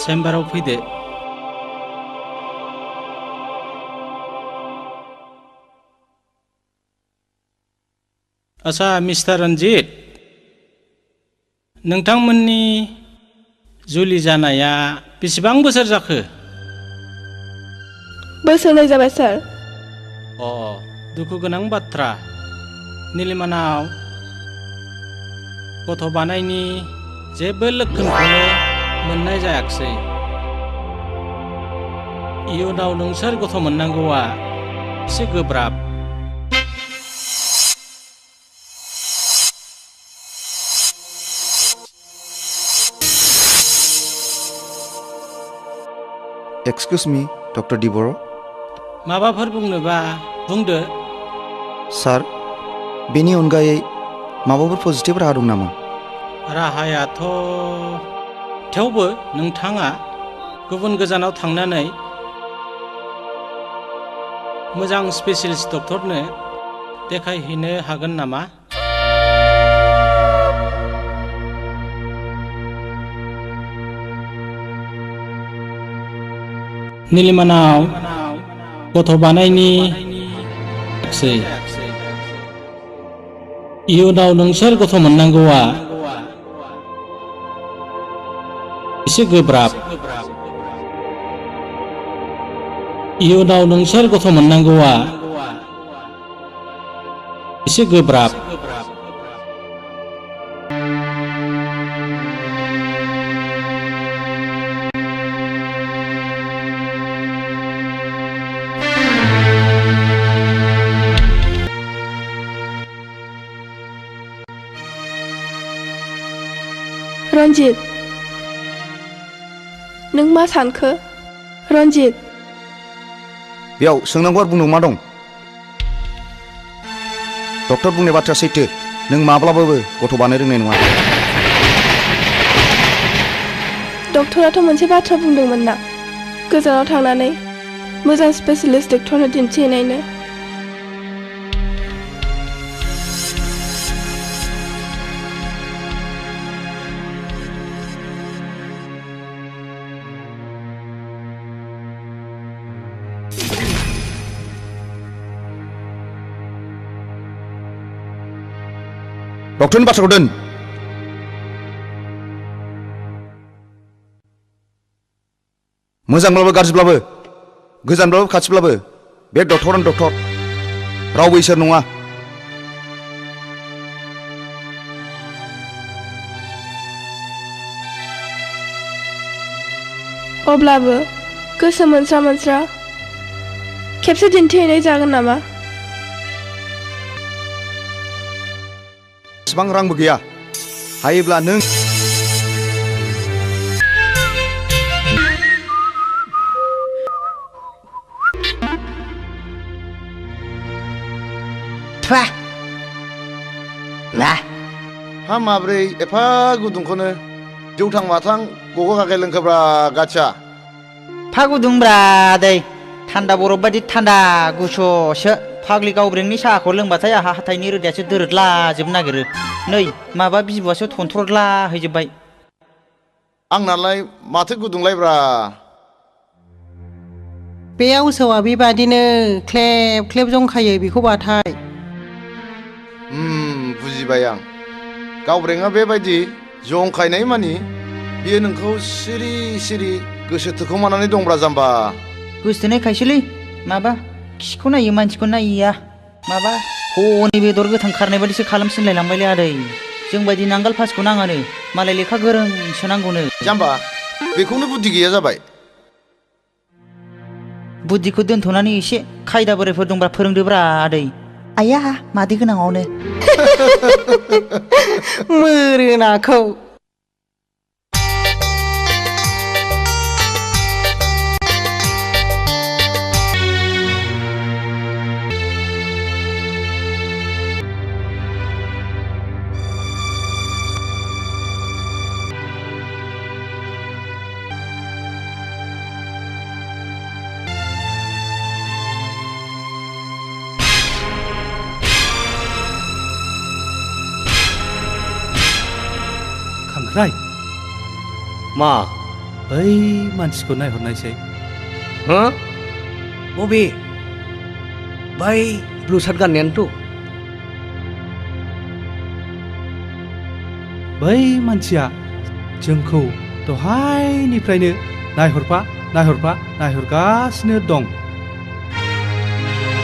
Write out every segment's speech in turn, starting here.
चेम्बाराव फैदो। आच्छा मिस्टार रन्जित, नोंथांमोननि जुलि जानाया बेसेबां बोसोर जाखो? बोसोरनै जाबाय सार। दुखु गोनां बाथ्रा। निलिमानाव गथ' बानायनि जेबो लक्षणखौनो मोननाय जायाखिसै। इयुनाव नोंसोर गथ' मोननांगौआ एसे गोब्राब। Excuse me doctor Dibro. माबाफोर बुंनोबा बुंदो। सार, बेनि अनगायै माबाफोर पजिटिभ राहा दं नामा? राहायाथ' थेवबो नोंथाङा गुबुन गोजानाव थांनानै मोजां स्पेशलिस्ट डक्टरनो देखायहैनो हागोन नामा? निलिमानाव गथ' बानायनि इयुनाव नोंसोर गथ' मोननांगौआ एसे गोब्राब। इयुनाव नोंसोर गथ' मोननांगौआ एसे गोब्राब। रन्जित, नों मा सानखो? रन्जित, बेयाव सोंनांगौ आरो बुंनांगौ मा दं? डक्टर बुंनाय बाथ्राया सैथो। नों माब्लाबाबो गथ' बानायनो रोंनाय नङा। डक्टराथ' मोनसे बाथ्रा बुंदोंमोन ना, गोजानाव थांनानै मोजां स्पेशलिस्ट डक्टरनो दिन्थिहैनायनो। डक्टरनि बाथ्राखौ दोन। मोजांब्लाबो गाज्रिब्लाबो, गोजानब्लाबो खाथिब्लाबो बे डक्टरानो डक्टर, रावबो इसोर नङा। अब्लाबो गोसो मोनस्रा मोनस्रा खेबसे दिन्थिहैनाय जागोन नामा? एसेबां रांबो गैया। हायोब्ला नों हा माब्रै एफा गुदुंखौनो जौथां माथां गग' गागाय लोंखोब्रा गाथिया। फा गुदुंब्रा दै, थान्दा बरफ बायदि थान्दा गुसुसो। फाग्लि गावब्रेंनि साहाखौ लोंबाथाय आहा हाथाइनि रोदायासो दोरोदलाजोबनो नागिरो। नै माबा बिबुआसो थनथ्रदला हैजोब्बाय। आंनालाय माथो गुदुंलायब्रा। बे आवसोआ बेबादिनो ख्लेब ख्लेब जंखायो बेखौ बाथाय। बुजिबाय आं। गावब्रेंआ बेबायदि जंखायनाय मानि बियो नोंखौ सिरि सिरि गोसो थोखोमानानै दंब्रा जाम्बा। गोसोथोनायखायसोलै, माबा खिखौ नायो मानसिखौ नायैया। माबा हनै बेदर गोथां खारनाय बायदिसो खालामसिनलायलांबायलै आदै। जोंबायदि नांगाल फासिखौ नाङानो, मालाय लेखा गोरोंसो नांगौनो। जाम्बा, बेखौनो बुद्धि गैया जाबाय। बुद्धिखौ दोनथ'नानै एसे खायदा बोरायफोर दंब्रा फोरोंदोब्रा आदै। आया मादै गोनाङावनो। मोरोनाखौ। मा बै मानसिखौ नायहरनायसै हो बबे बै ब्लु सार्ट गाननायानोथ' बै मानसिया जोंखौ दहायनिफ्रायनो नायहरगासिनो दं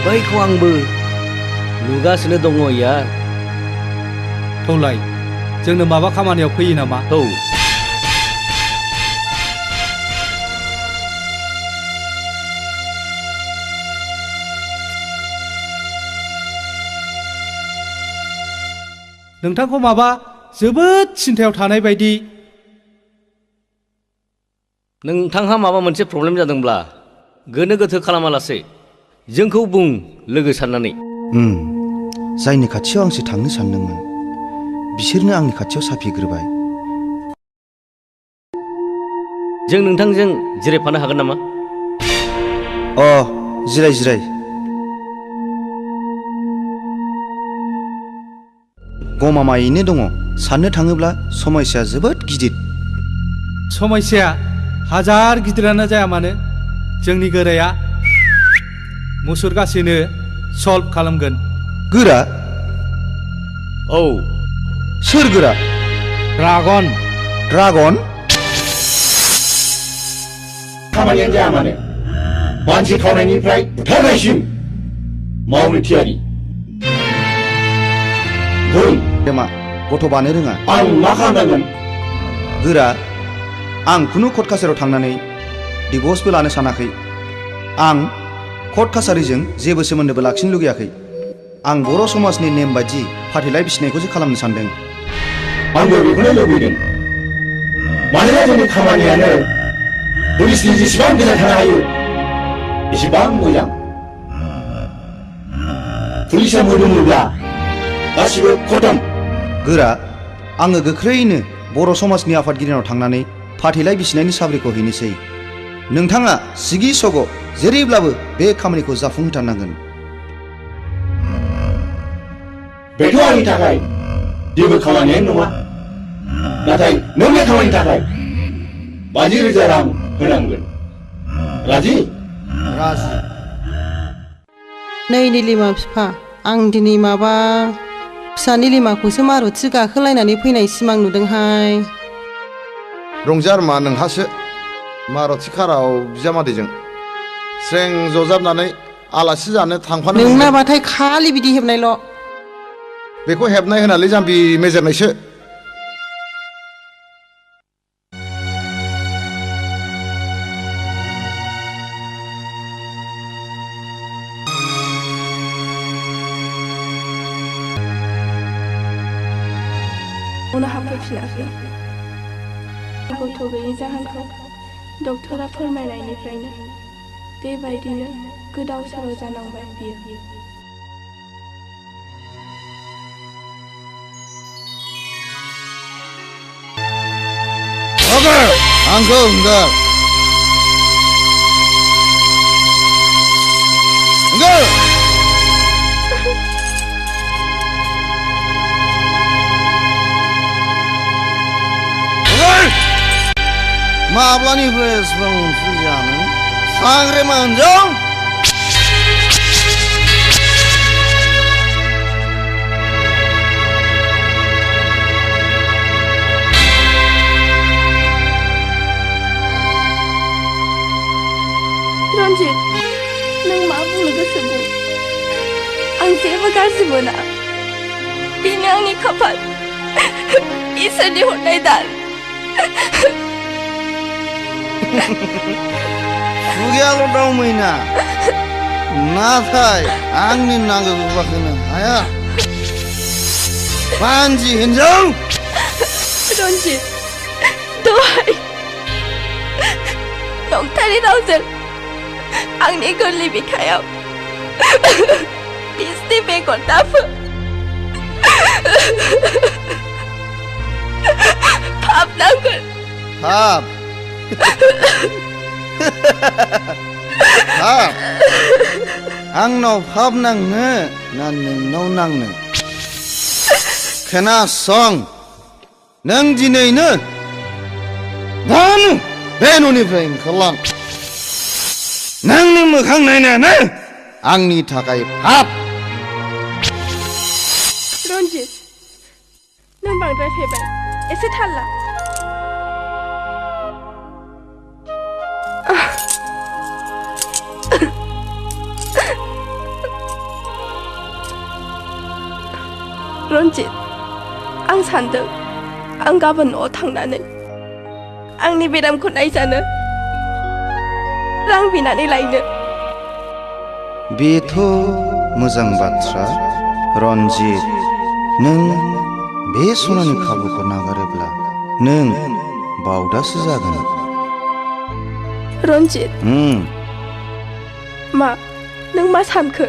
बैखौ आंबो नुगासिनो दङ यार थौलाय जोंनो माबा खामानियाव फैयो नामा औ नोंथांखौ माबा जोबोद सिन्थायाव थानाय बायदि नोंथांहा माबा मोनसे प्रब्लेम जादोंब्ला गोनो गोथो खालामालासे जोंखौ बुं लोगो साननानै जायनि खाथियाव आंसो थांनो सानदोंमोन बिसोरनो आंनि खाथियाव साफिग्रोबाय जों नोंथांजों जिरायफानो हागोन नामा जिराय गमामायैनो दङ साननो थाङोब्ला समस्याया जोबोद गिदिर समस्याया हाजार गिदिरानो जाया मानो जोंनि गोराया मुसुरगासिनो सल्भ खालामगोन गोरा औ सोर गोरा ड्रागन खामानियानो जाया मानो मानसि खावनायनिफ्राय बुथारनायसिम मावनो थियारि बुं मा गथ' बानो रोङा आं मा खालामनांगोन गोरा आं खुनु कर्ट कासारियाव थांनानै डिभर्सबो लानो सानाखै आं कर्ट कासारिजों जेबो सोमोन्दोबो लाखिनो लुगैयाखै आं बर' समाजनि नेम बायदि फाथैलाइ बिसिनायखौसो खालामनो सानदों आंबो बेखौनो लुबैदों मानोना जोंनि खामानियानो पुलिसनि जेसेबां गोजान थानो हायो एसेबां मोजां पुलिसा मोदोमोब्ला गासिबो खतम गोरा आङो गोख्रैनो बर' समाजनि आफादगिरिनाव थांनानै फाथैलाइ बिसिनायनि साब्रैखौ हैनोसै नोंथाङा सिगि सग' जेरैब्लाबो बे खामानिखौ जाफुंहोथारनांगोन बेथ' आंनि थाखाय जेबो खामानियानो नङा नाथाय नों बे खामानिनि थाखाय 50,000 रां होनांगोन राजि नै निलिमा बिफा आं दिनै माबा फिसा निलिमाखौसो मारुथि गाखोलायनानै फैनाय सिमां नुदोंहाय रंजार मा नोंहासो मारुथि काराव बिजामादैजों स्रें जजाबनानै आलासि जानो थांफानो नोंनाबाथाय खालि बिदि हेबनायल' बेखौ हेबनाय होनालै जाम्बि मेजेरनायसो उनाव हाबफैफिनाखै गथ' गैयै जाहोनखौ डक्टरा फोरमायनायनिफ्रायनो बेबायदिनो गोदाव सोराव जानांबाय बियो आंखौ माब्लानिफ्राय एसेबां ओंख्रि जानो सांग्रेमा हिनजाव रन्जित नों मा बुंनो गोसो बुं आं जेबो गाज्रि मोना बेनो आंनि खाफाल इसोरनि हरनाय दान खुगायाल' दावमैना नाथाय आंनि नांगौखौ होनो हाया पान्जि हिनजाव रन्जित दहाय नंथारै रावजों आंनि गोरलै बिखायाव बिसनि बेगर दाफो पाप नांगोन पाप पाप आंनाव पाप नांनो ना नोंनाव नांनो खोनासं नों दिनैनो दानो बे न'निफ्राय ओंखारलां नोंनि मोखां नायनायानो आंनि थाखाय पाप रन्जित नों बांद्राय फेबाय एसे थाल ला रन्जित आं सान्दों आं गाबोन न'आव थांनानै आंनि बेरामखौ नायजानो रां बिनानै लायनो बेथ' मोजां बाथ्रा रन्जित नों बे सनानि खाबुखौ नागारोब्ला नों बावदासो जागोन रन्जित मा नों मा सानखो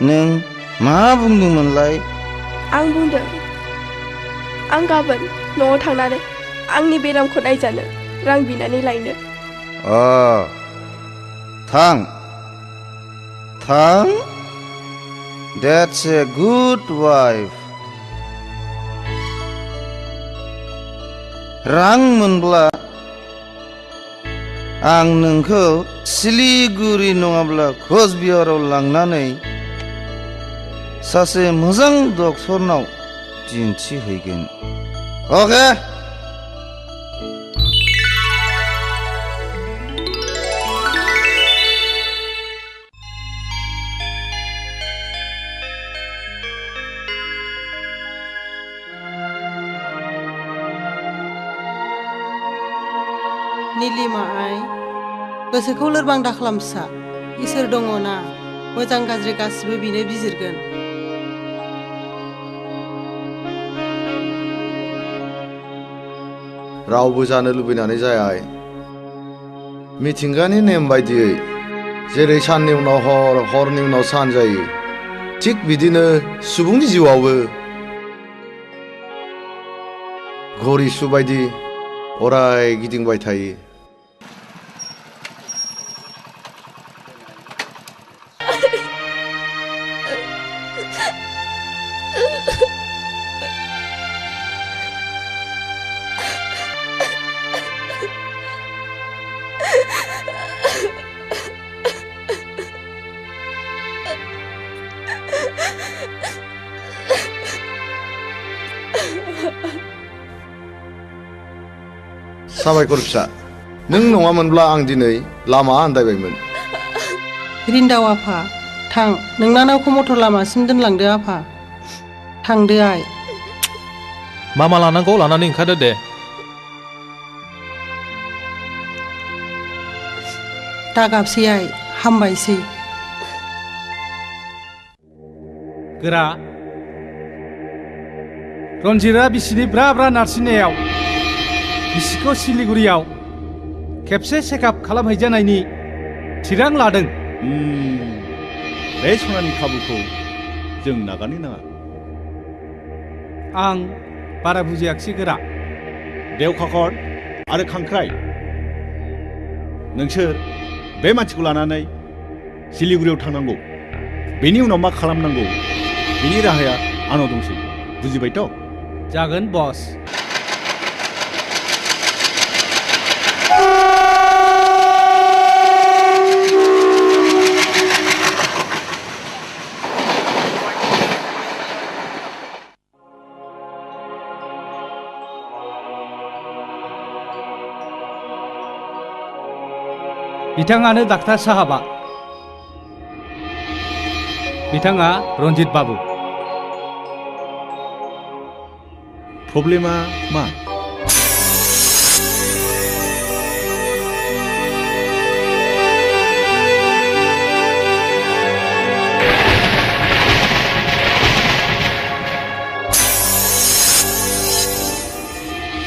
नों मा बुंदोंमोनलाय आं बुंदों आं गाबोन न'आव थांनानै आंनि बेरामखौ नायजानो रां बिनानै लायनो थां That's a good wife रां मोनब्ला आं नोंखौ सिलिगुरि नङाब्ला कचबिहाराव लांनानै सासे मोजां डक्टरनाव दिन्थिहैगोन अके निलिमा आइ गोसोखौ लोरबां दाखालाम फिसा इसोर दङ ना मोजां गाज्रि गासिबो बिनो बिजिरगोन रावबो जानो लुबैनानै जाया मिथिंगानि नेम बायदियै जेरै साननि उनाव हर हरनि उनाव सान जायो थिक बिदिनो सुबुंनि जिउआवबो घड़ी सु बायदि अराय गिदिंबाय थायो साबायखर फिसा नों नङामोनब्ला आं दिनै लामा आन्दायबायमोन रिन्दाव आफा थां नोंना नावखौ मटर लामासिम दोनलांदो आफा थांदो आइ मा लानांगौ लानानै ओंखारदो दे दागाबसै आइ हामबायसै गोरा रन्जितआ बिसिनि ब्रा ब्रा नारसिननायाव बिसिखौ सिलिगुरियाव खेबसे चेकआप खालामहैजानायनि थिरां लादों बे सनानि खाबुखौ जों नागारनो नाङा आं बारा बुजियाखिसै गोरा देवखाखर आरो खांख्राइ नोंसोर बे मानसिखौ लानानै सिलिगुरियाव थांनांगौ बेनि उनाव मा खालामनांगौ बेनि राहाया आंनाव दंसै बुजिबायथ' जागोन बस बिथाङानो डाक्टार साहाबा बिथाङा रन्जित बाबु प्रब्लेमा मा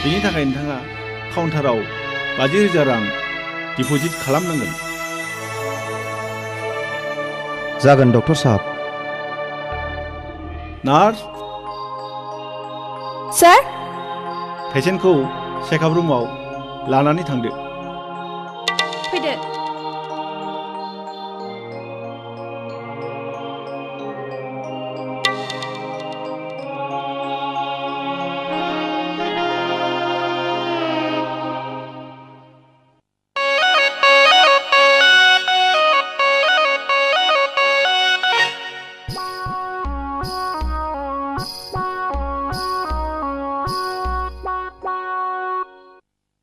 बेनि थाखाय नोंथाङा काउन्टाराव 50,000 रां डिप'जिट खालामनांगोन जागोन डक्टर साहब नार्स सर पेसेन्टखौ चेकआप रुमाव लानानै थांदो फैदो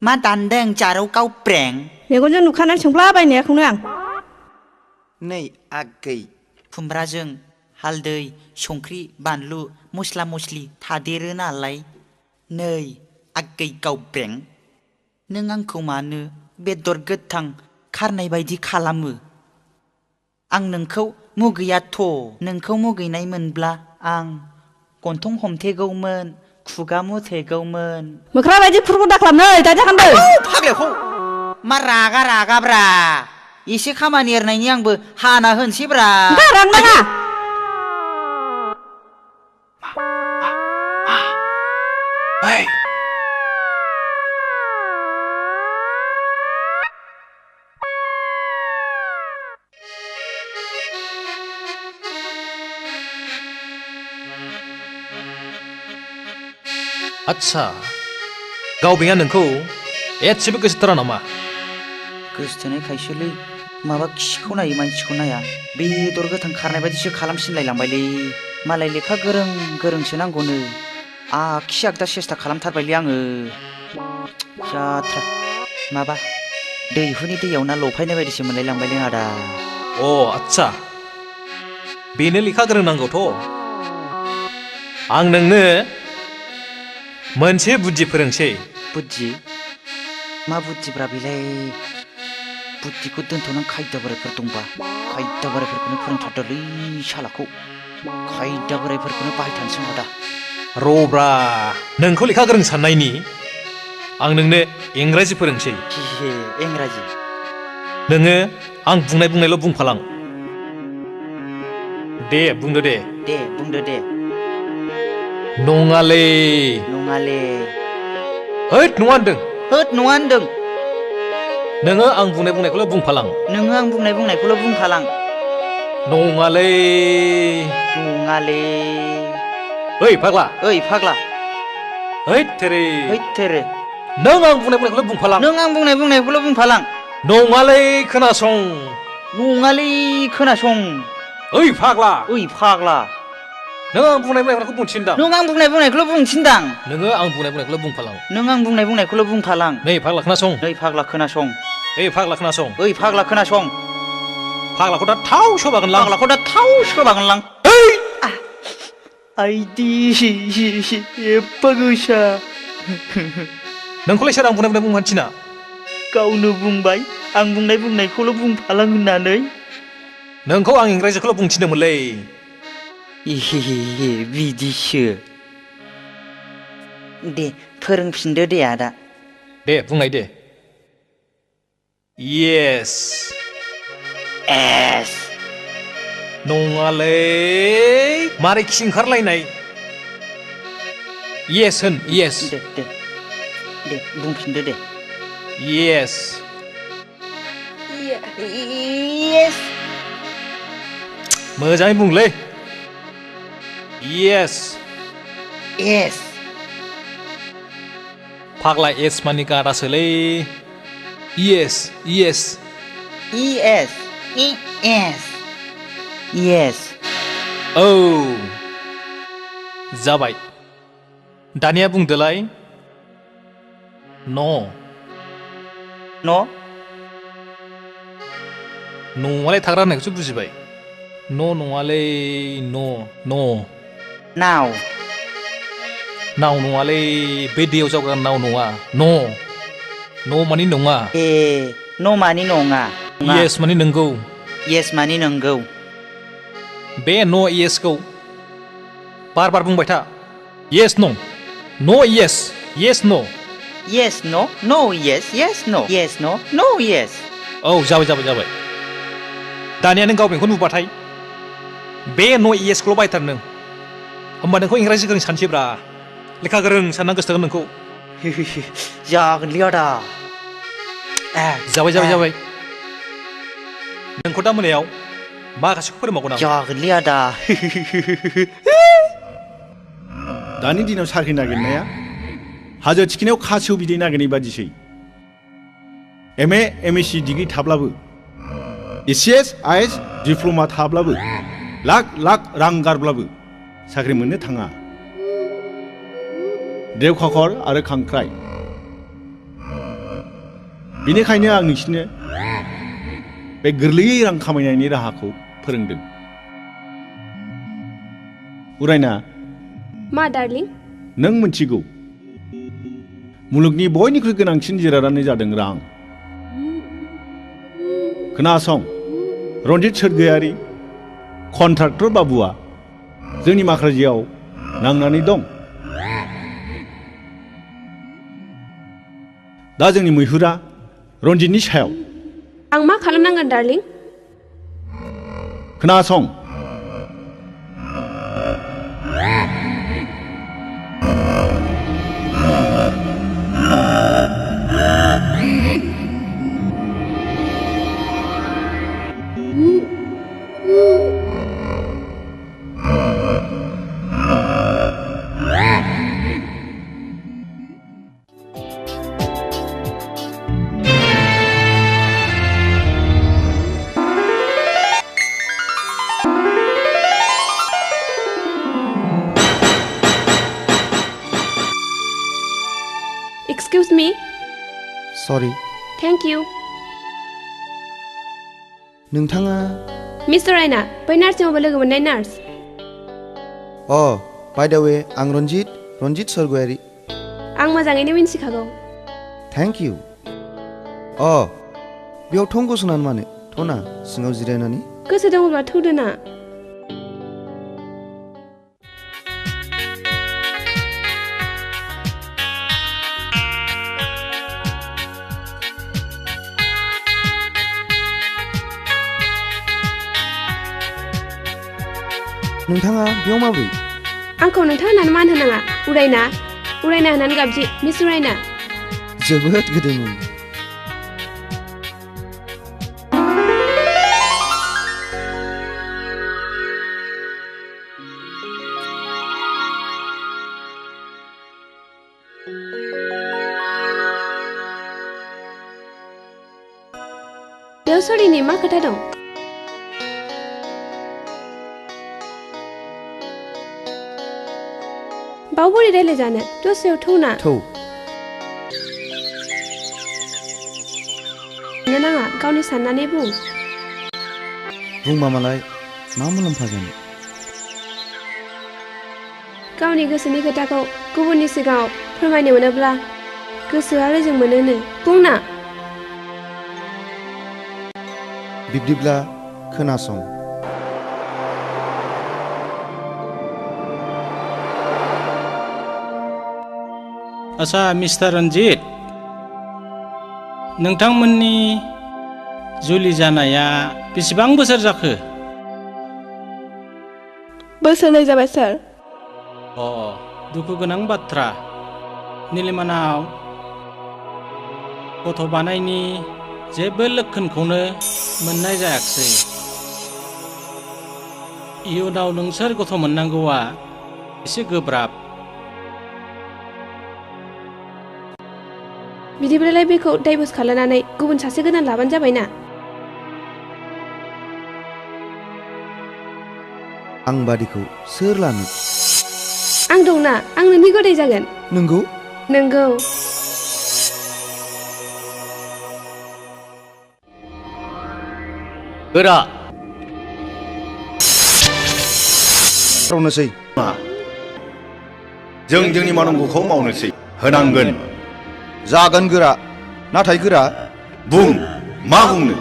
मा दानदों जारौ गावब्रें मेगनजों नुखानानै सोंफ्लाबायनायखौनो आं नै आगै खुमब्राजों हालदै संख्रि बानलु मस्ला मस्लि थादेरो नालाय नै आगै गावब्रें नों आंखौ मानो बेदर गोथां खारनाय बायदि खालामो आं नोंखौ मुगैयाथ' नोंखौ मुगैनाय मोनब्ला आं गन्थं हमथेगौमोन खुगा मुथेगौमोन मोख्रा बायदि खुरखौ दाख्लाम नै दाजाखानबो फाग्लाखौ मा रागाब्रा एसे खामानि एरनायनि आंबो हाना होनसैब्रा रां नाङा आच्छा गावबेंआ नोंखौ एसेबो गोसोथारा नामा गोसोथोनाय खायसोलै माबा खिखौ नायो मानसिखौ नाया बेदर गोथां खारनाय बायदिसो खालामसिनलायलांबायलै मालाय लेखा गोरों गोरोंसो नांगौनो आखि आगदा सेस्था खालामथारबायलै आङो जाथ्रा माबा दैहुनि दैयाव ना लफायनाय बायदिसो मोनलायलांबायलै आदा अ आच्छा बेनो लेखा गोरों नांगौथ' आं नोंनो मोनसे बुद्धि फोरोंसै बुद्धि मा बुद्धिब्रा बेलाय बुद्धिखौ दोनथ'नानै खायदा बोरायफोर दंबा खायदा बोरायफोरखौनो फोरोंथारदोलै सालाखौ खायदा बोरायफोरखौनो बाहायथानोसै दा रब्रा नोंखौ लेखा गोरों साननायनि आं नोंनो इंराजि फोरोंसै इंराजि नोङो आं बुंनायल' बुंफालां दे बुंदो दे बुंदो दे नङालै होद नङा होनदों नोङो आं बुंनायखौल' बुंफालां नङालै ओइ फाग्ला हैद तेरे नों आं बुंनायखौल' बुंफालां नङालै खोनासं ओइ फाग्ला नों आं बुंनायखौल' बुंथिनदां नों आं बुंनायखौल' बुंफालां नै फाग्ला खोनासं ओइ फाग्ला खोनासं फाग्लाखौ दा थाव सोबागोनलां आइदि एफा गोसा नोंखौलाय सोर आं बुंनाय थिना गावनो बुंबाय आं बुंनायखौल' बुंफालां होननानै नोंखौ आं इंराजिखौल' बुंथिनोमोनलै बिदिसो दे फोरोंफिनदो दे आदा दे बुंनाय दे येस नङालै मारै खि ओंखारलायनाय येस होन येस दे बुंफिनदो दे येस मोजाङै बुंलै येस फाग्ला एस मानि गादासोलै येस औ जाबाय दानिया बुंदोलाय न'आलाय थाग्रा होननायखौसो बुजिबाय नङालै नाव नङालै बे दैयाव जावग्रा नाव नङा न' मानि नङा न' मानि नङा येस मानि नंगौ बे न' येसखौ बार बुंबाय था येस न' येस औ जाबाय दानिया नों गावबेंखौ नुबाथाय बे न' येसखौल' बायथार नों होमबा नोंखौ इंराजि गोरों सानसैब्रा लेखा गोरों सानना गोसोथोगोन नोंखौ जागोनलै आदा जाबाय नोंखौ दा मोनायाव माखासेखौ फोरोंबावगोन आं जागोनलै आदा दानि दिनाव साख्रि नागिरनाया हाजो थिखिनायाव खासेव बिदै नागिरनाय बादिसै MA/MSc डिग्री थाब्लाबो ECS IS डिप्ल'मा थाब्लाबो लाख रां गारब्लाबो साख्रि मोननो थाङा देवखाखर आरो खांख्राइ बेनिखायनो आं नोंसिनो बे गोरलैयै रां खामायनायनि राहाखौ फोरोंदों। उरायना मा डार्लिं? नों मिथिगौ मुलुगनि बयनिख्रुइ गोनांसिन जिरादानो जादों रां। खोनासं, रन्जित सोरगोयारि कन्ट्राक्टर बाबुआ जोंनि माखाजियाव नांनानै दं। दा जोंनि मैहुरा रन्जितनि सायाव। आं मा खालामनांगोन डार्लिं? खोनासं, Excuse me. सरि, Thank you. नोंथाङा मिस्टार रायना, बै नार्सिंआवबो लोगो मोननाय नार्स। बाय द वे आं रन्जित सोरगोयारि। आं मोजाङैनो मिन्थिखागौ। Thank you. बेयाव थं गसंनानै मानो? थना सिङाव जिरायनानै। गोसो दङब्ला थौदो ना। नोंथाङा बेयाव माबोरै? आंखौ नोंथां होननानै मान होनाङा। उरायना होननानै गाबज्रि, मिस उरायना। जोबोद गोदैमोन। बेयाव सरिनि मा खोथा दं? बाव बोरै रायलायजानो? दस्रायाव थौना। थौ। नाङा, गावनि साननानै बुं। बुंबा मालाय मा मुलाम्फा जानो? गावनि गोसोनि खोथाखौ गुबुननि सिगाङाव फोरमायनो मोनोब्ला गोसोआ रेजें मोनोनो। बुंना। बिब्दिब्ला खोनासं। आच्छा मिस्टार रन्जित, नोंथांमोननि जुलि जानाया बेसेबां बोसोर जाखो? बोसोरनै जाबाय सार। दुखु गोनां बाथ्रा। निलिमानाव गथ' बानायनि जेबो लक्षणखौनो मोननाय जायाखिसै। इयुनाव नोंसोर गथ' मोननांगौआ एसे गोब्राब। बिदिब्लालाय बेखौ डाइभर्स खालामनानै गुबुन सासे गोदान लाबानो जाबायना। आं बादिखौ सोर लानो? आं दंना, आं नोंनि गदाय जागोन। नंगौ? नंगौ। गोरा रावनोसै। जों जोंनि मावनांगौखौ मावनोसै, होनांगोन। जागोन गोरा, नाथाय गोरा बुं, मा बुंनो?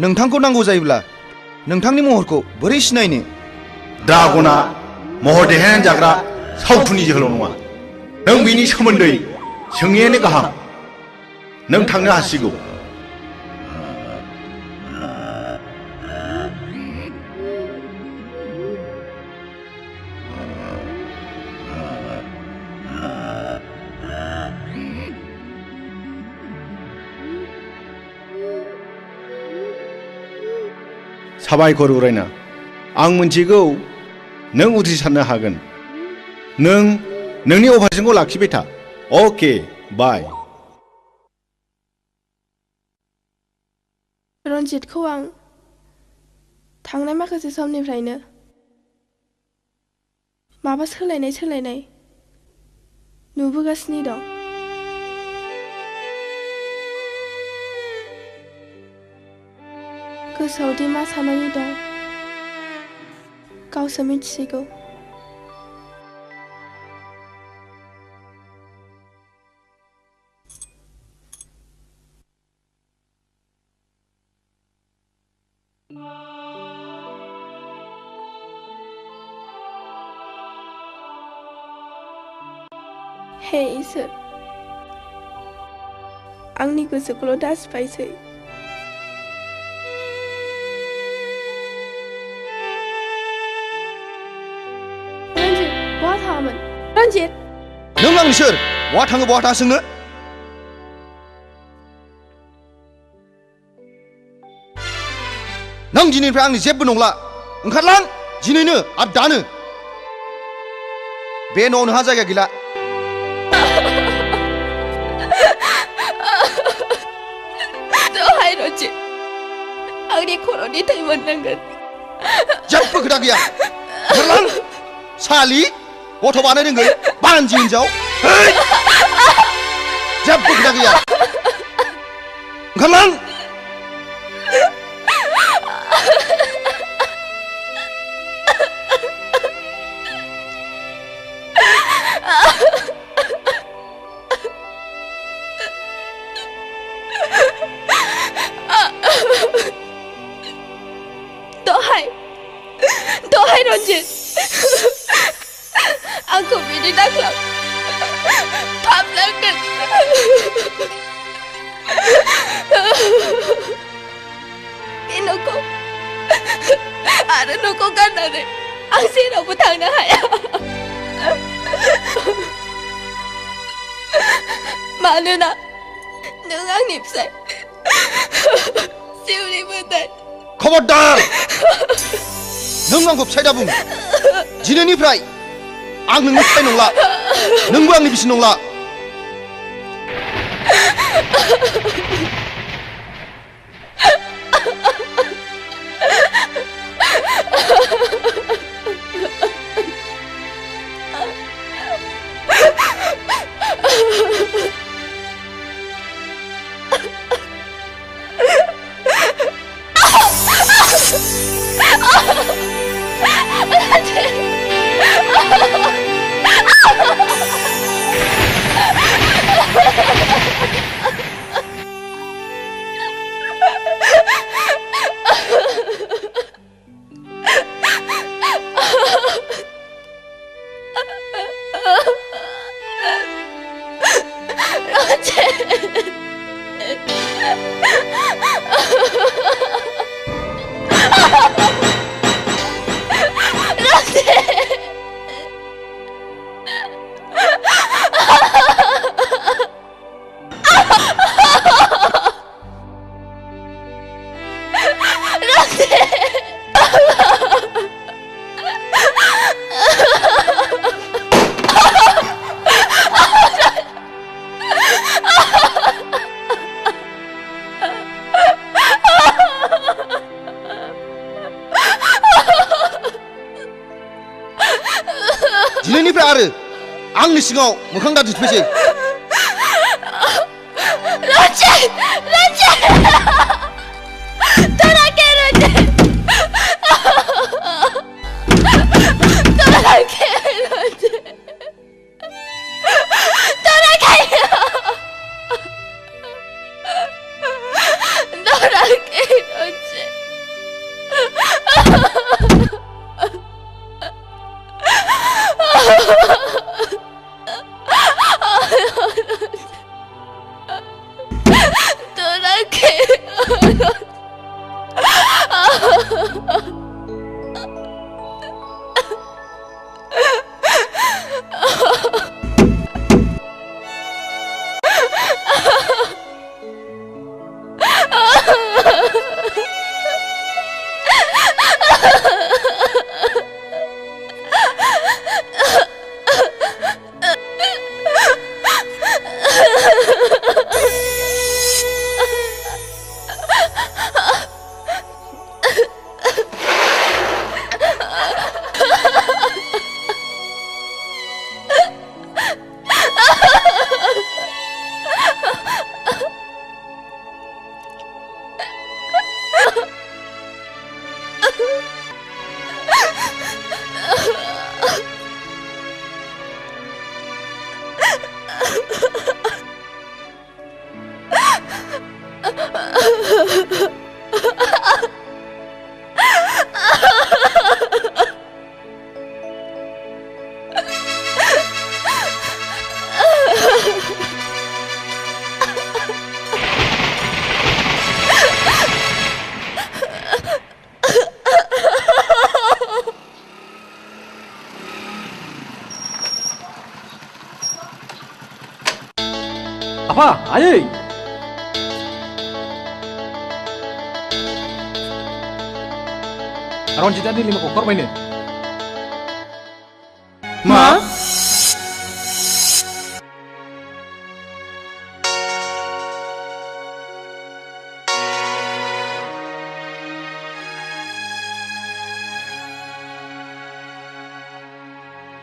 नोंथांखौ नांगौ जायोब्ला नोंथांनि महरखौ बोरै सिनायनो? ड्रागना महर देहायानो जाग्रा सावथुननि जोहोलाव नङा। नों बिनि सोमोन्दै सोङैयानो गाहाम। नों थांनो हासिगौ। साबायखर उरायना, आं मिथिगौ नों उथ्रिसारनो हागोन। नों नोंनि अपारेसनखौ लाखिबाय था। अके, बाय। रन्जितखौ आं थांनाय माखासे समनिफ्रायनो माबा सोलायनाय नुबोगासिनो दं। गोसोआव दि मा साननानै दं गावसो मिथिसिगौ। हे इसोर, आंनि गोसोखौल' दासिफायसै। रन्जित, बहा थाङामोन? रन्जित! नों आंनि सोर? बहा थाङो बहा थाङा सोङो? नों दिनैनिफ्राय आंनि जेबो नंला। ओंखारलां दिनैनो आरो दानो। बे न'आव नोंहा जायगा गैला। दहाय रन्जित, आंनि खर'नि थै मोननांगोन। जेबो खोथा गैया। ओंखारलां सालि गथ' बानाय रोंगोन बानजि हिनजाव। जेबो खोथा गैया। ओंखारलां। दहाय रन्जित, आंखौ बिदि दाख्लाब फाबनांगोन। बे न'खौ आरो न'खौ गारनानै आं जेरावबो थांनो हाया। मानोना नों आंनि फिसाय, जिउनि मोदाय। खबरदार! नों आंखौ फिसाय दा बुं। दिनैनिफ्राय आं नोंनि फिसाय नंला, नोंबो आंनि बिसि नंला। दिनैनिफ्राय आरो आंनि सिगाङाव मोखां दा दिन्थिफैसै। Apa? Ayo. Ronjit tadi 5 kokor mainnya. Ma?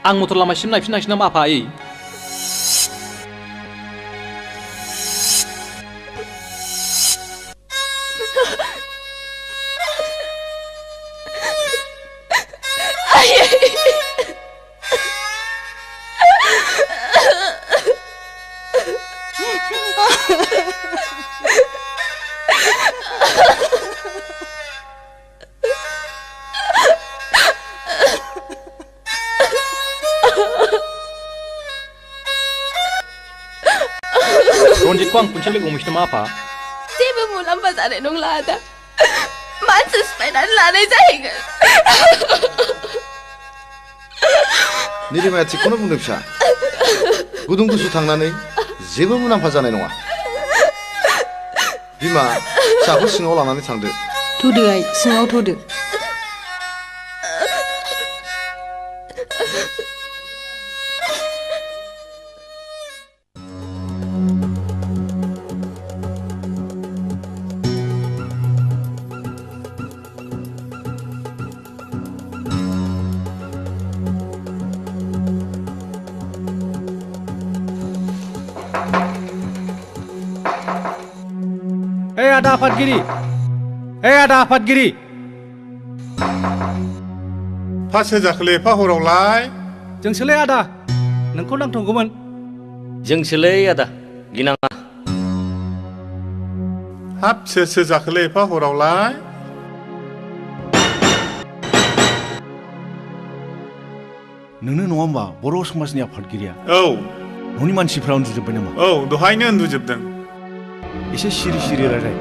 Ang motor lamasin naifin nama apa ai? Ronjit ko ang punchalik umis na mapa. Siapa mulam pasal nung lada. Mansus sepeda lada jahiga. 니리마야 지코너 붕급샤 구둥구수 당나네 제법 무난파 자네 농아 비마 자고 싱어 라나네 상드 थुदो आइ सिङाव थुदो Ada Fatgiri. Ada Fatgiri. 파세 자클레 파호라울라이. Jengselai ada. Nengko nang tungguman. Jengselai ada. Ginanga. 합세세 자클레 파호라울라이. नोंनो नङा होमबा बर' समाजनि आफादगिरिया औ न'नि मानसिफ्रा उन्दुजोब्बाय नामा औ दहायनो उन्दुजोबदों एसे सिरि सिरि रायलाय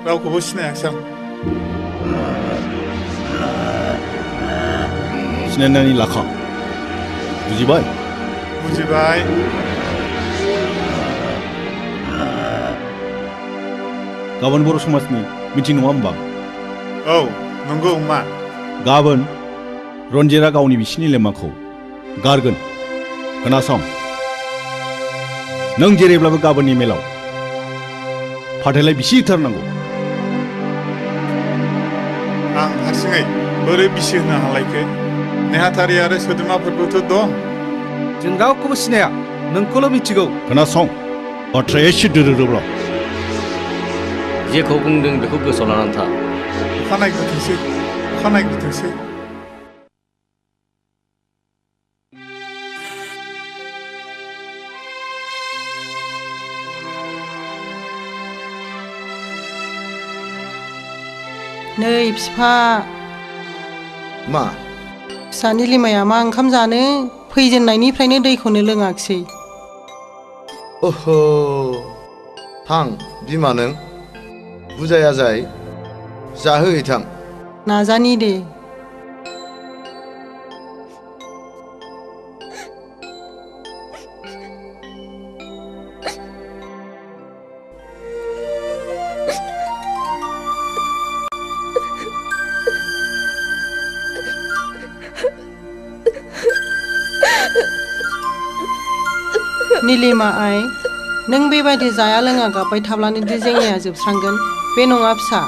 रावखौबो सिनायाखिसै आं सिनायनानै लाखा बुजिबाय बुजिबाय गाबोन बर' समाजनि मिटिं नङा होमबा औ नंगौ मा गाबोन रन्जितआ गावनि बिसिनि लेमाखौ गारगोन खोनासं नों जेरैब्लाबो गाबोननि मेलाव फाथैलाय बिसि होथारनांगौ आं हारसिङै बोरै बिसि होनो हालायखो नेहाथारि आरो सोद्रोमाफोरबोथ' दं जों रावखौबो सिनाया नोंखौल' मिथिगौ खोनासं बाथ्राया एसे दोरोदोब्ला जेखौ बुंदों बेखौ गोसोआव लानानै था अखानायग्रोथोंसै नै बिफा मा फिसानि लिमाया मा ओंखाम जानो फैजेननायनिफ्रायनो दैखौनो लोङाखिसै ओहो थां बिमा नों बुजाया जाय जाहोहैथां नाजानि दे निलिमा आइ नों बेबायदि जाया लोङा गाबबाय थाब्लानो दि जेंनाया जोबस्रांगोन बे नङा फिसा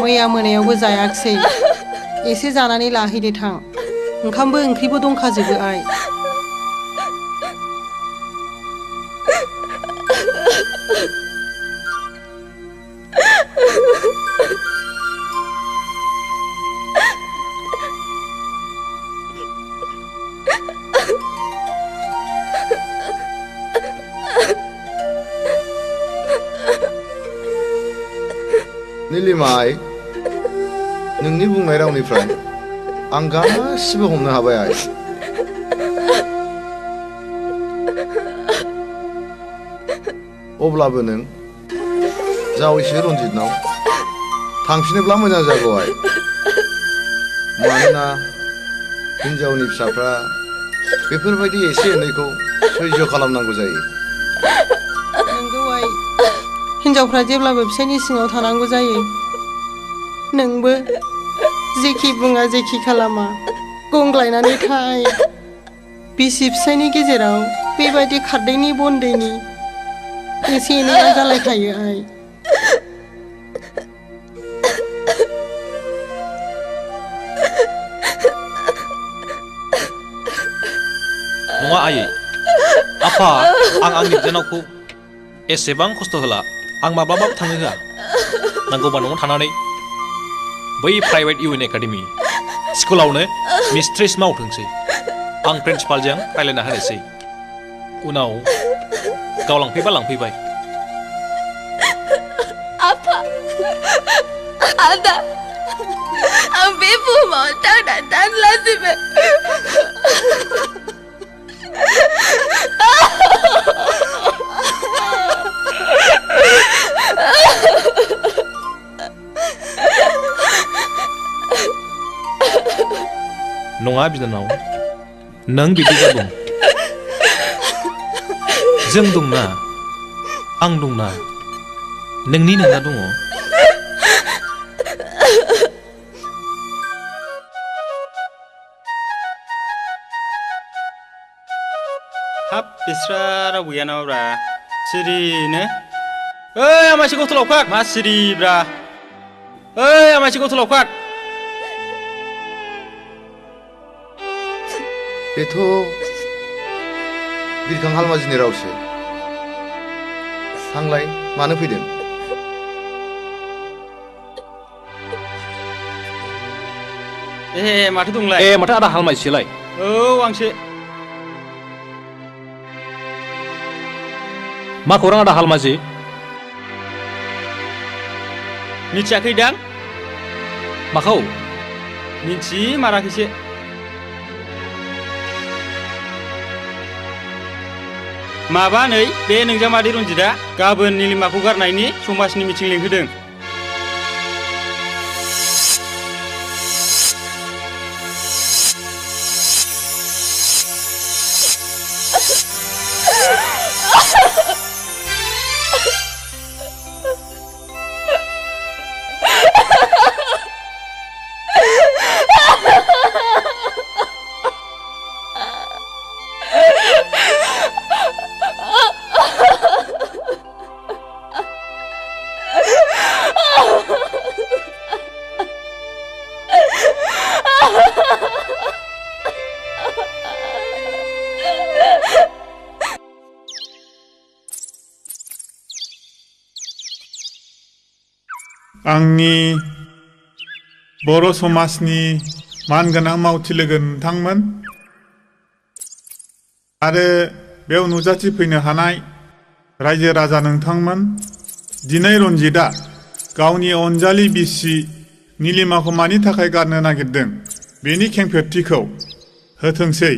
मैया मोनायावबो जायाखिसै एसे जानानै लाहैदो थां ओंखामबो ओंख्रिबो दंखाजोबो आइ। नीलिमा आइ, नोंनि बुंनाय रावनिफ्राय आं गासिबो हमनो हाबाय आइ। अब्लाबो नों जावैसो रन्जितनाव थांफिनोब्ला मोजां जागौ आइ। मानोना हिन्जावनि फिसाफ्रा बेफोरबायदि एसे एनैखौ सैज्य खालामनांगौ जायो। नंगौ आइ, हिन्जावफ्रा जेब्लाबो फिसायनि सिङाव थानांगौ जायो। नोंबो जेखि बुङा जेखि खालामा गंग्लायनानै थाय। बिसि फिसायनि गेजेराव बेबायदि खारदैनि बनदैनि एसे एनैया जालायखायो आइ। नङा आयै, आफा आं आंनि बिनानावखौ एसेबां खस्थ' होला, आं माब्लाबाबो थांनो होआ। नांगौबा न'आव थानानै बै प्राइभेट इउएन एकाडेमि स्कुलावनो मिस्ट्रेस मावथोंसै। आं प्रिन्सिपालजों रायलायना होनोसै, उनाव गाव लांफैबा लांफैबाय। आफा, आदा, आं बे बुहुमाव थांनानै थानोलाजिबाय। नङा बिनानाव, नों बिदिबा दं। जों दंना, आं दंना, नोंनि नोंना दङ। हाब बिस्रा रावबो गैया नामाब्रा? सिरिनो। ओइ आमासि गथ' लावखार, मा सिरिब्रा? ओइ आमासि गथ' लावखार। बेथ' बिरखां हालमाजिनि रावसो। थांलाय, मानो फैदों? ए माथो दंलाय? ए माथो आदा हालमाजिसोलाय? औ आंसो। मा खौरां आदा हालमाजि? मिथियाखैदां? माखौ? मिथिमाराखैसो। माबा नै बे नोंजामादै रन्जितआ गाबोन नीलिमाखौ गारनायनि समाजनि मिथिं लिंहोदों। आंनि बर' समाजनि मानगोनां मावथि लोगो नोंथांमोन आरो बेयाव नुजाथिफैनो हानाय रायजो राजा नोंथांमोन, दिनै रन्जितआ गावनि अनजालि बिसि नीलिमाखौ मानि थाखाय गारनो नागिरदों बेनि खेंफोरथिखौ होथोंसै।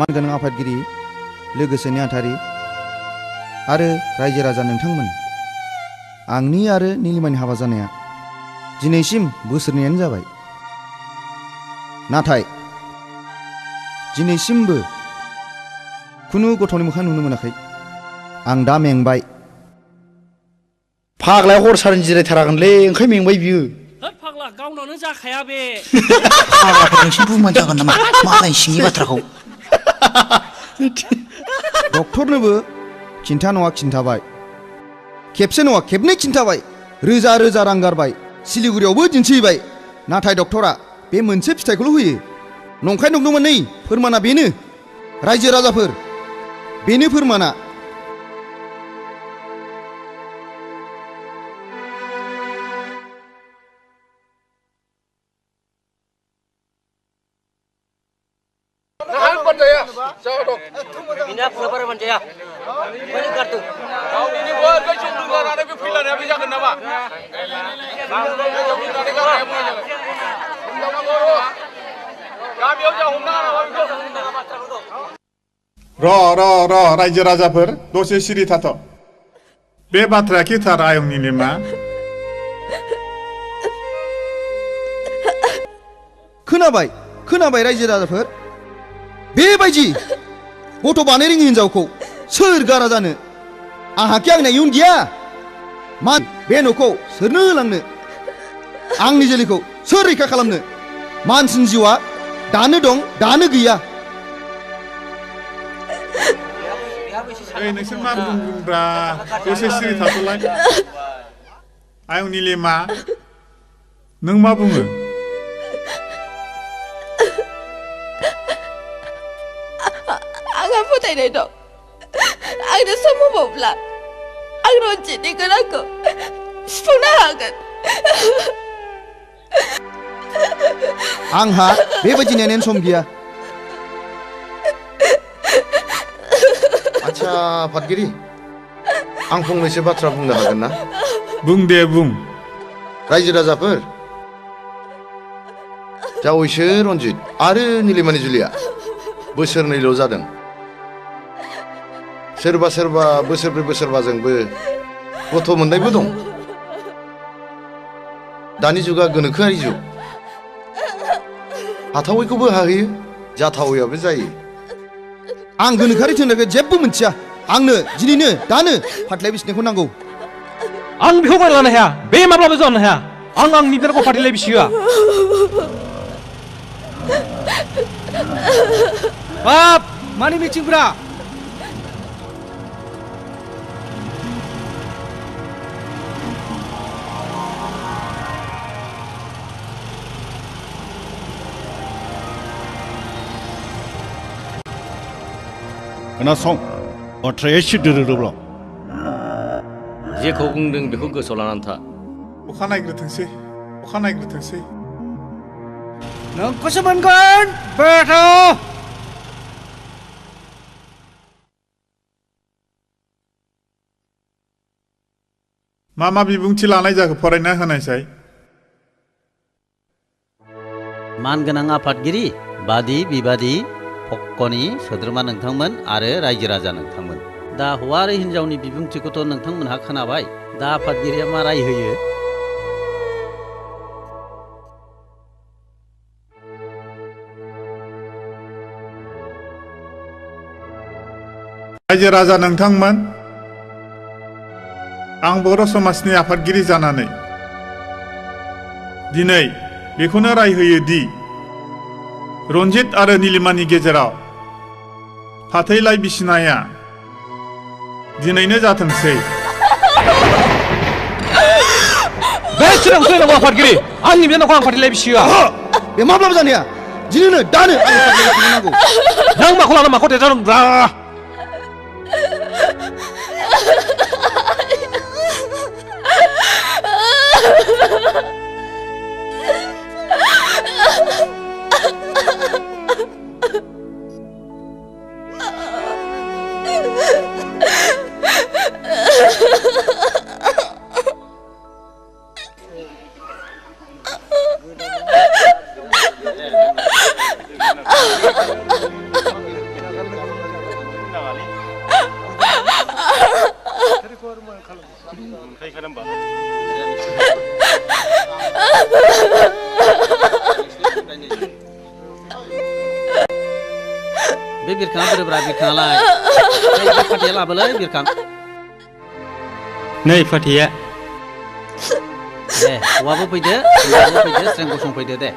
मानगोनां आफादगिरि लोगोसे नेहाथारि आरो रायजो राजा नोंथांमोन, आंनि आरो नीलिमानि हाबा जानाया दिनैसिम बोसोरनैयानो जाबाय। नाथाय दिनैसिमबो खुनु गथ'नि मोखां नुनो मोनाखै। आं दा मेंबाय। फाग्लाया हर सारैनो जिरायथारागोनलै, ओंखाय मेंबाय बियो। फाग्ला गावनावनो जाखाया बे। फाग्लाफोर नोंसिनि बुंबानो जागोन नामा मालाय सिंनि बाथ्राखौ? डक्टरनोबो खिन्था नङा खिन्थाबाय खेबसे नङा खेबनै खिन्थाबाय रोजा रोजा रां गारबाय सिलिगुरियावबो दिन्थिबाय नाथाय डक्टरा बे मोनसे फिथाइखौल' होयो नंखाय नंदोंमोन नै फोरमाना बेनो रायजो राजाफोर बेनो फोरमाना Bina pura-pura manjaya. Balik kartu. Kau ini buat kau cuma ada di villa ni, habis jangan nama. रायजो राजाफोर दसे सिरि थाथ' बे बाथ्राया खिथार आयंनि निमा खोनाबाय खोनाबाय रायजो राजाफोर बेबायदि गथ' बानाय रोङि हिनजावखौ सोर गारा जानो आंहाखि आंना इयुन गैया मा बे न'खौ सोरनो होलांनो आंनि जोलैखौ सोर रैखा खालामनो मानसिनि जिउआ दानो दं दानो गैया नोंसोर मा बुंब्रा दसे सिरि थाथ'लाय आयंनि निमा नों मा बुङो आंहा फोथायनाय दं आंनो सम होबावब्ला आं रन्जितनि गोनांखौ सुफुंनो हागोन आंहा बेबायदि नेनायनि सम गैया आच्छा आफादगिरि आं फंनैसो बाथ्रा बुंनो हागोन ना बुं दे बुं रायजो राजाफोर जावैसो रन्जित आरो निलिमानि जुलिया बोसोरनैल' जादों सोरबा सोरबा बोसोरब्रै बोसोरबाजोंबो गथ' मोननायबो दं दानि जुगा गोनोखोआरि जुग हाथावैखौबो हाहैयो जाथावैयाबो जायो आं गोनोखोआरि थोननायखौ जेबो मिथिया आंनो दिनैनो दानो फाथलाय बिसिनायखौ नांगौ आं बेखौ बायना लानो हाया बे माब्लाबा जानो हाया आं आंनि बिराखौ फाथलाय बिसिया बाप मानि मिटिंफ्रा खोनासं बाथ्राया एसे दोरोदोब्ला जेखौ बुंदों बेखौ गोसोआव लानानै था अखा नायग्रोथोंसै नोंखौसो मोनगोन बेथ' मा बिबुंथि लानाय जाखो फरायना होनायसाय मानगोनां आफादगिरि बादि बिबादि पक्कनि सोद्रोमा नोंथांमोन आरो रायजो राजा नोंथांमोन दा हौवा आरो हिन्जावनि बिबुंथिखौथ' नोंथांमोनहा खोनाबाय दा आफादगिरिया मा राय होयो रायजो राजा नोंथांमोन आं बर' समाजनि आफादगिरि जानानै दिनै बेखौनो राय होयो दि रन्जित आरो निलिमानि गेजेराव फाथैलाय बिसिनाया दिनैनो जाथोंसै बे सिगांसो नांगौ आफादगिरि आंनि बिनानावखौ आं फाथैलाय बिसिया बे माब्लाबा जानाया दिनैनो दानो आंनि फाथैलाय बिसिनांगौ नों माखौ लाना माखौ देरजादों ब्रा बे बिरखाङा बोरोब्रा बिरखाङालाय फाथैया लाबोलै बिरखां नै फाथैया दे हौवाबो फैदो हिन्जावबो फैदो स्रें गसंफैदो दे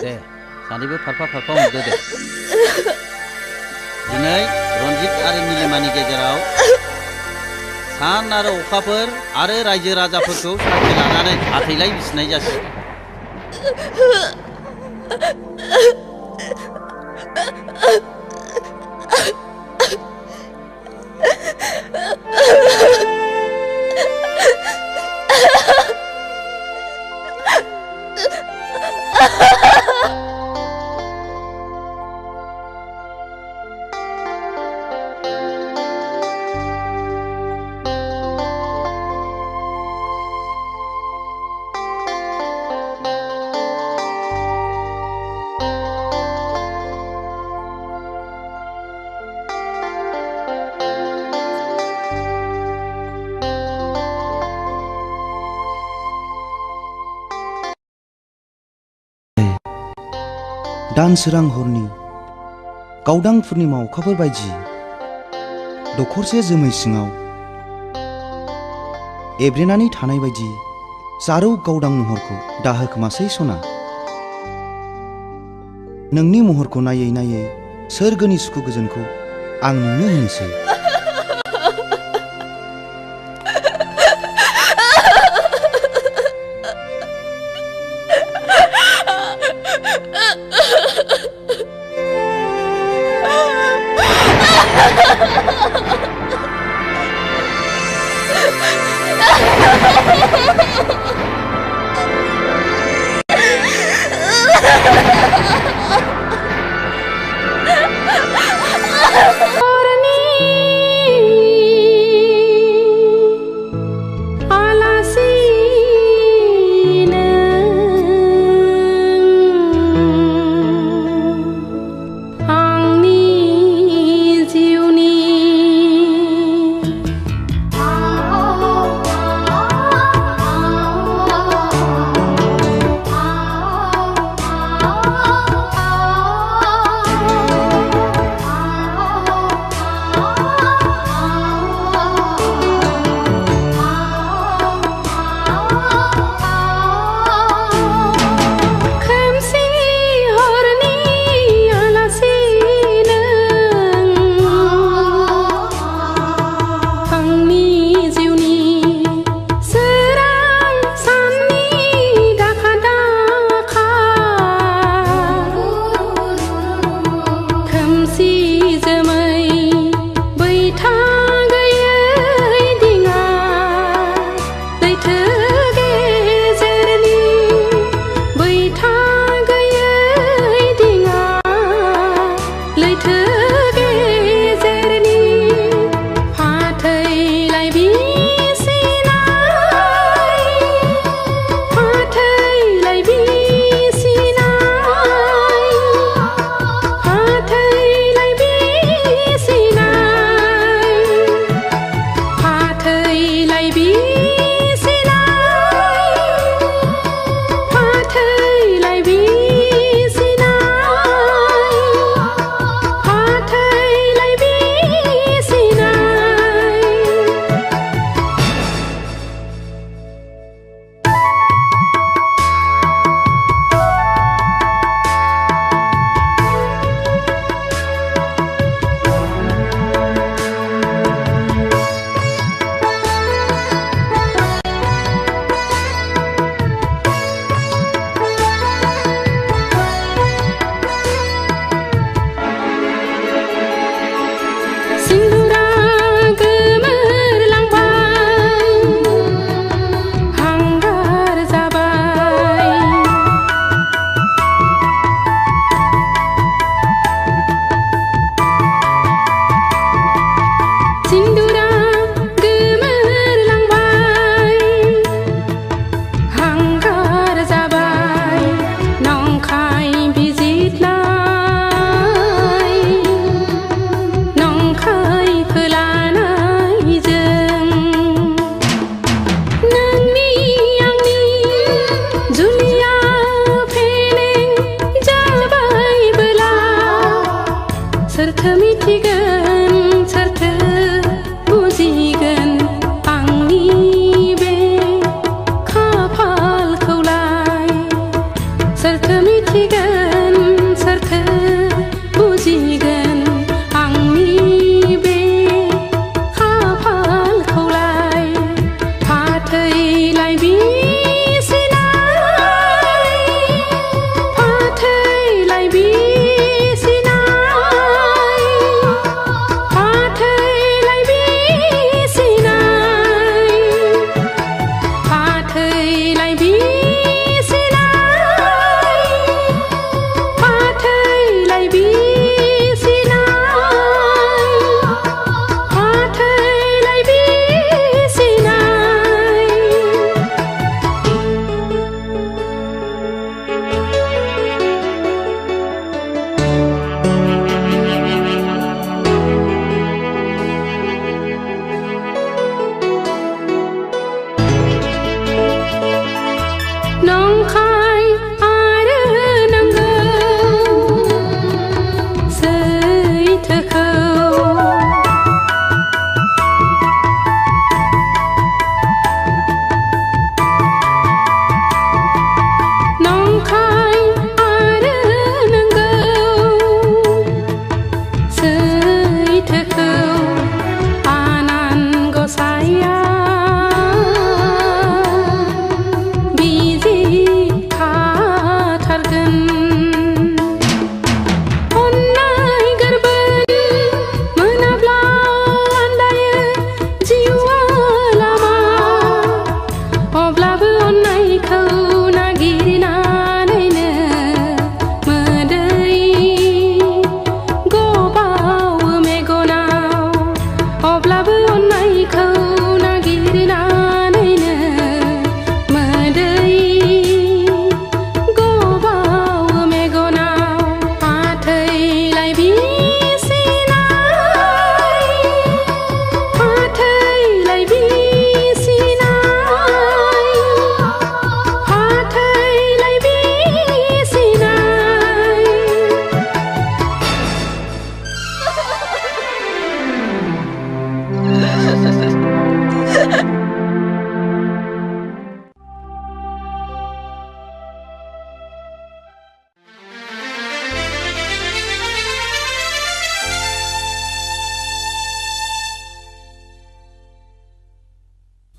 दे सानैबो फारफा फारफा हमदो दे दिनै रन्जित आरो नीलिमानि गेजेराव सान आरो अखाफोर आरो रायजो राजाफोरखौ साखि लानानै आथैलाय बिसिनाय जासिगोन दान सोरां हरनि गावदां पुर्निमा अखाफोर बायदि दखरसे जोमै सिङाव एब्रेनानै थानाय बायदि जारौ गावदां महरखौ दाहोखोमासै सना नोंनि महरखौ नायै नायै सोरगोनि सुखु गोजोनखौ आं नोंनो होनोसै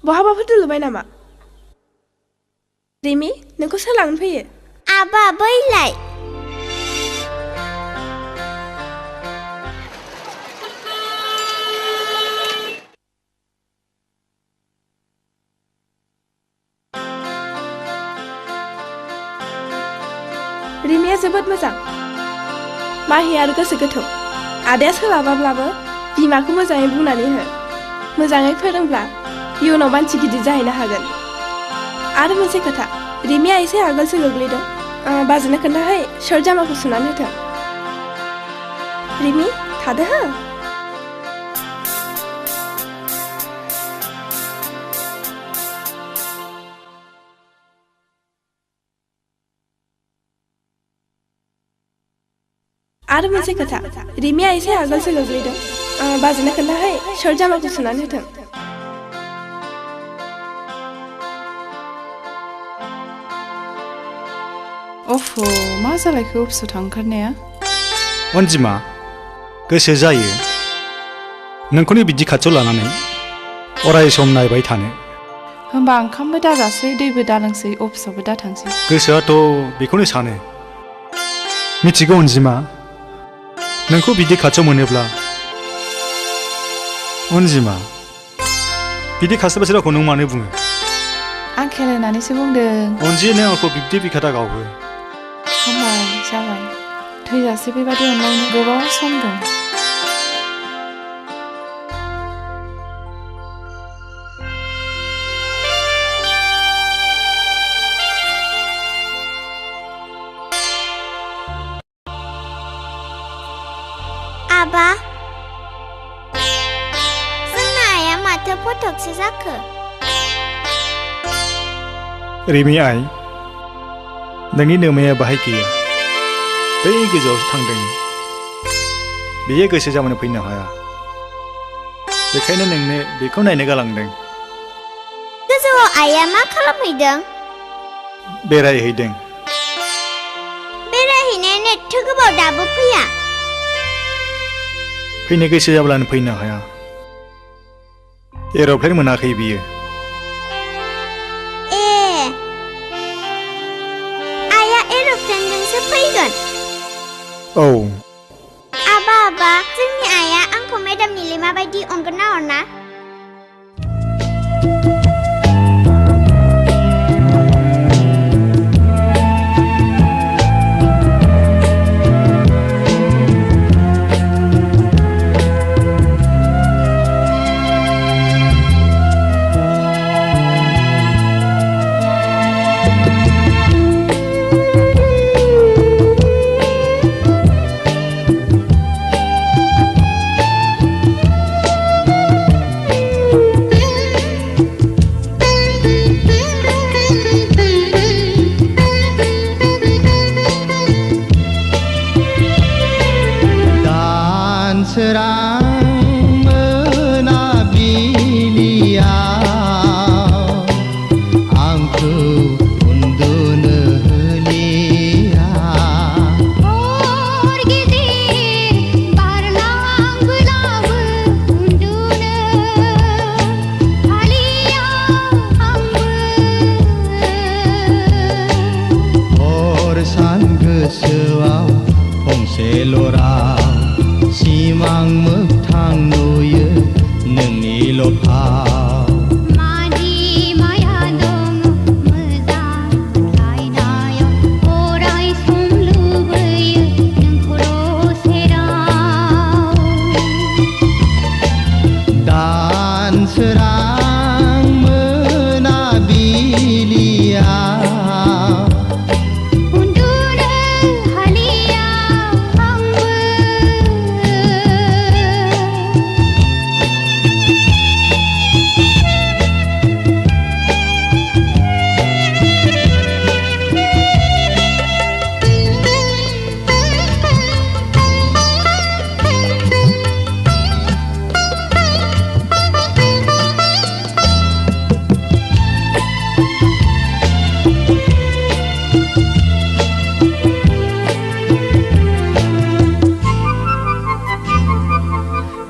बहाबाफोर दुलुबाय नामा रिमि नोंखौ सोर लांनो फैयो आबा बैलाय रिमिया जोबोद मोजां माहि आरो गोसो गोथौ आदाया सोलाबाब्लाबो बिमाखौ मोजाङै बुंनानै हो मोजाङै फोरोंब्ला इयुनाव मानसि गिदिर जाहैनो हागोन आरो मोनसे खोथा रिमिया एसे आगोलसो गोग्लैदों बाजैनो खोन्थाहै शर्ट जामाखौ सुनानै होथों रिमि थादो हो आरो मोनसे खोथा रिमिया एसे आगोलसो गोग्लैदों बाजैनो खोन्थाहै शर्ट जामाखौ सुनानै होथों अफ' मा जालायखो अफिसाव थांखारनाया अनजिमा गोसो जायो नोंखौनो बिदि खाथियाव लानानै अराय सम नायबाय थानो होमबा ओंखामबो दाजासै दैबो दालोंसै अफिसावबो दा थांसै गोसोआथ' बेखौनो सानो मिथिगौ अनजिमा नोंखौ बिदि खाथियाव मोनोब्ला अनजिमा बिदि खाथियावसो रावखौ नों मानो बुङो आं खेलायनानैसो बुंदों अनजि नों आंखौ बिब्दि बिखादा गावो हामबाय जाबाय थैजासे बेबादि अनलायनो गोबाव सम दं आबा जोंना आइया माथो फटकसो जाखो रिमि आइ नोंनि नोमाया बाहाय गैया बै गोजौआवसो थांदों बेयो गोसो जामानो फैनो हाया बेखायनो नोंनो बेखौ नायनो गालांदों गोजौआव आइया मा खालामहैदों बेरायहैदों बेरायहैनायानो एथ' गोबाव दाबो फैया फैनो गोसो जाब्लानो फैनो हाया एर'प्लेन मोनाखै बियो औ आबा जोंनि आइया आंखौ मेडाम निलिमा बायदि अनगोन ना अना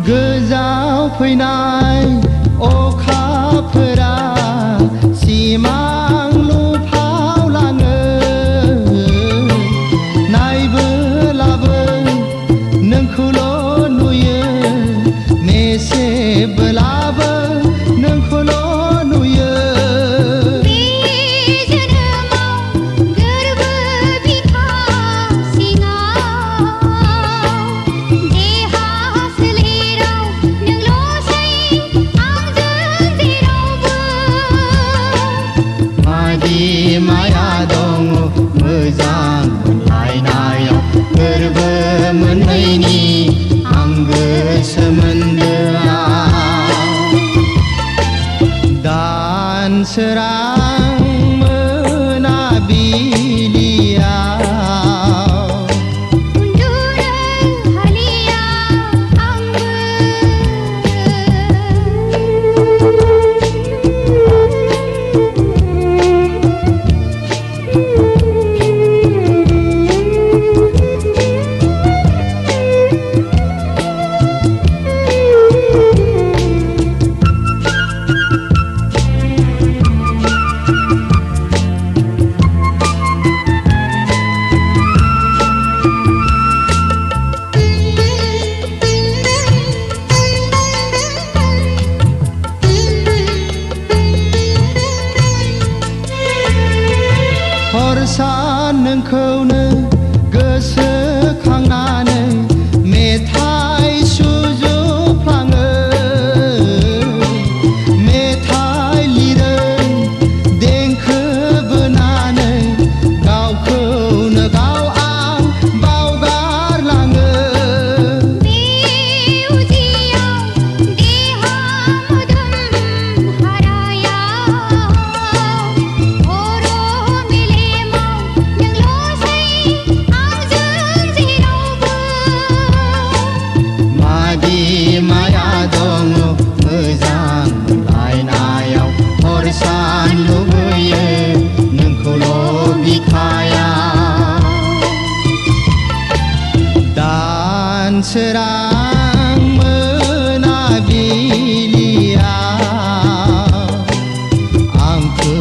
गोजाव फैनाय अखाफोरा मोजां मोनलायनायाव गोरबो मोननैनि आंगो सोमोन्दोआव दानसोरां मोनाबिलियाव सान नोंखौनो गोसोखांनानै मेथाइ सुजुफ्लाङो मेथाइ लिरो देंखो बोनानै गावखौनो गाव आं बावगारलाङो माया दङ मोजां मोनलायनायाव हर सान लुबैयो नोंखौल' बिखायाव दानसोरां मोनाबिलियाव आंखौ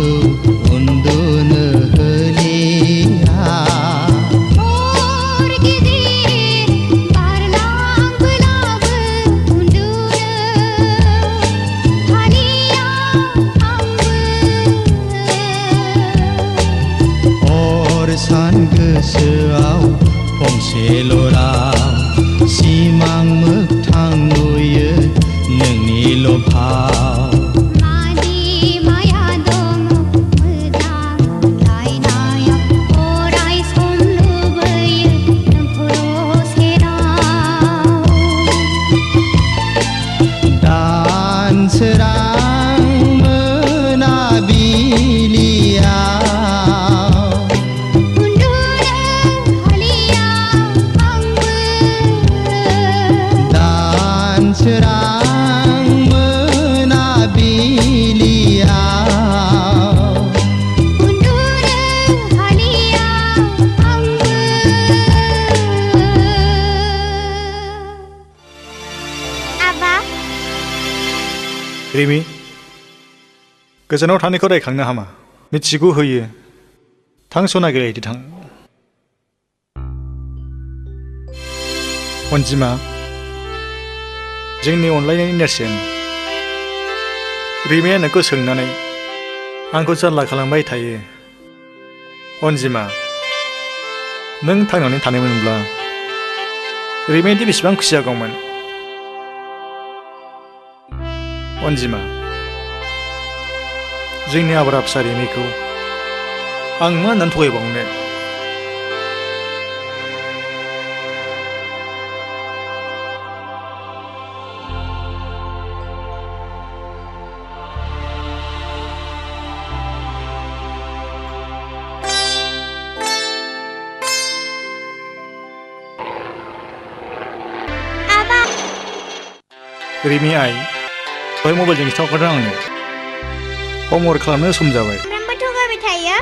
उन्दुनो होलिया सान गोसोआव फंसेल' राव सिमां मोगथां नुयो नोंनिल' भाव माया दङ मोजां मोनलायनायाव अराय सम लुबैयो नोंखौल' सेराव दानसोरां मोनाबिलियाव दानसोरां मोनाबिलियाव उन्दुनो हालिया आंबो आबा रिमि गोजानाव थानायखौ रायखांनो हामा मिथिगौ होयो थां सना गेलेहैदो थां अनजिमा जोंनि अनलायनायनि नेरसोन रिमिया नोंखौ सोंनानै आंखौ जारला खालामबाय थायो अनजिमा नों थांनानै थानायमोनब्ला रिमियादि बेसेबां खुसि जागौमोन अनजिमा जोंनि आब्रा फिसा रिमिखौ आं मा होननानै थगायबावनो रिमि आइ दहाय मबाइलजों खिन्थाहरदों आंनो हमवर्क खालामनो सम जाबाय सामफ्रामबो थगायबाय थायो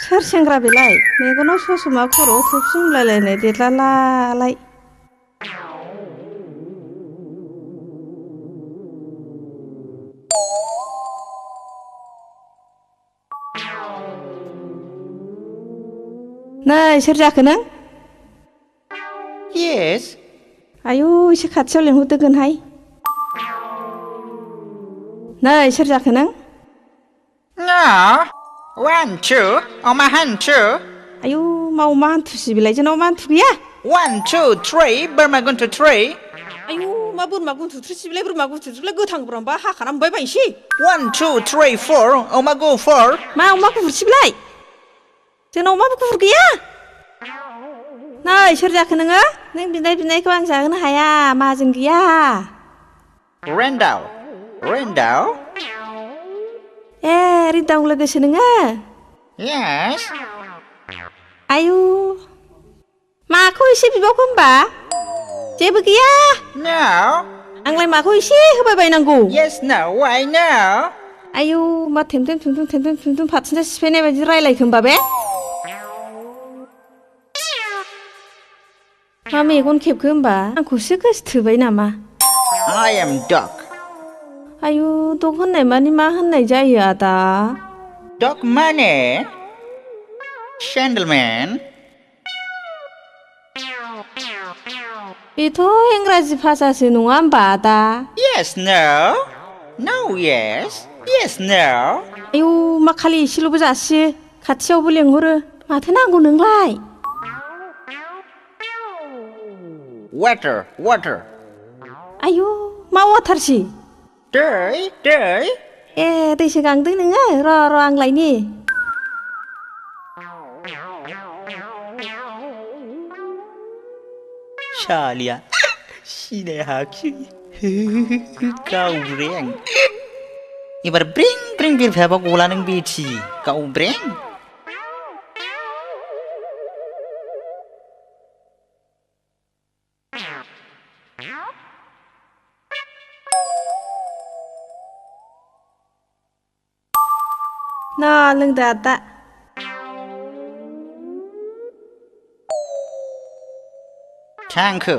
सोर सेंग्रा बेलाय मेगनाव ससमा खर'आव थफि मुलायलायनाय देरलालालाय नै सोर जाखो नों येस आयु एसे खाथियाव लेंहरदोगोनहाय नै सोर जाखो नों One, two, अमा हान्थु आयु मा अमा हान्थुसि बेलाय जोंनाव अमा हान्थु गैया 1, 2, 3 बोरमा गन्थु 3 आयु मा बोरमा गुन्थुथ्रिसिबिलाय बोरमा गुन्थुथ्रिलाय गोथां बोरमाबा हाखाना मोनबाय बायनोसै 1 2 3 4 अमा गुफुर मा अमा गुफुरसिबिलाय जोंनाव अमा गुफुर गैया नै सोर जाखो नोङो नों बिनायखौ आं जाहोनो हाया माहाजोन गैया रेन्दाव ए रिदाव लोगोसो नोङो yes आयु माखौ एसे बिबावखो होमबा जेबो गैया no आंलाय माखौ एसे होबाय बायनांगौ yes no why no आयु मा थेमथेम फारसेनिफ्राय सिफायनाय बायदि रायलायखो होमबा बे मा मेगन खेबखो होमबा आंखौसो गोसोथोबाय नामा I am dog आयु दग होननाय मानि मा होननाय जायो आदा dog माने gentleman बेथ' इंराजि भाषासो नङा होमबा आदा yes no no yes yes no आयु मा खालि एसेल'बो जासियो खाथियावबो लेंहरो माथो नांगौ नोंलाय water आयु मा वाटारसि दै ए दैसो गांदों नोङो र' आं लायनि सालिया सिनाय हाखि गावब्रें एबार ब्रें बिरफायाबा गला नों बेथि गावब्रें ना लोंदो आदा थांखो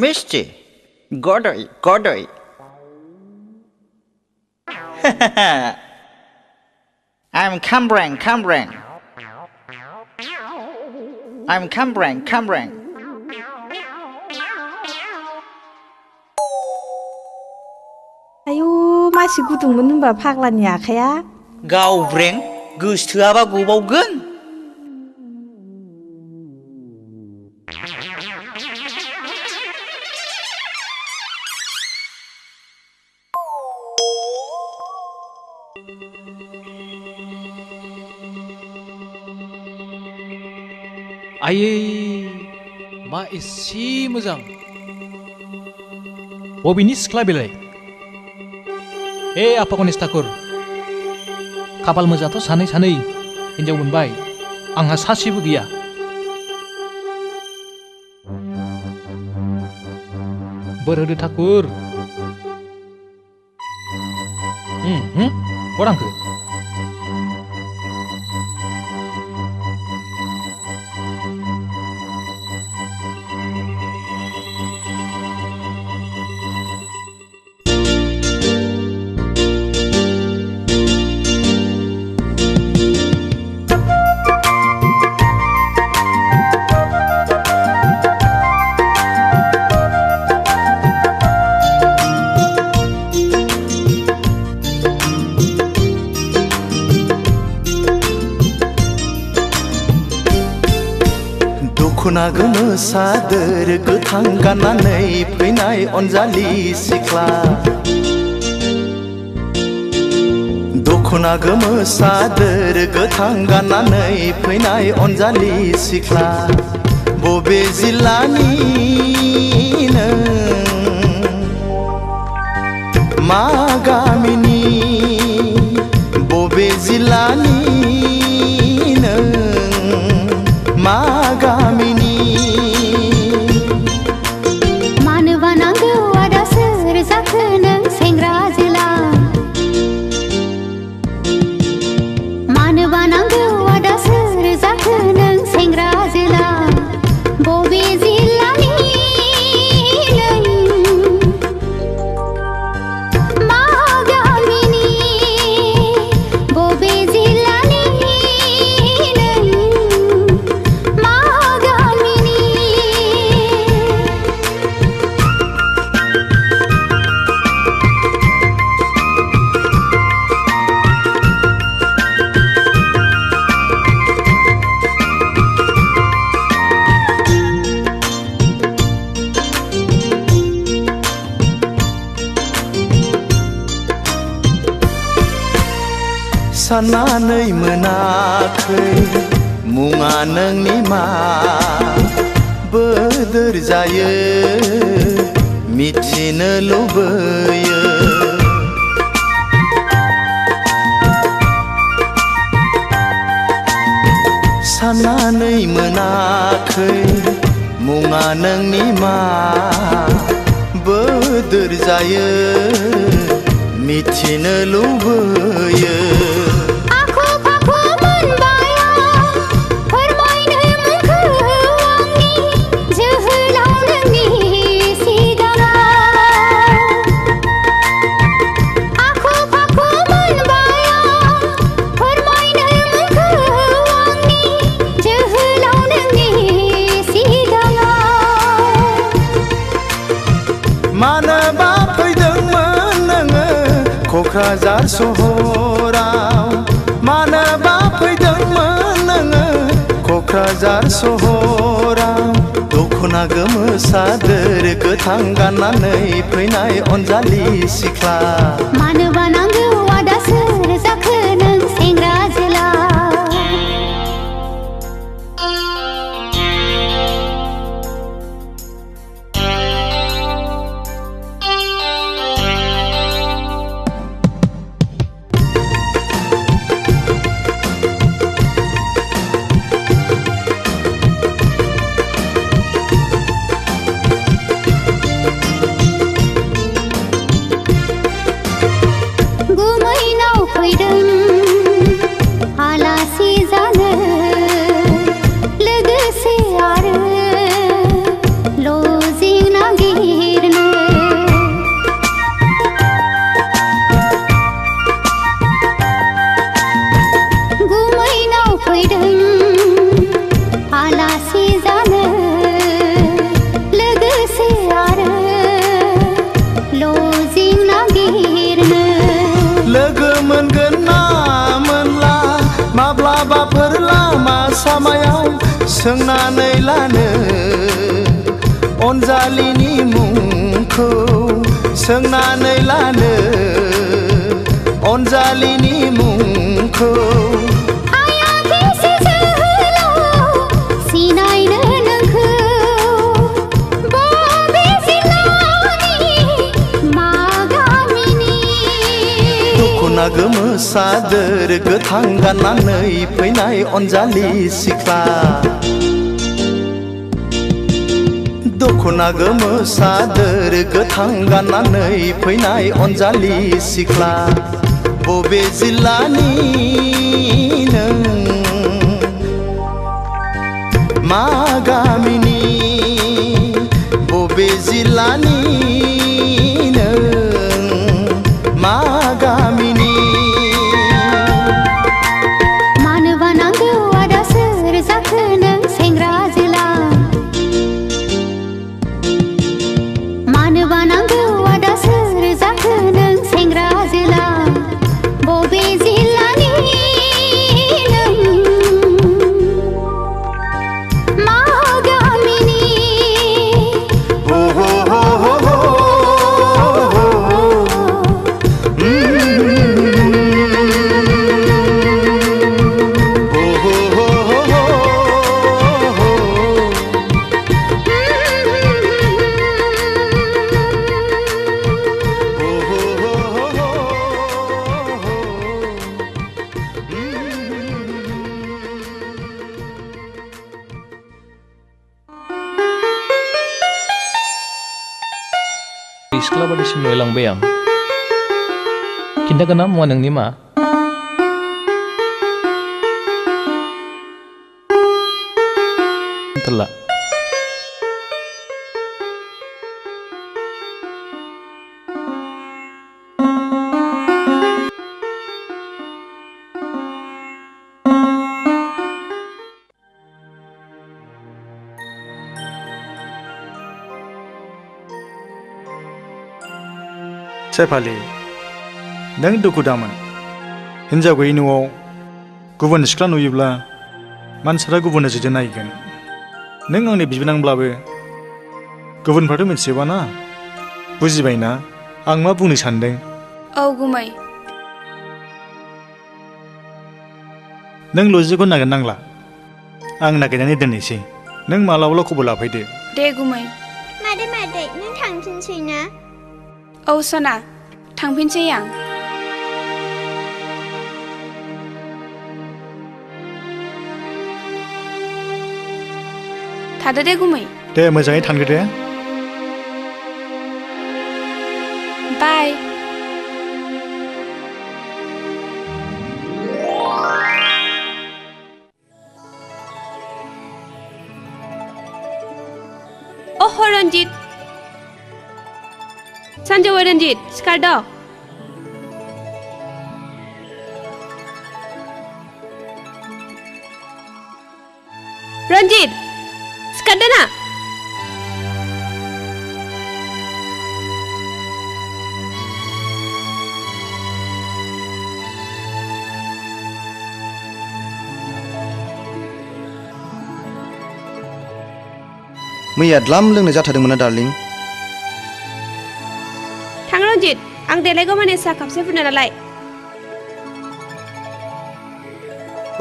मिस्टी गडै I'm Cambrang आयु मासि गुदुंमोन होनबा फाग्लानि आखाया गावब्रें गोसोथोआबा गबावगोन आयै मा एसे मोजां बबेनि सिख्ला बेलाय आफा गणेश ठाकुर खाफाल मोजांथ' सानै हिनजाव मोनबाय आंहा सासेबो गैया बोर होदो ठाकुर गरांखो दखना गोमो सादोर गोथां गाननानै फैनाय अनजालि सिख्ला दखना गोमो सादोर गोथां गाननानै फैनाय अनजालि सिख्ला बबे जिल्लानि नों मा गामिनि बबे जिल्लानि नों मा गामिनि मानोबा नांगौ आदा सोर जाखो नों सेंग्रा जोला मानोबा नांगौ आदा सोर जाखो नों सेंग्रा जोला बबे जिल्लानि नों मा गामिनि बबे साननानै मोनाखै मुङा नोंनि मा बोदोर जायो मिथिनो लुबैयो साननानै मोनाखै मुङा नोंनि मा बोदोर जायो मिथिनो लुबैयो मानोबा फैदोंमोन नोङो क'क्राझार सहराव मानोबा फैदोंमोन नोङो क'क्राझार सहराव दख'ना गोमो सादोर गोथां गाननानै फैनाय अनजालि सिख्ला मानोबा नांगौ आदा सोर जाखो नों सेंग्रा जोला माब्लाबाफोर लामा सामायाव सोंनानै लानो अनजालिनि मुंखौ सोंनानै लानो अनजालिनि मुंखौ दख'ना गोमो सादोर गोथां गाननानै फैनाय अनजालि सिख्ला दख'ना गोमो सादोर गोथां गाननानै फैनाय अनजालि सिख्ला बबे जिल्लानि नों मा गामिनि बबे जिल्लानि मा गामिनि मानोबा नांगौ आदा सोर जाखो नों सेंग्रा जोला मानोबा नांगौ आदा सोर जाखो नों सेंग्रा जोला बबे जिल्लानि नों मा गामिनि हो हो हो हो हो सिख्ला बायदिसिम नुलांबाय आं खिन्थागोन ना मुङा नोंनि मा खोन्थाला सेफालि नों दुखु दामोन हिन्जाव गैयै न'आव गुबुन सिख्ला नुयोब्ला मानसिफ्रा गुबुन नोजोरजों नायगोन नों आंनि बिबोनांब्लाबो गुबुनफ्राथ' मिथिजोबाना बुजिबायना आं मा बुंनो सानदों औ गुमै नों लजिकखौ नागिरनांला आं नागिरनानै दोननोसै नों मालाबाल' खबर लाफैदो दे गुमै मादै नों थांफिनसै ना औ सना थांफिनसै आं थादो दे गुमै दे मोजाङै थांदो दे बाय ओह रन्जित सानजौफु रन्जित सिखारद' रन्जित सिखारदो ना मैया द्लाम लोंनो जाथारदोंमोन ना डार्लिं थां रन्जित आं देलायगौ माने साहा कापसे फुदुंना नालाय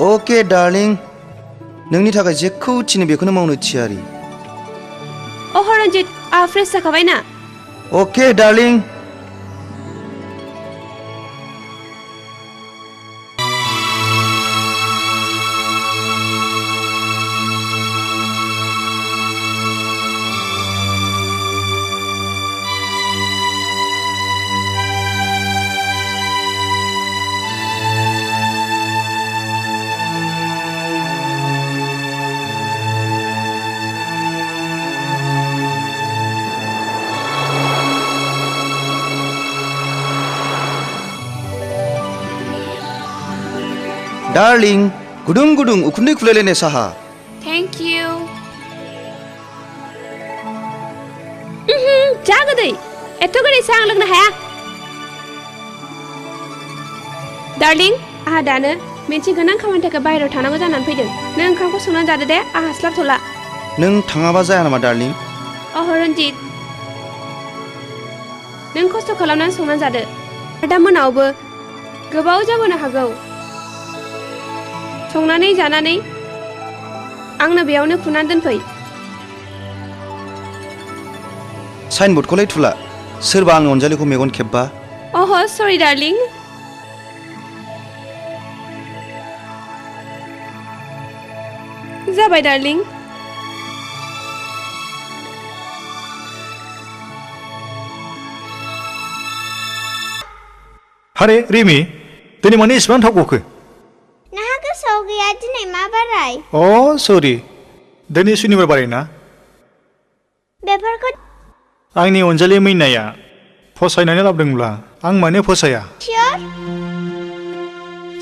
अके डार्लिं नोंनि थाखाय जेखौ थिनो बेखौनो मावनो थियारि ओह रन्जित आहा फ्रेस जाखाबाय ना अके डार्लिं डार्लिं गुदुं गुदुं उखुन्दै खुलायलायनाय साहा थेंक इउ जा गोदै एथ' गोदै साहा आं लोंनो हाया डार्लिं आहा दानो मोनसे गोनां खामानि थाखाय बाहेरायाव थांनांगौ जानानै फैदों नों ओंखामखौ संनानै जादो दे आहा हास्लाबथ'ला नों थाङाबा जाया नामा डार्लिं ओह रन्जित नों खस्थ' खालामनानै संनानै जादो दा मोनायावबो गोबाव जाबोनो हागौ संनानै जानानै आंनो बेयावनो खुनानै दोनफै साइनबर्डखौलाय थुला सोरबा आंनि अनजालिखौ मेगन खेब्बा ओह सरि डार्लिं जाबाय डार्लिं हारे रिमि दिनै माने इसिबां थाब गखो नोंहा गोसोआव गैया दिनै मा बाराय अ सरि दिनै सुनिबार बाराय ना बेफोरखौ आंनि अनजालि मैनाया फसायनानै लाबोदोंब्ला आं मानो फसाया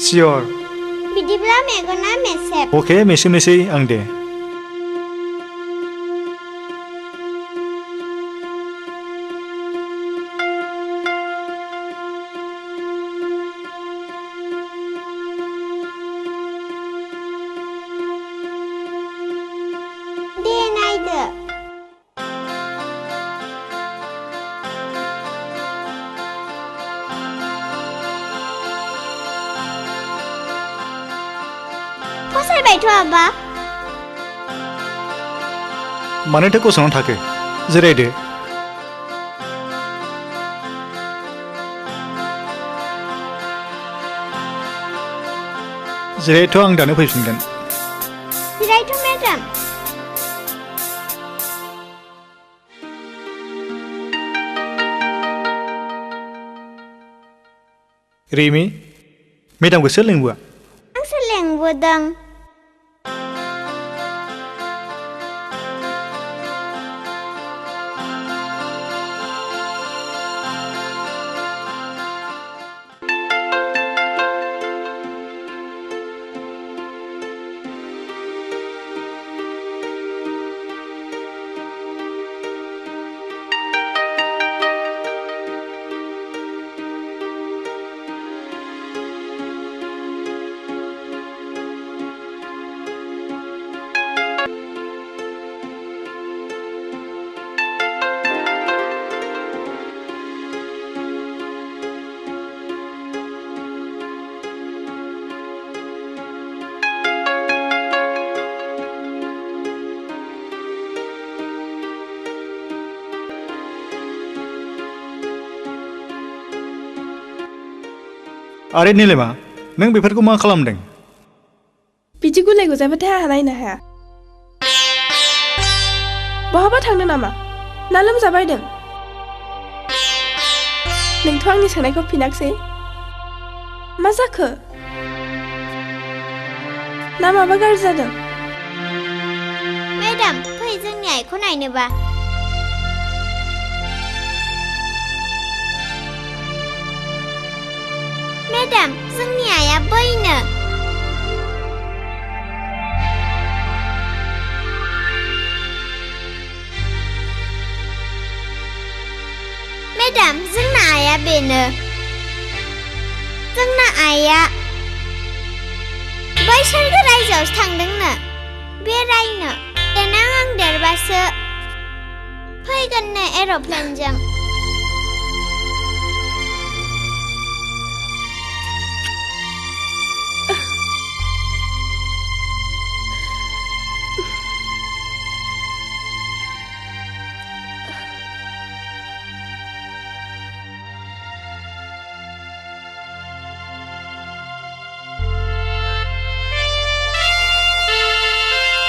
सियर बिदिब्ला मेगना मेसेब अके मेसेबनोसै आं दे दे नायदो फसायबायथ' आबा मानोथो गसंनानै थाखो जिरायदो जिरायथ' आं दानो फैफिनगोन जिरायथ' मेडाम रिमि मेडामखौ सोर लेंबोआ आंसो लेंबोदों आरे निलेमा नों बेफोरखौ मा खालामदों बिदि गुलाय गुजायबाथाय आंहा नायनो हाया बहाबा थांनो नामा ना लोमजाबायदों नोंथ' आंनि सोंनायखौ फिनाखसै मा जाखो ना माबा गाज्रि जादों मेडाम फै जोंनि आइखौ नायनोबा मेडाम जोंनि आइया बैनो मेडाम जोंना आइया बेनो जोंना आइया बै सोरगो रायजोआवसो थांदोंनो बेरायनो देनां आं देरबासो फैगोननो एर'प्लेनजों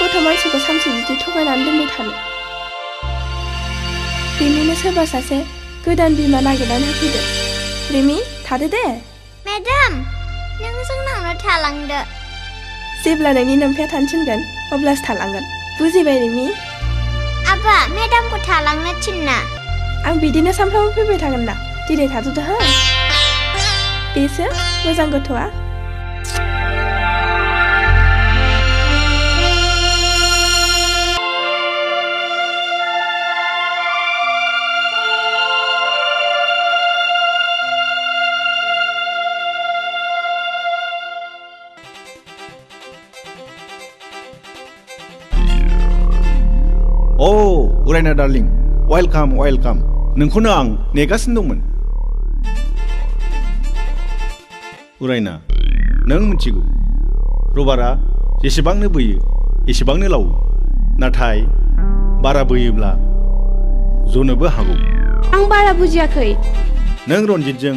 गथ' मानसिखौ सानसे बिदि थगायनानै दोनबाय थानो रिमिनो सोरबा सासे गोदान बिमा नागिरनानै होफैदो रिमि थादो दे मेडाम नों जोंनावनो थालांदो जेब्ला नोंनि नोमफाया थानो थिनगोन अब्लासो थालांगोन बुजिबाय रिमि आबा मेडामखौ थालांनो थिनना आं बिदिनो सानफ्रामबो फैबाय थागोन ना दिनै थाथ'दो हो बेसो मोजां गथ'आ अ उरायना डार्लिं वेलकाम वेलकाम नोंखौनो आं नेगासिनो दंमोन उरायना नों मिथिगौ रबारा जेसेबांनो बोयो एसेबांनो लावो नाथाय बारा बोयोब्ला जनोबो हागौ आं बारा बुजियाखै नों रनजितजों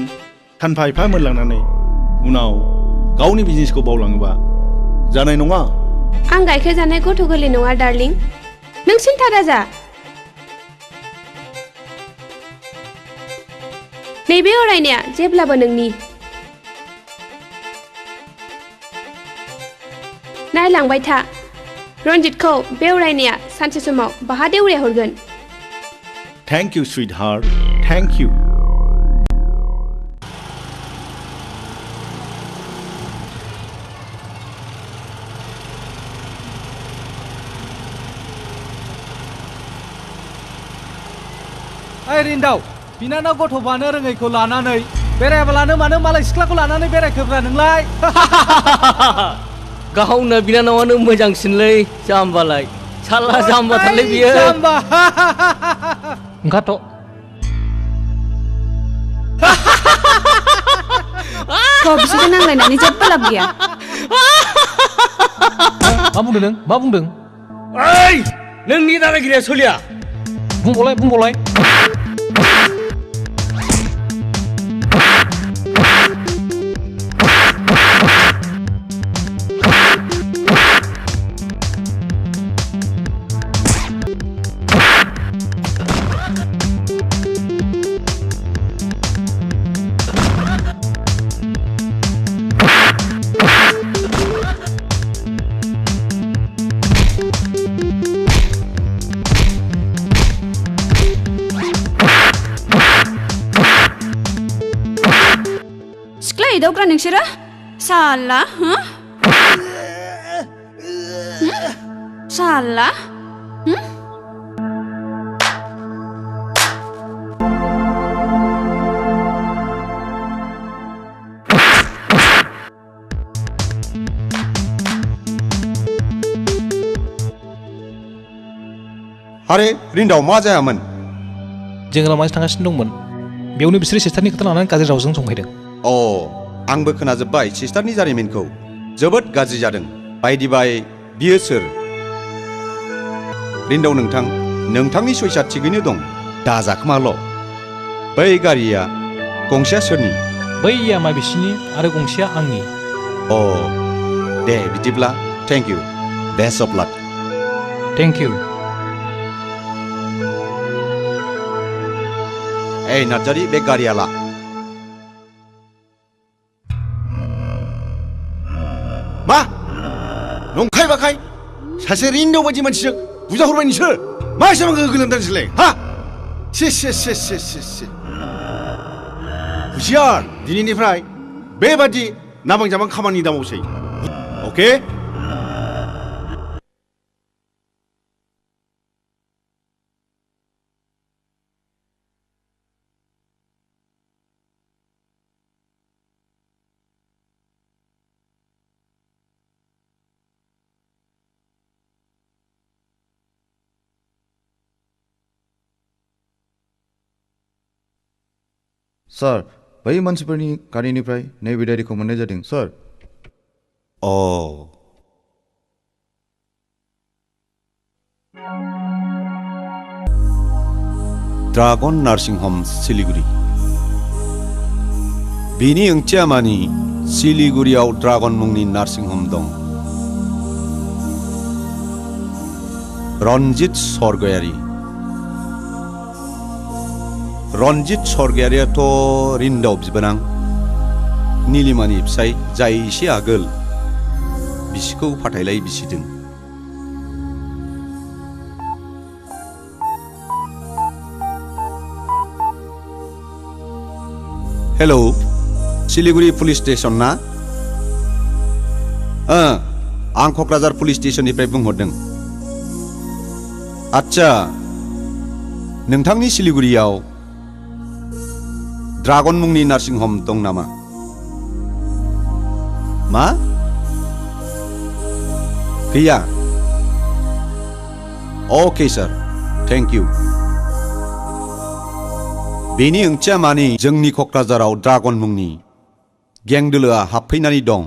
सानफा एफा मोनलांनानै उनाव गावनि बिजनेसखौ बावलाङोबा जानाय नङा आं गाइखेर जानाय गथ' गोरलै नङा डार्लिं नों सिन्था दाजा नैबे अरायनाया जेब्लाबो नोंनि नायलांबाय था रनजितखौ बे अरायनाया सानसे समाव बाहा देउरिया हरगोन thank you sweet heart thank you ओइ रिन्दाव बिनानाव गथ'बानो रोङैखौ लानानै बेरायाबालानो मानो मालाय सिख्लाखौ लानानै बेरायखोब्रा नोंलाय गावनो बिनानावानो मोजांसिनलै जाम्बालाय साला जाम्बाथारलै बियो जाम्बा ओंखारथ' गाव बिसोरजों नांलायनानै जेबो लाब गैया मा बुंदों नों मा बुंदों ओइ नोंनि दादागिरिया सोलिया बुंबावलाय दावग्रा नोंसोरो साला साला आरे रिन्दाव मा जायामोन जों लामाजों थांगासिनो दंमोन बेयावनो बिसोरो सिस्टारनि खोथा लानानै गाज्रि रावजों संफैदों अ आंबो खोनाजोब्बाय सिस्टारनि जारिमिनखौ जोबोद गाज्रि जादों बायदि बाय बियो सोर रिन्दाव नोंथांनि सयसा थिगैनो दं दाजाखोमाल' बै गारिया गंसेया सोरनि बैया मा बिसिनि आरो गंसेया आंनि। अ दे बिदिब्ला thank you best of luck. Thank you. ओइ नार्जारि बे गारिया ला। मा नंखाय बाखाय सासे रिन्दाव बायदि मानसिजों बुजाहरबाय नोंसोर मा एसेबां गोहो गोलोमदों नोंसोरलाय हा से हुसियार दिनैनिफ्राय बेबादि नाबां जाबां खामानि दामावसै अके। सार बै मानसिफोरनि गारिनिफ्राय नैबे डायरिखौ मोननाय जादों सार। अ ड्रागन नार्सिं हम सिलिगुरि। बेनि ओंथिया मानि सिलिगुरियाव ड्रागन मुंनि नार्सिं हम दं। रनजित स्वर्गयारी। रनजित स्वर्गयारियाथ' रिन्दाव बिबोनां नीलिमानि फिसाय जाय एसे आगोल बिसिखौ फाथायलाय बिसिदों। हेलौ सिलिगुरि पुलिस स्टेशन ना? आं क'क्राझार पुलिस स्टेशननिफ्राय बुंहरदों। आच्छा नोंथांनि सिलिगुरियाव ड्रागन मुंनि नार्सिं हम दं नामा? मा? गैया? अके सार थेंक इउ। बेनि ओंथिया मानि जोंनि क'क्राझाराव ड्रागन मुंनि गें दोलोआ हाबफैनानै दं।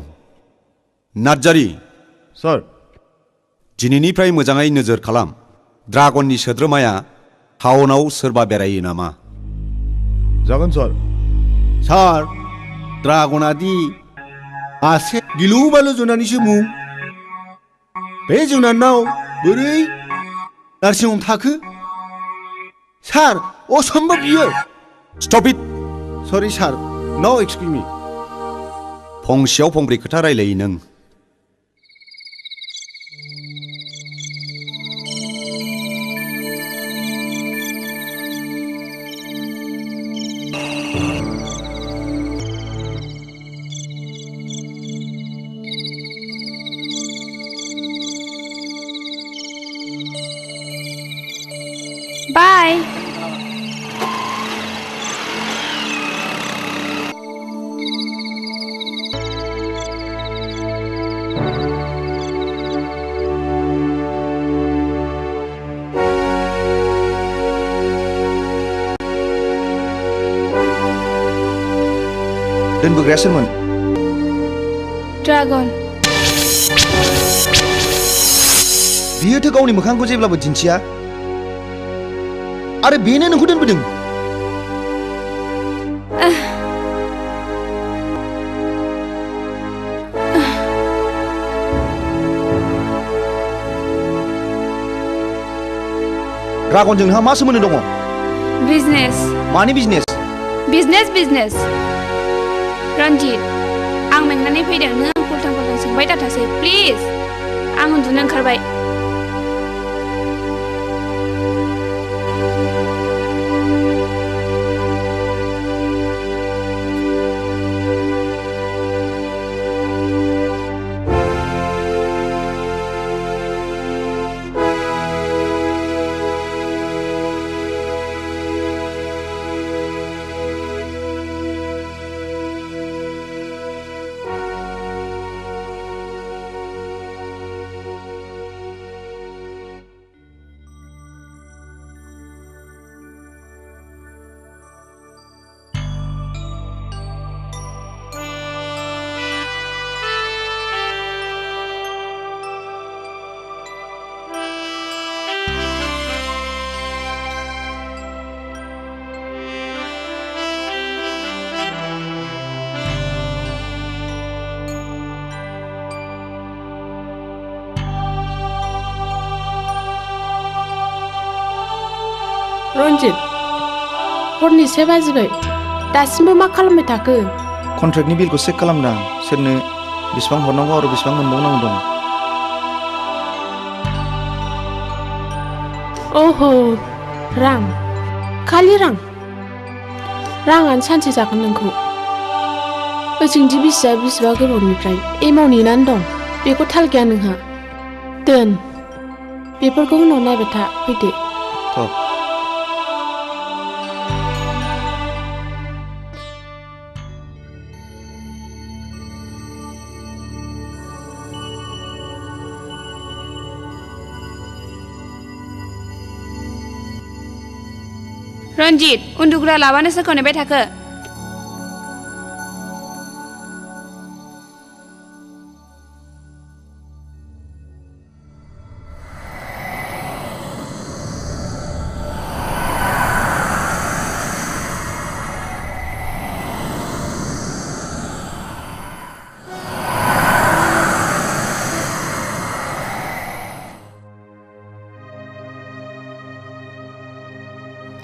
नार्जारि सार दिनैनिफ्राय मोजाङै नोजोर खालाम। ड्रागननि सोद्रोमाया टाउनाव सोरबा बेरायो नामा? जागोन सार। सार ड्रागना दि मासे गिलु बालु जुनारनिसो मुं। बे जुनारनाव बोरै नार्सिं हम थाखो? सार असम्भब बियो। Stop it. सरि सार नो एक्सकिउज मी। फंसेयाव फंब्रै खोथा रायलायो नों। बाय। दोनबोग्राया सोरमोन? ड्रागन। बियोथ' गावनि मोखांखौ जेब्लाबो दिन्थिया आरो बेनो नोंखौ दोनबोदों। ड्रागनजों नोंहा मा सोमोन्दो दङ? बिजनेस। मानि बिजनेस? बिजनेस। रन्जित आं मेंनानै फैदों। नों आं फल्टां सोंबाय दाथासै प्लिज। आं उन्दुनो ओंखारबाय। रन्जित हरनि 7 बाजिबाय दासिमबो मा खालामबाय थाखो कन्ट्रेक्टनि बिलखौ चेक खालामदां सोरनो बेसेबां हरनांगौ आरो बेसेबां मोनबावनांगौ दं ओहो रां खालि राङानो सानसे जागोन नोंखौ ओजोंदि बिसिबा गोबावनिफ्राय एमाव नेनानै दं बेखौ थाल गैया नोंहा दोन बेफोरखौ उनाव नायबाय था फैदो रन्जित उन्दुग्रा लाबानो सोरखौ नेबाय थाखो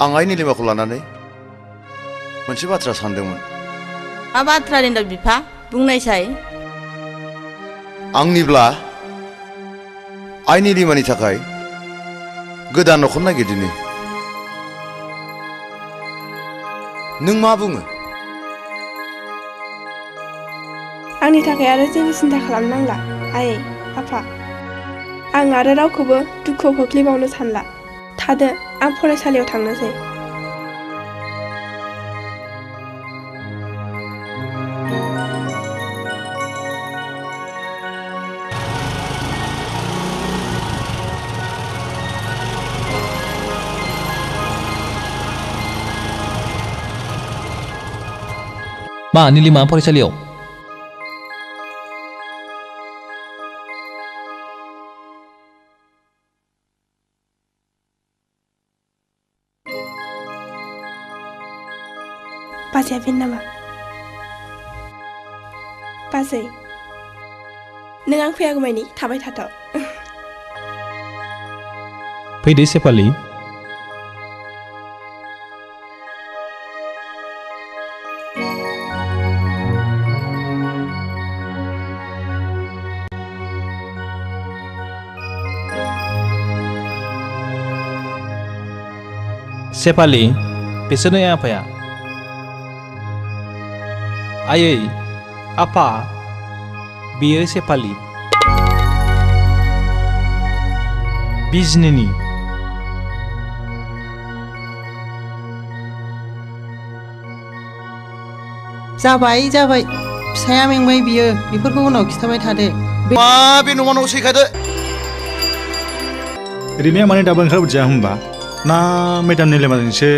आं आइ निलिमाखौ लानानै मोनसे बाथ्रा सानदोंमोन मा बाथ्रा रिन्दाव बिफा बुंनायसाय आंनिब्ला आइ निलिमानि थाखाय गोदान न'खर नागिरदिनि नों मा बुङो आंनि थाखाय आरो जेबो सिन्था खालामनांला आइ आफा आं आरो रावखौबो दुखुआव खोख्लैबावनो सानला थादो आं फरायसालियाव थांनोसै मा निलिमा फरायसालियाव बाजैया बेनो नामा बाजै नों आं फैयागौमानि थाबाय थाथ' फैदो सेफालि सेफालि बिसोरनो आफाया आयै आफा बियो सेफालि बिजनिनि जाबाय फिसाया मेंबाय बियो बेफोरखौ उनाव खिथाबाय थादो मा बे न'मा न' सैखादो रिमाया माने दाबो ओंखारबोदिया होमबा ना मेडाम निलिमाजोंसो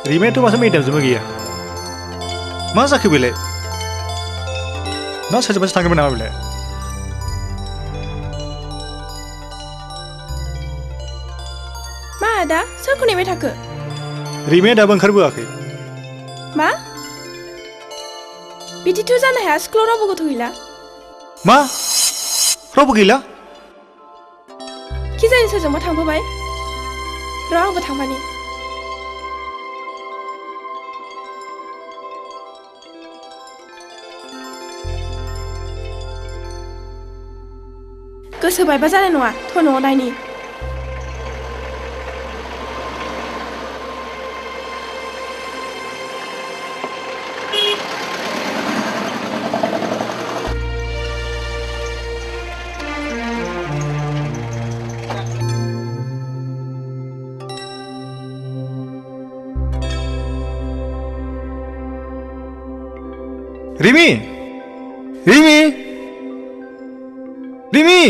रिमायाथ' माथो मेडामजोंबो गैया मा जाखो बेलाय ना सोरजोंबासो थांदोंमोन नामा बेलाय मा आदा सोरखौ नेबाय थाखो रिमाया दाबो ओंखारबोआखै मा बिदिथ' जानो हाया स्कुलाव रावबो गथ' गैला मा रावबो गैला कि जायो सोरजोंबा थांफाबाय र' आंबो थांफानि गोसो बायबा जानाय नङा थ' न'आव नायनि रिमी रिमी रिमी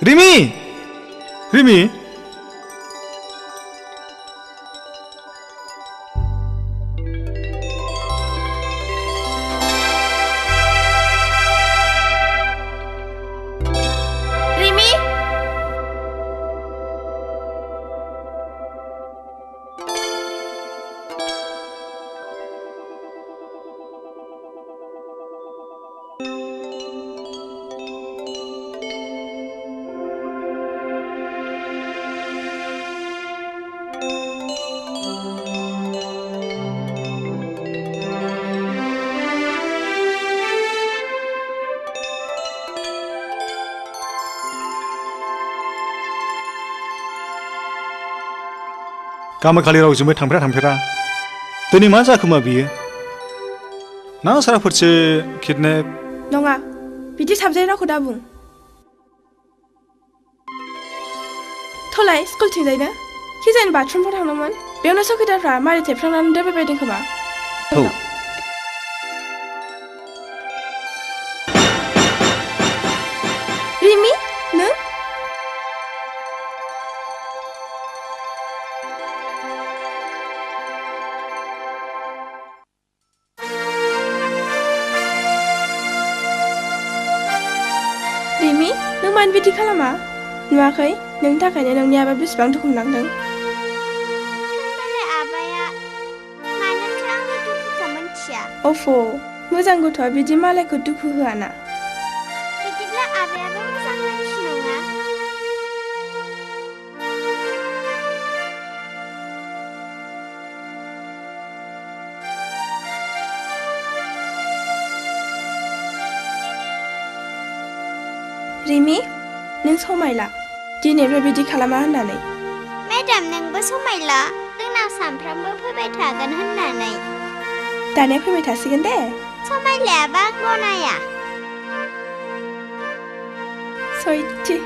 रिमी रिमी रिमी गामाखालि रावजोंबो थांफेरा दिनै मा जाखोमा बियो ना साराफोरसो किडनेप नङा बिदि साबजाय रावखौ दा बुं थलाय स्कुलथिंजायनो खिजानि बाथरुमफ्राव थांदोंमोन बेयावनो सखिदारफ्रा मारि थेबफ्रांनानै दोनबायबायदों खोमा औ रिमि नों रिमि नों मानो बिदि खालामा नुवाखै नोंनि थाखायनो नोंनि आबा बेसेबां दुखु मोननांदों अफ' मोजां गथ'आ बिदि मालायखौ दुखु होआना बिदिब्ला आबायाबो मोजां मानसि नङा रिमि नों समायला दिनैफ्राय बिदि खालामा होननानै मेडाम नोंबो समायला जोंनाव सानफ्रामबो फैबाय थागोन होननानै दानिया फैबाय थासिगोन दे समायलायाबा गनाया सयथि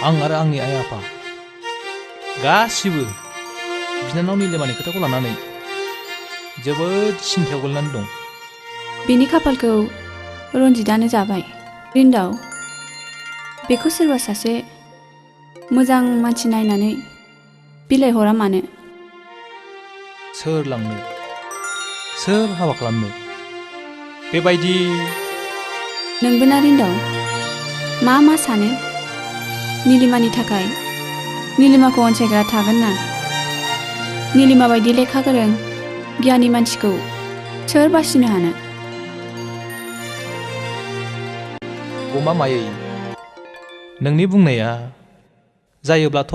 आं आरो आंनि आइ आफा गासिबो बिनानाव निलिमानि खोथाखौ लानानै जोबोद सिन्थायाव गोलैनानै दं बिनि खाफालखौ रन्जितानो जाबाय रिन्दाव बेखौ सोरबा सासे मोजां मानसि नायनानै बिलाइ हरा मानो सोर लांनो सोर हाबा खालामनो बेबायदि नोंबो ना रिन्दाव मा सानो निलिमानि थाखाय निलिमाखौ अनसायग्रा थागोन ना निलिमा बायदि लेखा गोरों गियानि मानसिखौ सोर बासिनो हानो गमा मायै नोंनि बुंनाया जायोब्लाथ'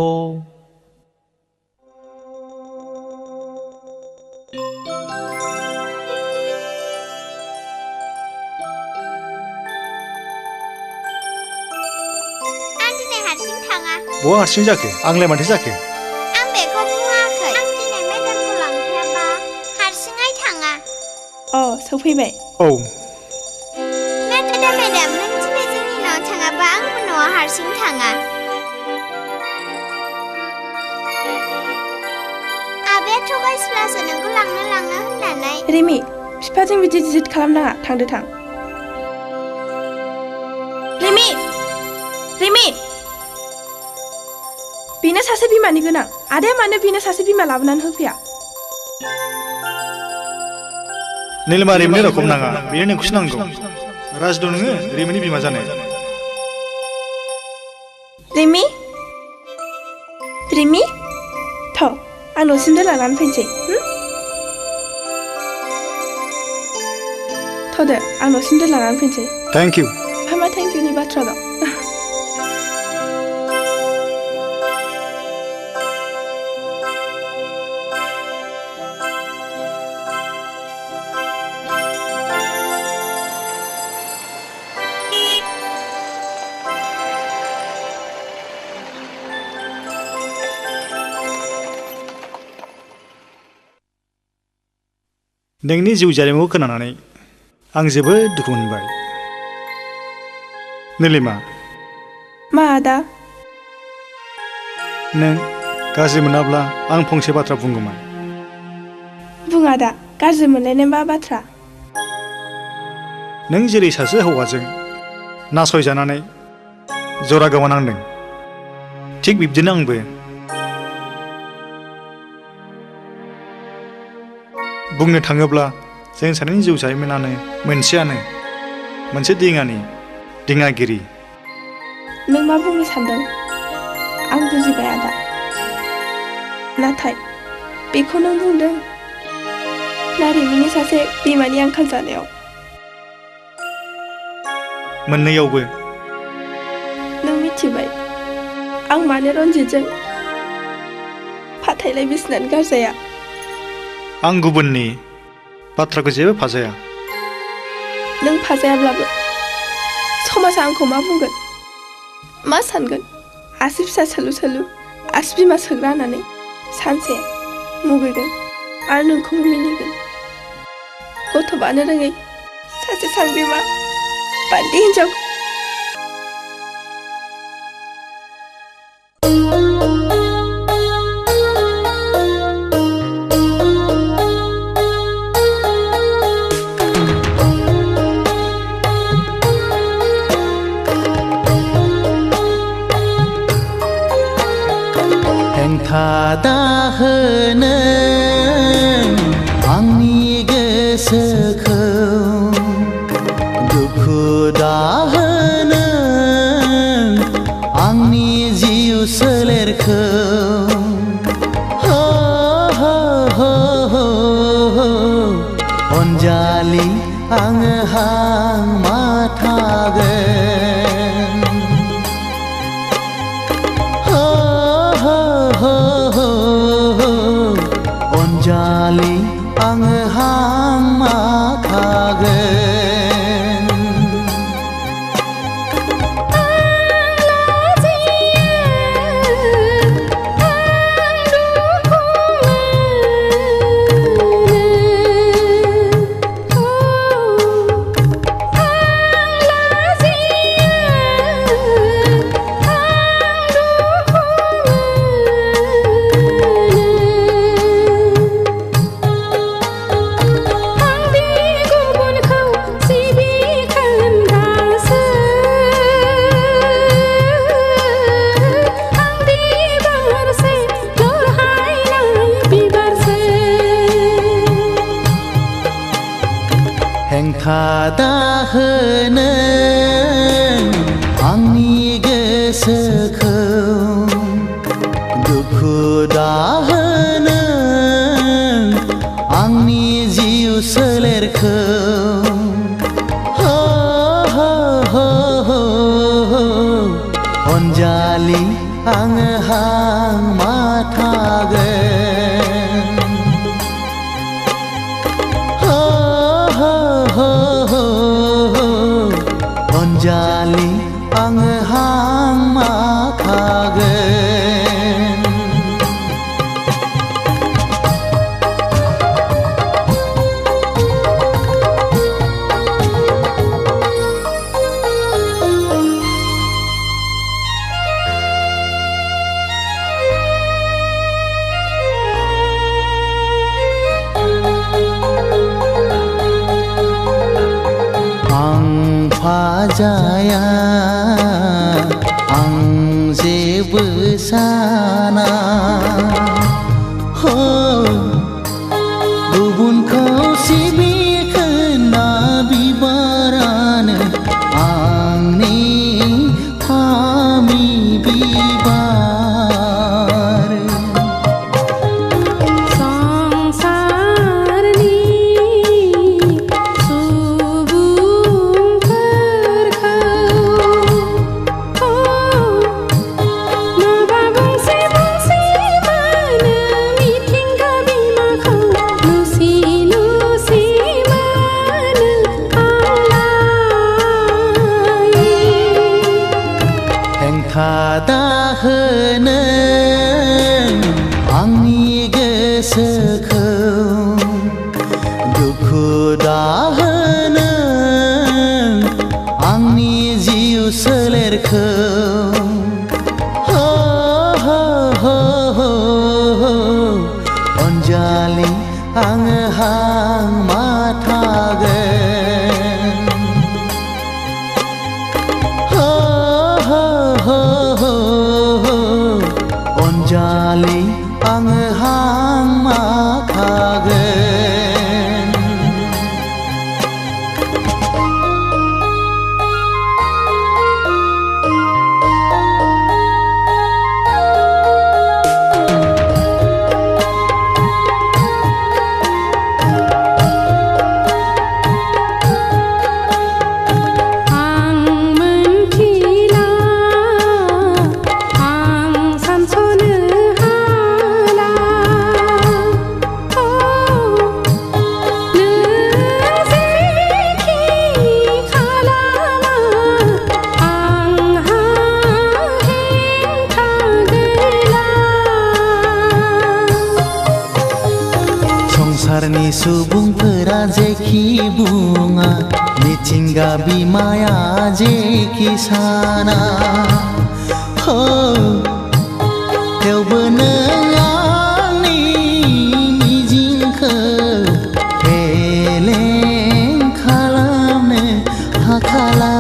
बहा हारसिं जाखो आंलाय माथो जाखो आं बेखौ बुङाखै आं दिनै मेडामखौ लांफायाबा हारसिङै थाङा सफैबाय औ मेडाम नों दिनै जोंनि न'आव थाङाबा आंबो न'आव हारसिं थाङा आबाया थगायसुलासो नोंखौ लांनो होननानै रिमि बिफाजों बिदि जिद खालामनाङा थांदो थां रिमि बेनो सासे बिमानि गोनां आदाया मानो बेनो सासे बिमा लाबोनानै होफैया निलिमा रिमिनि रावखौ नाङा बेनो नोंखौसो नांगौ राज दं नोङो रिमिनि बिमा जानो रिमि थ' आं न'सिम दोनलांनानै फैनोसै थ'दो आं न'सिम दोनलांनानै फैनोसै थेंक इउ मा थेंक इउनि बाथ्रा दं नोंनि जिउ जारिमिनखौ खोनानानै आं जोबोद दुखु मोनबाय निलिमा मा आदा नों गाज्रि मोनाब्ला आं फंसे बाथ्रा बुंगौमोन बुं आदा गाज्रि मोनलायनाय मा बाथ्रा नों जेरै सासे हौवाजों नासयजानानै जरा गोमानांदों थिग बिब्दिनो आंबो बुंनो थाङोब्ला जों सानैनि जिउ जारिमिनानो मोनसे दिङागिरि नों मा बुंनो सानदों आं बुजिबाय आदा नाथाय बेखौ नों बुंदों ना रिमिनि सासे बिमानि आंखाल जानायाव मोननैयावबो नों मिथिबाय आं मानो रन्जितजों नाथायलाय बिसिनानो गारजाया आं गुबुननि बाथ्राखौ जेबो फाजाया नों फाजायाब्लाबो समाजा आंखौ मा बुंगोन मा सानगोन आसि फिसा सोलु सोलु आसि बिमा सोग्रा होननानै सानसे मुगैगोन आरो नोंखौबो मिनिगोन गथ' बानो रोङै सासे सांग्रिमा बान्दि हिन्जाव हेंथा दाहोनो आंनि गोसोखौ दुखु दाहोनो आंनि जिउ सोलेरखौ हो हो हो हो हो अनजालि आङो हां माथागोन हो हो हो हो हो अनजालि आङो हां माथागोन हेंथा दाहोनो आंनि गोसोखौ दुखु दाहोनो आंनि जिउ सोलेरखौ हो हो हो हो हो अनजालि आङो हां माथागोन हो हो हो हो हो अनजालि आङो हां माथागोन फाजाया आं जेबो साना हो गुबुनखौ सिबिखोना बिबारानो आंनि फामि बिबार दाहोनो आंनि गोसोखौ दुखु दाहोनो आंनि जिउ सोलेरखौ हो हो हो हो हो अनजालि आङो हां माथागोन हो हो हो हो हो अनजालि आङो हां माथागोन सानस'नो हाला संसारनि सुबुंफोरा जेखि बुङा मिथिंगा बिमाया जेखि साना हो थेवबो नों आंनि मिजिंखौ फेलें खालामनो हाखाला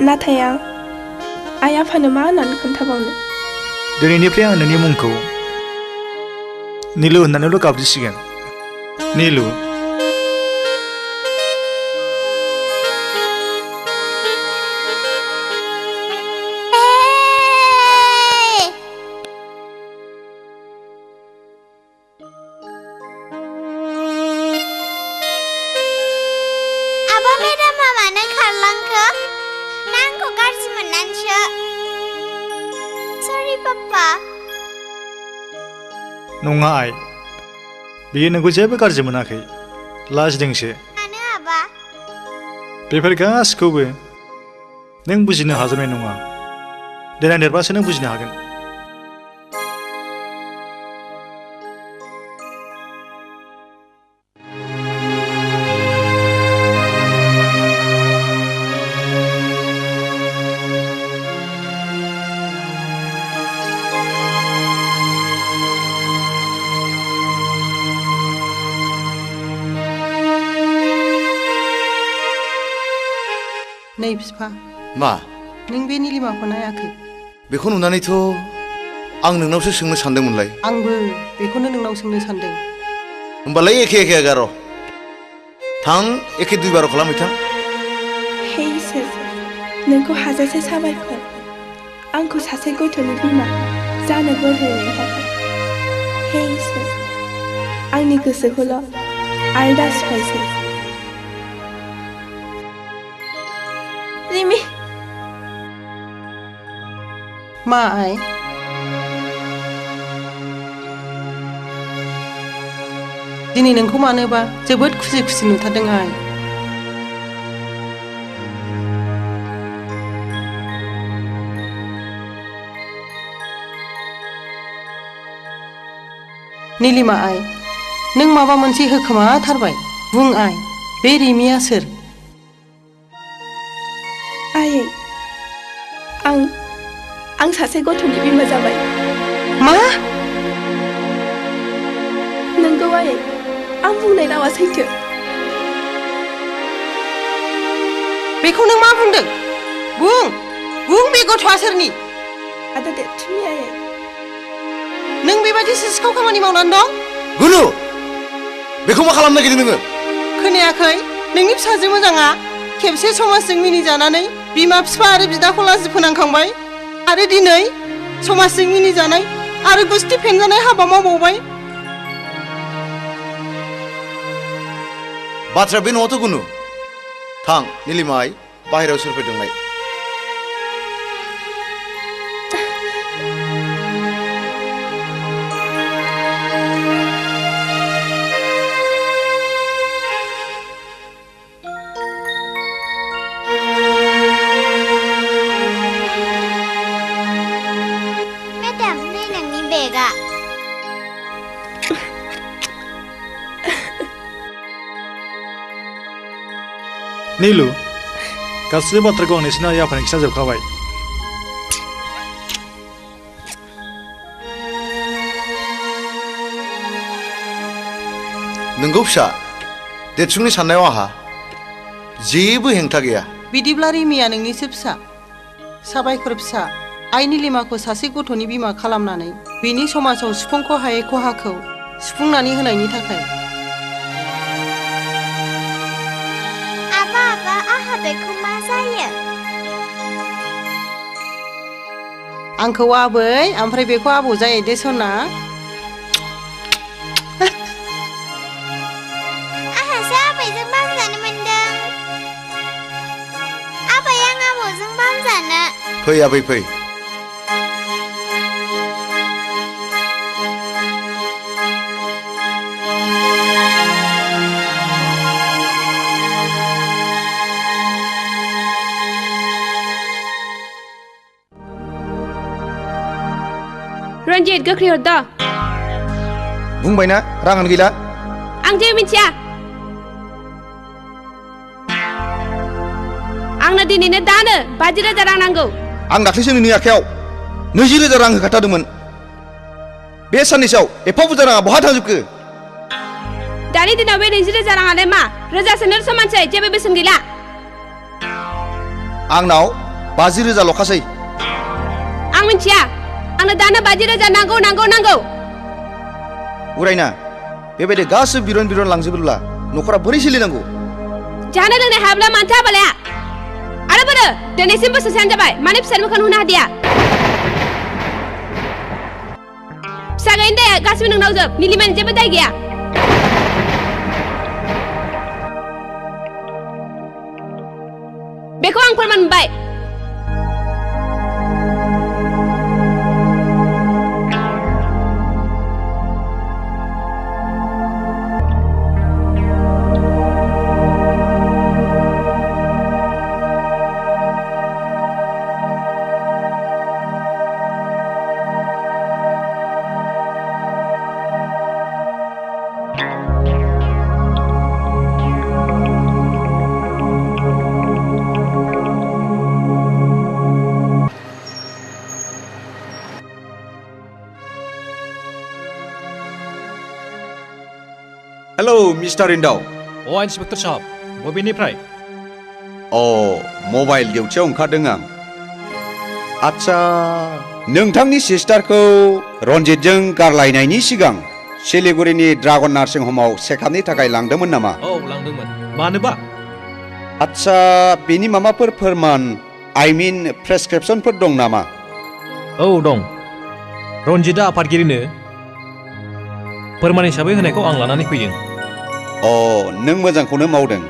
नाथाय आइ आफानो मा होननानै खोन्थाबावनो दिनैनिफ्राय आं नोंनि मुंखौ नीलु होननानैल' गाबज्रिसिगोन नीलु आबा मेडामा मानो खारलांखो ना आंखौ गाज्रि मोननानैसो सरि पापा नङा आइ बियो नोंखौ जेबो गाज्रि मोनाखै लाजिदोंसो मानो आबा बेफोर गासिखौबो नों बुजिनो हाजोबनाय नङा देनां देरबासो नों बुजिनो हागोन नै बिफा मा नों बे निलिमाखौ नायाखै बेखौ नुनानैथ' आं नोंनावसो सोंनो सानदोंमोनलाय आंबो बेखौनो नोंनाव सोंनो सानदों होमबालाय एखे एखे एगार' थां एखे दुइ बार' खालामहैथां हे इसोर नोंखौ हाजासे साबायखर आंखौ सासे गथ'नि बिमा जानो बोर होनायनि थाखाय हे इसोर आंनि गोसोखौल' आलदा सिफायसै रिमि मा आइ दिनै नोंखौ मानोबा जोबोद खुसि खुसि नुथारदों आइ निलिमा आइ नों माबा मोनसे होखोमाथारबाय बुं आइ बे रिमिया सोर आयै आं सासे गथ'नि बिमा जाबाय मा नंगौ आयै आं बुंनाय रावा सैथो बेखौ नों मा बुंदों बुं बे गथ'आ सोरनि आदा देरथुमि आयै नों बेबायदि सिखाव खामानि मावनानै दं गुनु बेखौ मा खालामनो नागिरदों नोङो खोनायाखै नोंनि फिसाजो मोजाङा खेबसे समाजजों मिनिजानानै बिमा बिफा आरो बिदाखौ लाजि फोनांखांबाय आरो दिनै समाजजों मिनिजानाय आरो गुस्थि फेनजानाय हाबा मावबावबाय बाथ्राया बे नङाथ' गुनु थां निलिमा आइ बाहेरायाव सोर फैदोंलाय नीलु गासैबो बाथ्राखौ आं नोंसिनि आइ आफानि खिन्थाजोबखाबाय नोंगौ फिसा देरसुंनि साननायाव आंहा जेबो हेंथा गैया बिदिब्ला रिमिया नोंनिसो फिसा साबायखर फिसा आइ निलिमाखौ सासे गथ'नि बिमा खालामनानै बिनि समाजाव सुफुंख' हायै खहाखौ सुफुंनानै होनायनि थाखाय आबा आहा बेखौ मा जायो आंखौ आबै ओमफ्राय बेखौ आबौ जायो दे सना आहासो आबैजों बामजानो मोनदों आबै आं आबौजों बामजानो फै आबै फै रन्जित गोख्रै हर दा बुंबायना राङानो गैला आं जेबो मिथिया आंनो दिनैनो दानो 50,000 रां नांगौ आं दाख्लैसो नोंनि आखायाव 20,000 रां होखाथारदोंमोन बे साननैसोआव एफा बुरजा राङा बहा थांजोबखो दानि दिनाव बे 20,000 राङालाय मा रोजासोनो समानसै जेबो बेसेन गैला आंनाव 50,000 ल'खासै आं मिथिया आंनो दानो 50,000 नांगौ उरायना बेबायदि गासिबो बिरन लांजोबोब्ला न'खरा बोरै सोलिनांगौ जानो लोंनाय हाब्ला मानथो हाबालाया आरो बोरो दिनैसिम बोसोरसेयानो जाबाय मानो फिसानि मोखां नुनो हादिया फिसा गैयिनि दाया गासिबो नोंनाव जोब निलिमानि जेबो दाय गैया बेखौ आं फोरमान मोनबाय हेलौ मिस्टार इन्दाव इन्सपेक्टर साहब बबेनिफ्राय मबाइल डिउटियाव ओंखारदों आं आच्छा नोंथांनि सिस्टारखौ रन्जितजों गारलायनायनि सिगां सिलिगुरिनि ड्रागन नार्सिं हमाव चेकआपनि थाखाय लांदोंमोन नामा लांदोंमोन मानोबा आच्छा बेनि माबाफोर फोरमान आइ मिन प्रेसक्रिप्सनफोर दं नामा दं रन्जितआ आफादगिरिनो फोरमान हिसाबै होनायखौ आं लानानै फैदों नों मोजांखौनो मावदों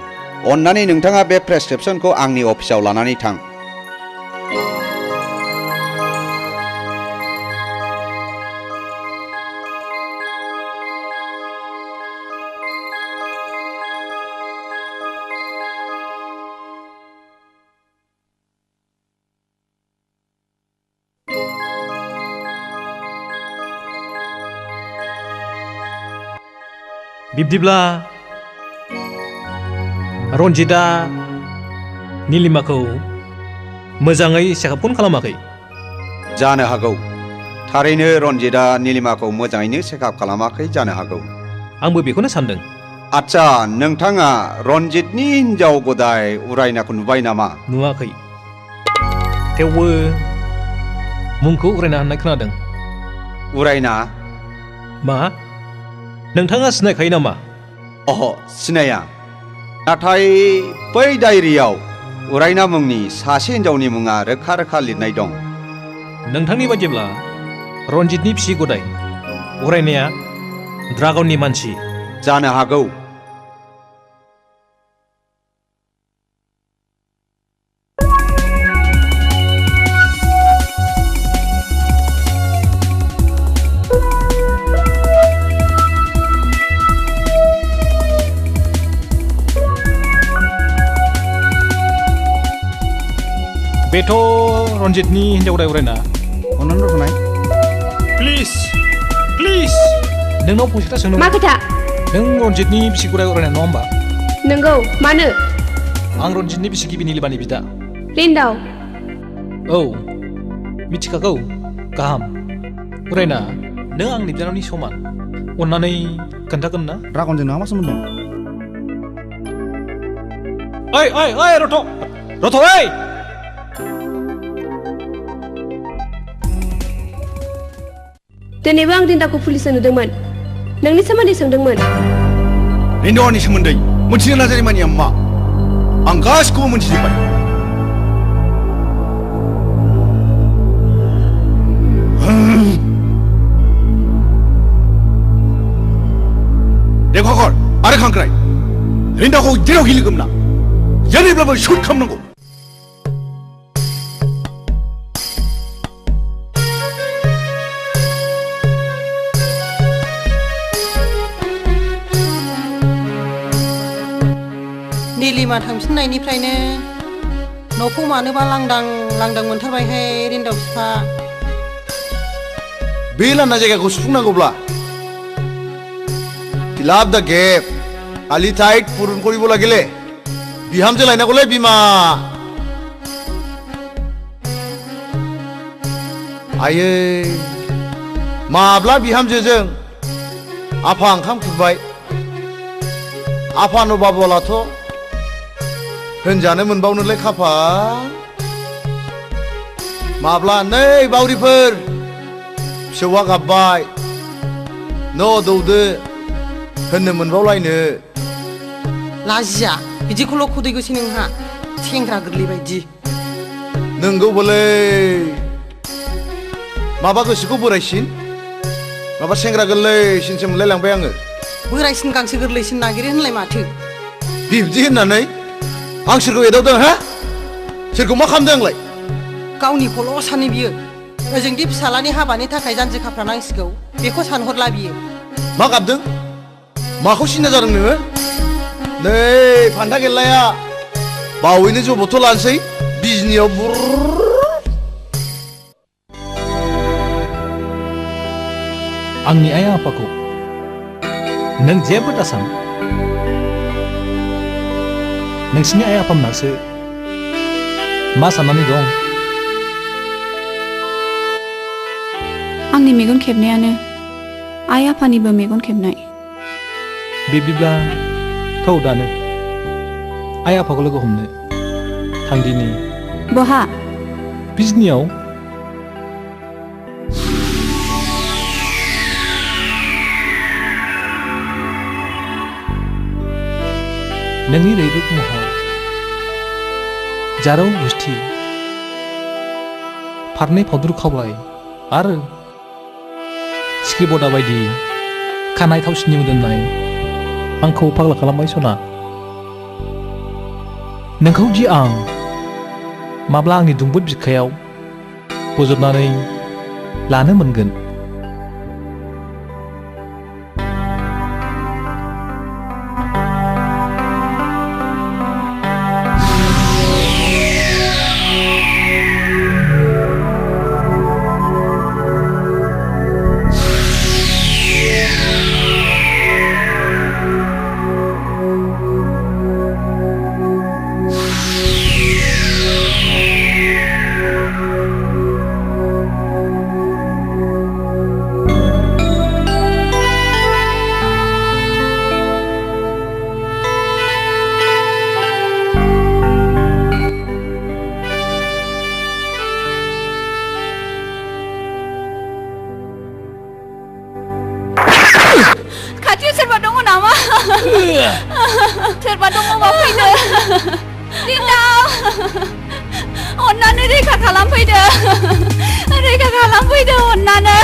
अन्नानै नोंथाङा बे प्रेसक्रिप्सनखौ आंनि अफिसाव लानानै थां बिब्दिब्ला रन्जितआ निलिमाखौ मोजाङै चेकआपखौनो खालामाखै जानो हागौ थारैनो रन्जितआ निलिमाखौ मोजाङैनो चेकआप खालामाखै जानो हागौ आंबो बेखौनो सानदों आच्छा नोंथाङा रन्जितनि हिनजाव गदाय उरायनाखौ नुबाय नामा नुवाखै थेवबो मुंखौ उरायना होननाय खोनादों उरायना मा नोंथाङा सिनायखायो नामा सिनाया नाथाय बै डायरियाव उरायना मुंनि सासे हिनजावनि मुङा रोखा रोखा लिरनाय दं नोंथांनि बायदिब्ला रन्जितनि फिसि गदाय उरायनाया ड्रागननि मानसि जानो हागौ बेथ' रन्जितनि हिनजाव गदाय उरायना अन्नानै रथनाय प्लिज नोंनाव फंसे खोथा सोंनो मा खोथा नों रन्जितनि बिसि गदाय उरायना नङा होमबा नंगौ मानो आं रन्जितनि बिसि गिबि निलिमानि बिदा। रिन्दाव। औ मिथिखागौ गाहाम। उरायना नों आंनि बिनानावनि समान अन्नानै खोन्थागोन ना? ड्रागनजों नोंहा मा सोमोन्दो दं? ओइ ओइ ओइ रथ' ओइ दिनैबो आं रिन्दावखौ पुलिसआव नुदोंमोन नोंनि सोमोन्दै सोंदोंमोन। रिन्दावनि सोमोन्दै मोनथिनो नाजानाय मानिया मा? आं गासिखौबो मोनथिजोब्बाय। देखर आरो खांख्राय रिन्दावखौ जेराव गिलो गोमना जेरैब्लाबो सुट खालामनांगौ। निलिमा थांफिननायनिफ्रायनो न'खौ मानोबा लांदां लांदां मोनथारबायहाय रिन्दाव बिफा। बे लांदां जायगाखौ सुफुंनांगौब्ला फिलाप दा गेप आलि टाइट पुरुन करिब लागिले बिहामजो लायनांगौलै बिमा। आयै माब्ला बिहामजोजों आफा ओंखाम खुरबाय आफा नबाबलाथ' होनजानो मोनबावनोलाय खाफाल। माब्ला नै बावरिफोर फिसौआ गाबबाय न' दौदो होननो मोनबावलायनो। लाजिया बिदिखौल' खुदैगोसै नोंहा सेंग्रा गोरलै बायदि। नोंगौबोलै माबा गोसोखौ बोरायसिन माबा सेंग्रा गोरलैसिनसो मोनलायलांबाय आङो। बोरायसिन गांसो गोरलैसिन नागिरो होनलाय माथो। बिब्दि होननानै आं सोरखौ एदावदों हा? सोरखौ मा खालामदों आंलाय? गावनि खल' सानो बियो। ओजोंदि फिसालानि हाबानि थाखाय जानजि खाफ्रानांसिगौ बेखौ सानहरला बियो। मा गाबदों? माखौ सिन्था जादों नोङो? नै फान्था गेल्लाया बावैनो जबथ' लानोसै बिजनियाव बुर्र। आंनि आइ आफाखौ नों जेबो दासान। नोंसिनि आइ आफामोनासो मा साननानै दं? आंनि मेगन खेबनायानो आइ आफानिबो मेगन खेबनाय। बिब्दिब्ला थौ दानो आइ आफाखौ लोगो हमनो थांदिनि। बहा? बिजनियाव। नोंनि रैरुब महर जारौ गुस्थि फारनै फावदुर खावलाय आरो सिख्रिबदा बायदि खानाय थावसिनि मोदोमनाय आंखौ फाग्ला खालामबाय सना। नोंखौ दि आं माब्ला आंनि दुंबुद बिखायाव बजबनानै लानो मोनगोन। सोरबा दङबा फैदो रिन्दाव अन्नानै रैखा खालामफैदो अन्नानै।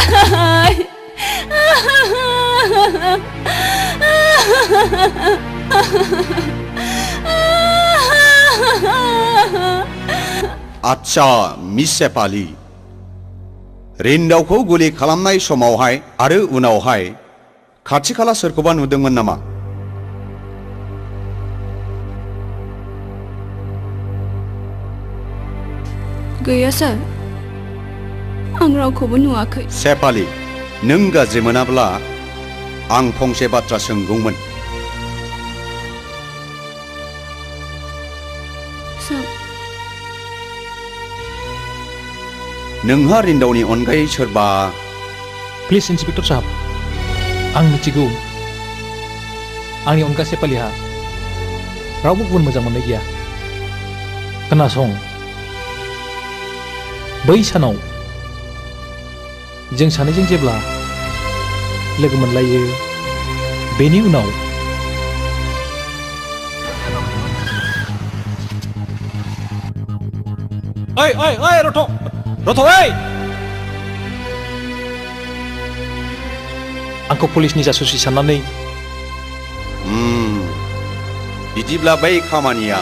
आच्छा मिस सेफाली रिन्दावखौ गुलि खालामनाय समावहाय आरो उनावहाय खाथि खाला सोरखौबा नुदोंमोन नामा? गैया सार आं रावखौबो नुवाखै। सेफाली नों गाज्रि मोनाब्ला आं फंसे बाथ्रा सोंगौमोन। नोंहा रिन्दावनि अनगायै सोरबा प्लिज इन्सपेक्टर साहब आं मिथिगौ आंनि अनगा सेपालिहा रावबो गुबुन मोजां मोननाय गैया खोनासं बै सानाव जों सानैजों जेब्ला लोगो मोनलायो बेनि उनाव ओइ ओइ ओइ रथ' ओइ आंखौ पुलिसनि जासुसि साननानै बिदिब्ला बै खामानिया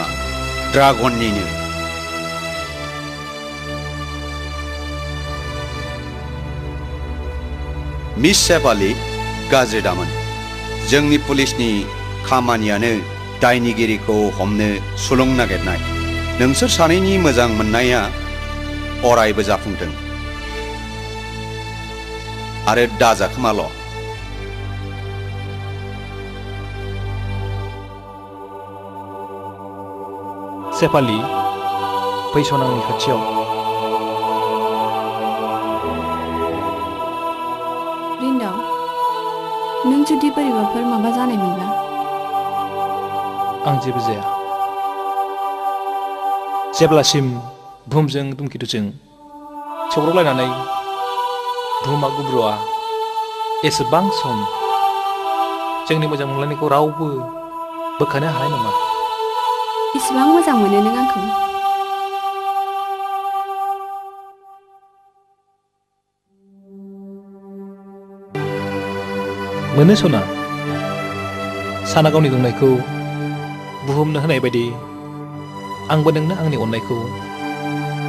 ड्रागननिनो मिस सेपालि गाज्रि दामोन जोंनि पुलिसनि खामानियानो दायनिगिरिखौ हमनो सुलुं नागिरनाय नोंसोर सानैनि मोजां मोननाया अरायबो जाफुंथों आरो दाजाखोमाल' सेपालि फैसन आंनि खाथियाव रिन्दाव नों जुदि बोरैबाफोर माबा जानायमोनब्ला आं जेबो जाया जेब्लासिम बुहुमजों धुमकेतुजों सौग्रावलायनानै बुहुमा गुब्रुआ एसेबां सम जोंनि मोजां मोनलायनायखौ रावबो बोखानो हानाय नङा इसिबां मोजां मोनो नों आंखौ मोनो सना साना गावनि दुंनायखौ बुहुमनो होनाय बायदि आंबो नोंनो आंनि अननायखौ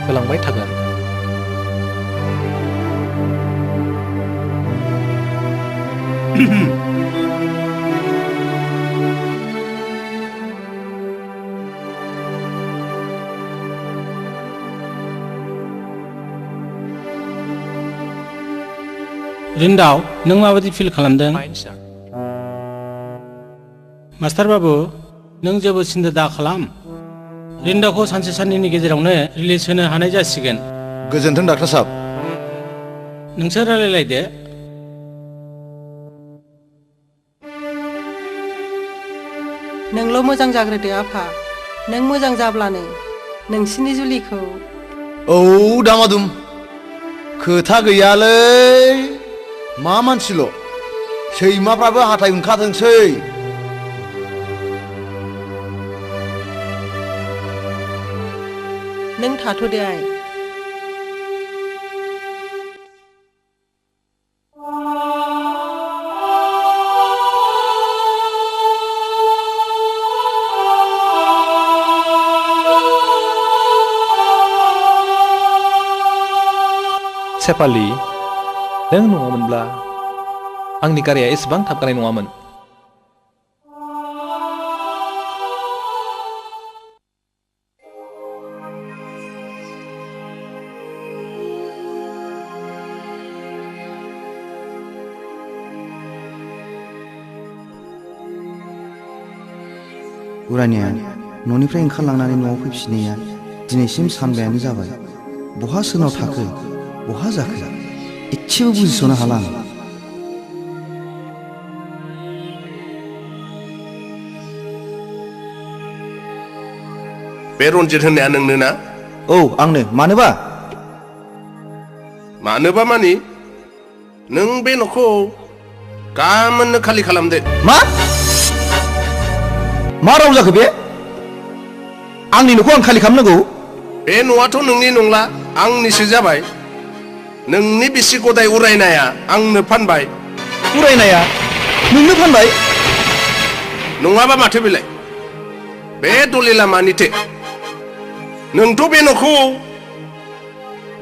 होलांबाय थागोन रिन्दाव नों माबायदि फिल खालामदों मास्टार बाबु नों जेबो सिन्था दा खालाम रिन्दावखौ सानसे साननैनि गेजेरावनो रिलिज होनो हानाय जासिगोन गोजोन्थों डाक्टार साहब नोंसोर रायलायलायदो नोंल' मोजां जाग्रोदो आफा नों मोजां जाब्लानो नोंसिनि जुलिखौ औ दामादुम खोथा गैयालै मा मानसिल' सैमाफ्राबो हाथाय ओंखारथोंसै नों थाथ'दो आइ सेपालि नों नङामोनब्ला आंनि गारिया एसेबां थाबगानाय नङामोन उरानिया न'निफ्राय ओंखारलांनानै न'आव फैफिननाया दिनैसिम सानबायानो जाबाय बहा सोरनाव थाखो बहा जाखो इसेबो बुजिस'नो हाला आं बे रन्जित होननाया नोंनो ना औ आंनो मानोबा मानि नों बे न'खौ गामोननो खालि खालामदो मा राव जाखो बे आंनि न'खौ आं खालि खालामनांगौ बे न'आथ' नोंनि नंला आंनिसो जाबाय नोंनि बिसि गदाय उरायनाया आंनो फानबाय उरायनाया नोंनो फानबाय नङाबा माथो बेलाय बे दलिला मानिथो नोंथ' बे न'खौ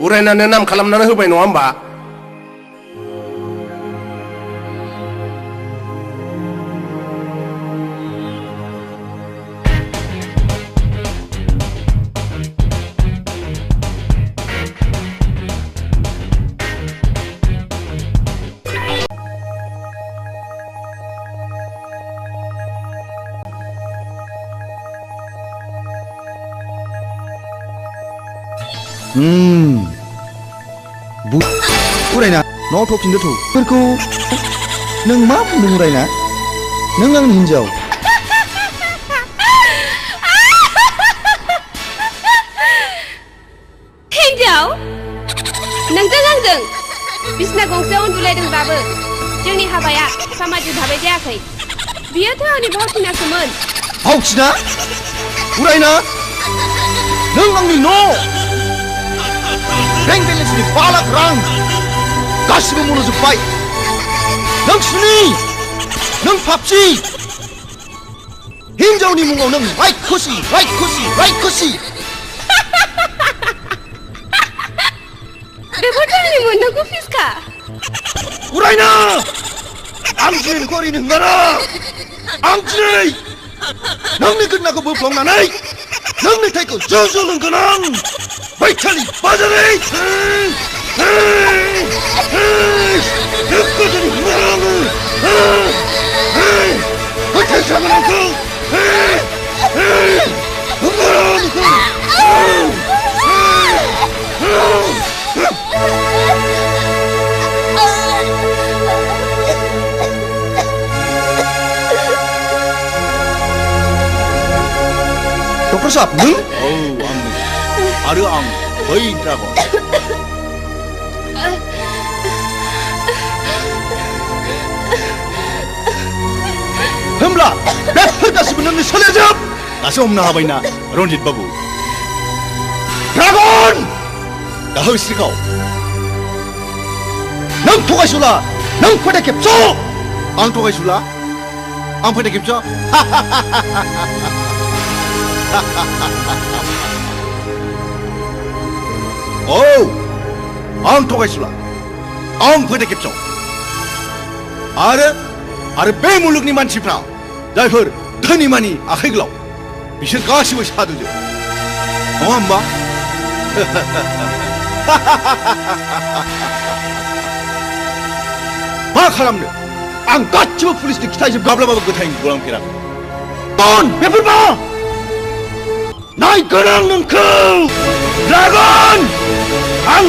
उरायनानै नाम खालामनानै होबाय नङा होमबा उरायना न'आव थफिनदो थौ फोरखौ नों मा बुंदों उरायना नों आंनि हिन्जाव हिन्जाव नोंजों आंजों बिसना गंसेयाव उन्दुलायदोंब्लाबो जोंनि हाबाया सामाजिक भाबै जायाखै बियोथ' आंनि भावथिनासोमोन भावथिना उरायना नों आंनि न' बेंक बेलेन्सनि 5 लाख रां गासिबो मनोजोब्बाय नों सुनि नों पापसि हिन्जावनि मुङाव नों रायखसि बेफोरथ' आंनि मोननांगौ फिसखा उरायना आं दिनै नोंखौ ओरैनो हंगारा आं दिनै नोंनि गोदोनाखौ बोफ्लंनानै नोंनि थैखौ ज' लोंगोन आं बैखालि बाजारै नोंखौ दिनै हंगारा आङो फोथाय जागोन आंखौ हंगारा नोंखौ डक्टर साहब नों आंनो आरो आं बै ड्रागन होमब्ला बेफोर गासिबो नोंनि सोलोजोब दासो हमनो हाबायना रन्जित बाबु ड्रागन दा होस्रिखाव नों थगायसुला नों फोथाय खेबस' आं थगायसुला आं फोथाय खेबस' औ आं थगायसुला आं फोथाय खेबस' आरो बे मुलुगनि मानसिफ्रा जायफोर धोनि मानि आखाइ गोलाव बिसोर गासिबो सादुजोब नङा होमबा मा खालामनो आं गासिबो पुलिसनि खिथायजोब माब्लाबाबो गोथां गलांफेराखै बेफोर मा नायगोन आं नोंखौ ड्रागन आं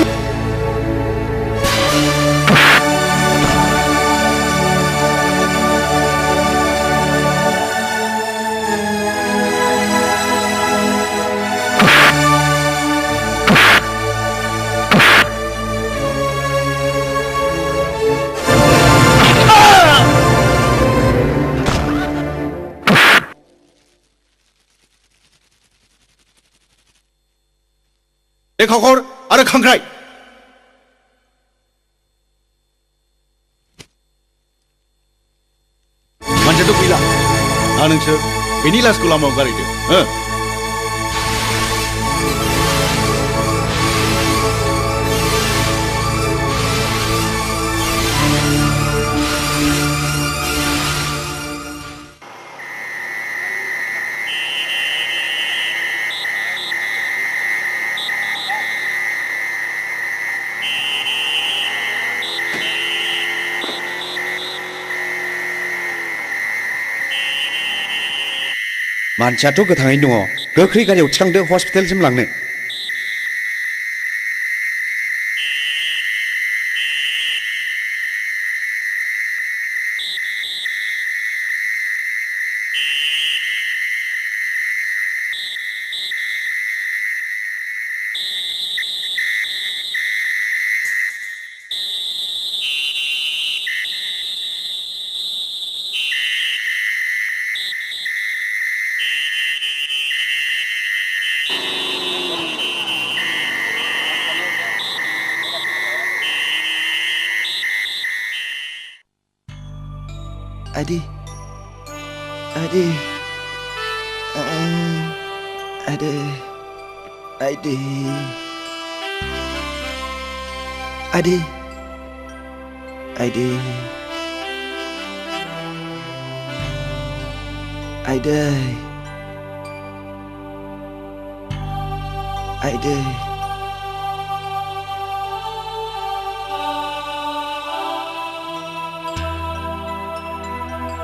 खाखर आरो खांख्राइ मानसियाथ' गैला दा नोंसोर बेनि लासखौ लामायाव गारहैदो मानसियाथ' गोथाङैनो दङ गोख्रै गारियाव थिखांदो हस्पिटालसिम लांनो Adi,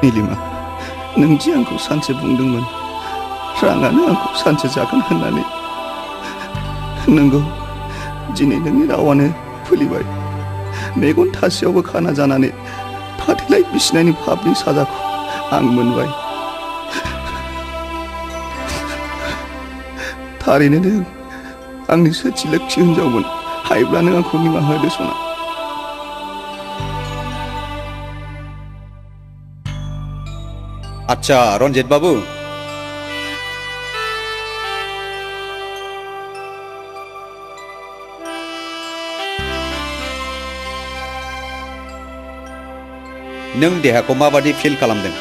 निलिमा नों दि आंखौ सानसे बुंदोंमोन राङानो आंखौ सानसे जागोन होननानै नंगौ दिनै नोंनि रावानो खुलिबाय मेगन थासेयावबो खाना जानानै फाथैलाय बिसिनायनि पापनि साजाखौ आं मोनबाय थारैनो नों आंनि सोथि लोक्षि हिनजावमोन हायोब्ला नों आंखौ निमाहा होदो सना आच्छा रन्जित बाबु नों देहाखौ माबादि फिल खालामदों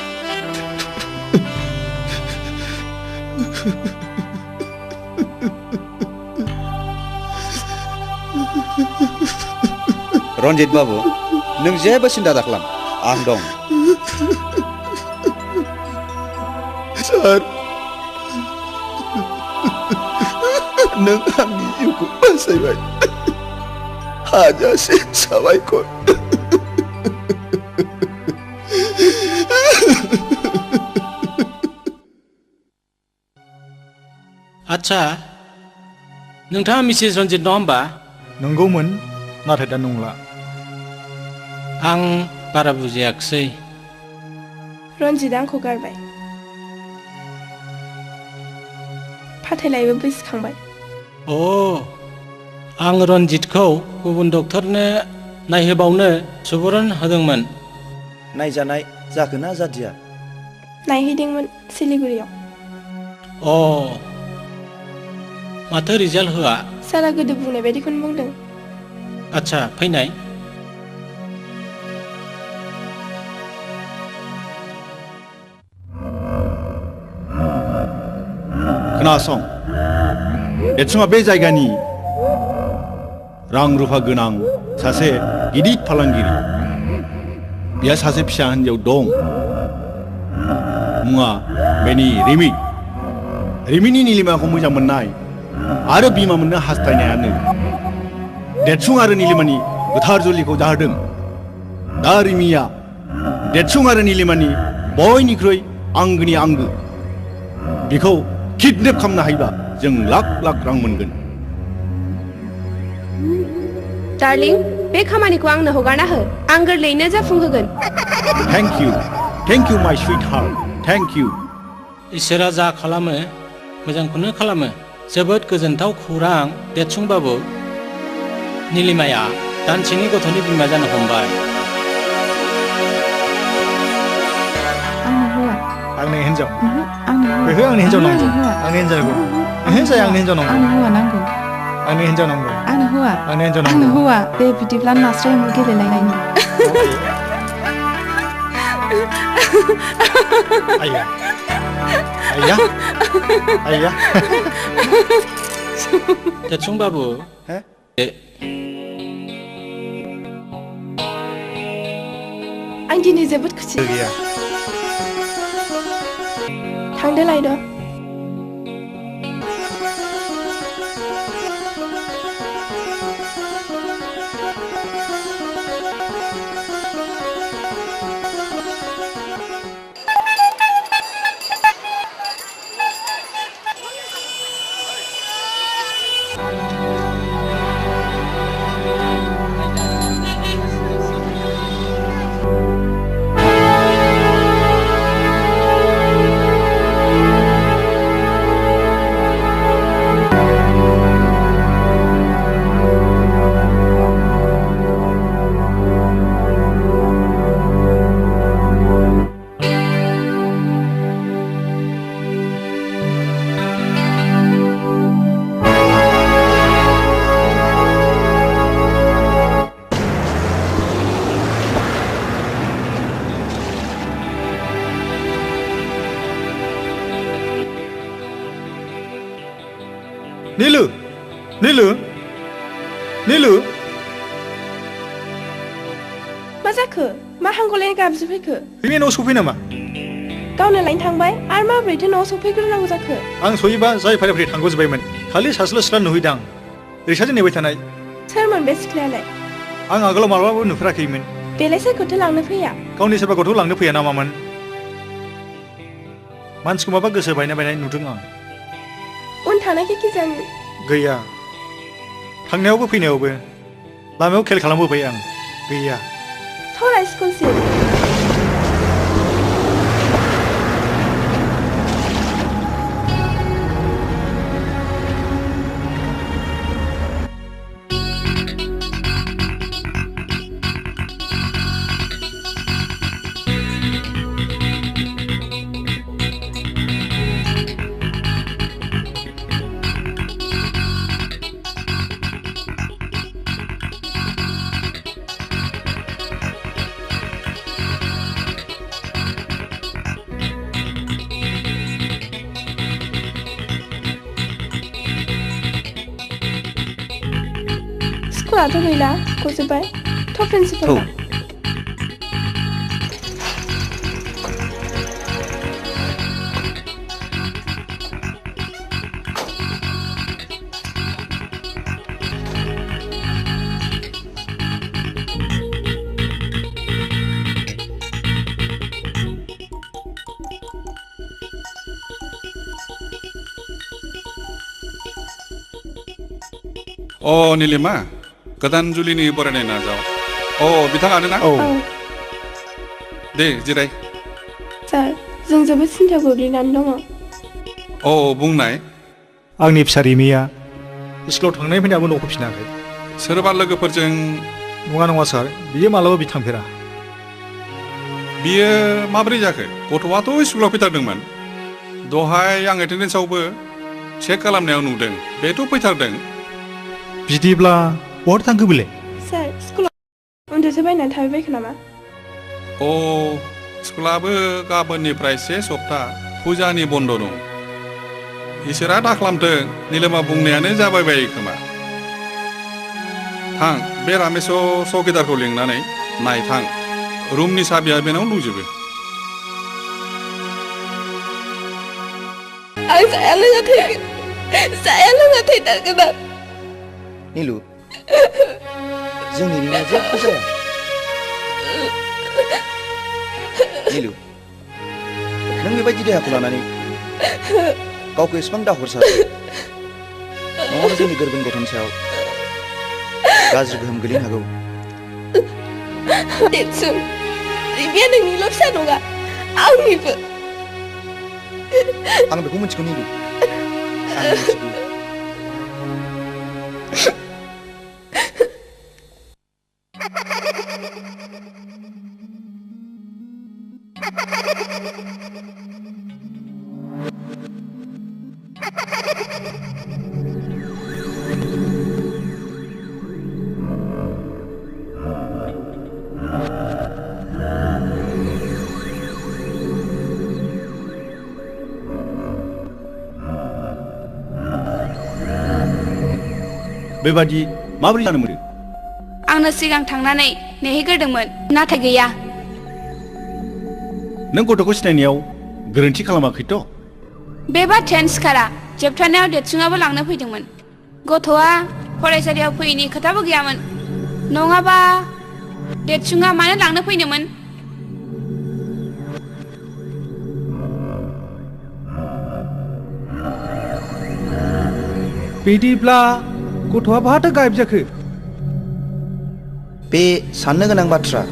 रन्जित बाबु नों जेबो सिन्था दाखालाम आं दं सार नों आंनि जिउखौ बासायबाय हाजासे साबायखर आच्छा नोंथाङा मिसेस रन्जित नङा होमबा नंगौमोन नाथाय दा नंला आं बारा बुजियाखिसै रन्जितआ आंखौ गारबाय फाथैलायबो बैसोखांबाय अ आं रन्जितखौ गुबुन डक्टरनो नायहोबावनो सुबुरुन होदोंमोन नायजानाय जाखोना जादिया नायहैदोंमोन सिलिगुरियाव अ माथो रिजाल्ट होआ सारा गोदो बुंनाय बायदिखौनो बुंदों आच्छा फैनाय खोनासं देरसुङा बे जायगानि रां रुफा गोनां सासे गिदिर फालांगिरि बिहा सासे फिसा हिन्जाव दं मुङा बेनि रिमिनि निलिमाखौ मोजां मोननाय आरो बिमा मोननो हास्थायनायानो देरसुं आरो निलिमानि गोथार जुलिखौ जाहोदों दा रिमिया देरसुं आरो निलिमानि बयनिख्रुइ आंगोनि आंगो बिखौ किडनेप खालामनो हायोबा जों लाख लाख रां मोनगोन डार्लिं बे खामानिखौ आंनो हगारना हो आं गोरलैयैनो जाफुंहोगोन थेंक इउ माय स्वीट हार्ट थेंक इउ इसोरा जा खालामो मोजांखौनो खालामो जोबोद गोजोनथाव खौरां देरसुंबाबु निलिमाया दानसेनि गथ'नि बिमा जानो हमबाय आंनि हिन्जाव आंनो बेखौ आंनि हिन्जाव नांगौ आंनि हिन्जावखौ जाय आंनि हिन्जाव नांगौ आंनो हौवा नांगौ आंनि हिन्जाव नांगौ आंनो हौवा आंनि हिन्जाव आंनो नांगौ हौवा दे बिदिब्ला नास्राय एम्बु गेलेलायनायनि आइया आइया आइया देरसुंबाबु आं दिनै जोबोद खुसि गैया थांदो लायद' नीलू नीलू नीलू मा जाखो मा हांगलायनो गाबज्रिफैखो बिनि न'आव सफै नामा गावनो लायनो थांबाय आरो माबोरैथो न'आव सफैग्रोनांगौ जाखो आं सहैबा जाय फारि फारि थांग'जोब्बायमोन खालि सासेल' सिख्ला नुहैदां रिक्साजों नेबाय थानाय सोरमोन बे सिख्लायालाय आं आगोलाव माब्लाबाबो नुफेराखैमोन बेलाय सोरखौथो लांनो फैया गावनि सोरबा गथ' लांनो फैया नामामोन मानसिखौ माबा गोसो बायनाय नुदों आं उन थानायखै खिजानि गैया थांनायावबो फैनायावबो लामायाव खेल खालामबोबाय आं गैया थराय स्कुलसिम स्कुलाथ' गैला गजोब्बाय थ' प्रिन्सिपाल अ निलिमा गोदान जुलिनि बरायनाय नाजाव अ बिथाङानो ना औ दे जिराय सार जों जोबोद सिन्था गोग्लैनानै दङ अ बुंनाय आंनि फिसा रिमिया स्कुलाव थांनाय फैनायाबो न'खौ फिनाखै सोरबा लोगोफोरजों नङा नङा सार बियो मालाबाबो थांफेरा बियो माबोरै जाखो गथ'आथ' स्कुलाव फैथारदोंमोन दहाय आं एटेन्डेन्सआवबो चेक खालामनायाव नुदों बेथ' फैथारदों बिदिब्ला बहा थांखो बेलाय सार स्कुलाव उन्दुसो बायनानै थाबायबायखो नामा अ स्कुलाबो गाबोननिफ्राय 1 सप्ता फुजानि बन्द' दं इसोरा दाखालामथों निलिमा बुंनायानो जाबाय बायो खोमा थां बे रामेश चौकिदारखौ लिंनानै नायथां रुमनि साबिया बेनाव दंजोबो आं जाया लोङा थैथारगोन आं नीलु जोंनि रिमिया जेबो जाया नीलु नों बेबायदि देहाखौ लानानै गावखौ एसेबां दाहरसा नङाबा जोंनि गोरबोनि गथ'नि सायाव गाज्रि गोहोम गोलैनो हागौ देरसुं रिमिया नोंनिल' फिसा नङा आंनिबो आं बेखौ मिथिगौ नीलु आं मिथिगौ बेबादि माबोरै जानो मोनो आंनो सिगां थांनानै नेहैग्रोदोंमोन नाथाय गैया नों गथ'खौ सिनायनायाव गोरोन्थि खालामाखैथ' बे बाथ्रायानो सिखारा जोबथारनायाव देरसुङाबो लांनो फैदोंमोन गथ'आ फरायसालियाव फैयैनि खोथाबो गैयामोन नङाबा देरसुङा मानो लांनो फैनोमोन बिदिब्ला गथ'आ बहाथो गायब जाखो बे साननो गोनां बाथ्रा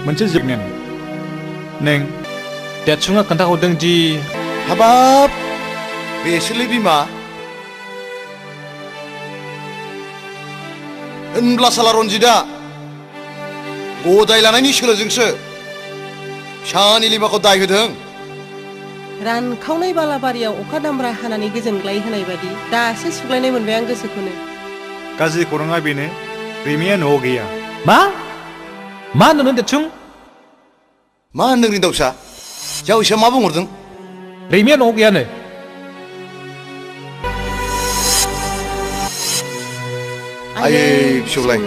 मोनसे जोबनाय नों देरसुङा खोन्थाहरदों दि हाबाब बेसोरलै बिमा होनब्ला साला रन्जितआ गदाय लानायनि सोलोजोंसो फिसा निलिमाखौ दाय होदों रानखावनाय बालाबारियाव अखा दामब्रा हानानै गोजोनग्लाय होनाय बादि दासो सुग्लायनाय मोनबाय आं गोसोखौनो गाज्रि खौराङा बेनो रिमिया न'आव गैया मा होनदों देरसुं मा होनदों रिन्दावसा जावैसोआ मा बुंहरदों? रैमिया न'आव गैयानो। आयै फिसौलाय।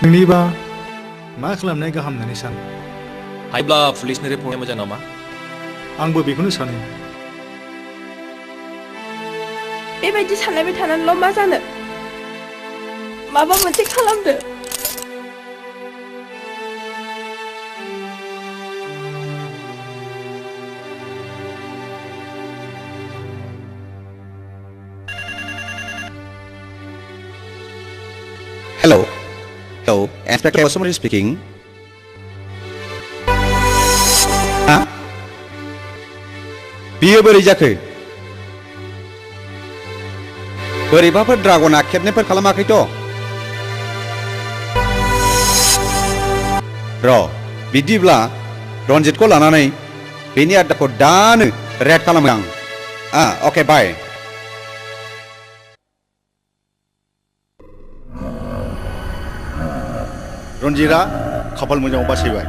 नोंनिबा मा खालामनाय गाहाम होननानै सानो? हायोब्ला पुलिसनो रिपर्ट मोजां नामा? आंबो बेखौनो सानो। बेबायदि सानलायबाय थानानैल' मा जानो? माबा मोनसे खालामदो। Hello. Hello, Inspector Osmori speaking. बियो बोरै जाखो? बोरैबाफोर ड्रागना खेबनेफोर खालामाखैथ'? र' बिदिब्ला रन्जितखौ लानानै बेनि आड्डाखौ दानो रेड खालामो आं। अके बाय। रन्जितआ खाफाल मोजाङाव बासायबाय।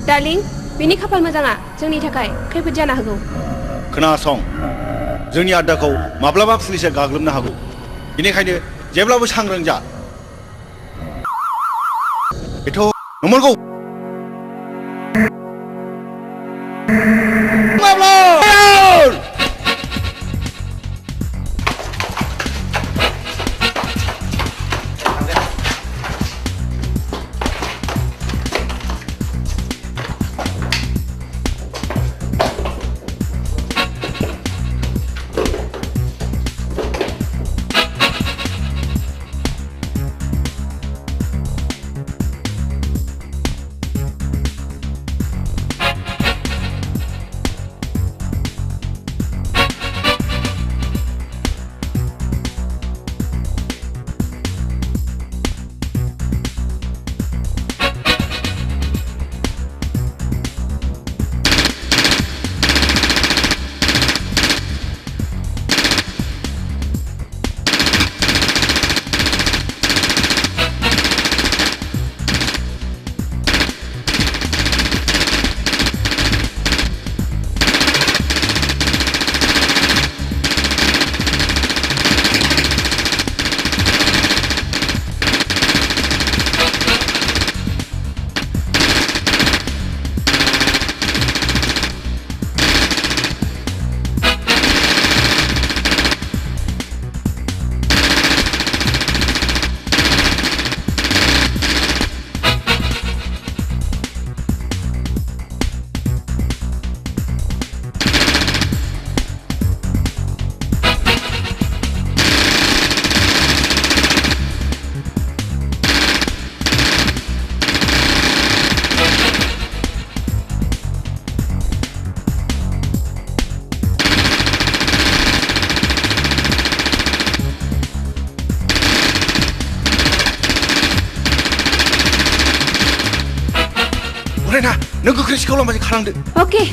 डार्लिं, बिनि खाफाल मोजाङा जोंनि थाखाय खैफोद जानो हागौ। खोनासं, जोंनि आड्डाखौ माब्लाबा पुलिसा गाग्लोबनो हागौ। बेनिखायनो जेब्लाबो सांग्रां जा। बेथ' नंमारगौ। उरायना नों गोख्रै सिखावलांबाय खालामदो अके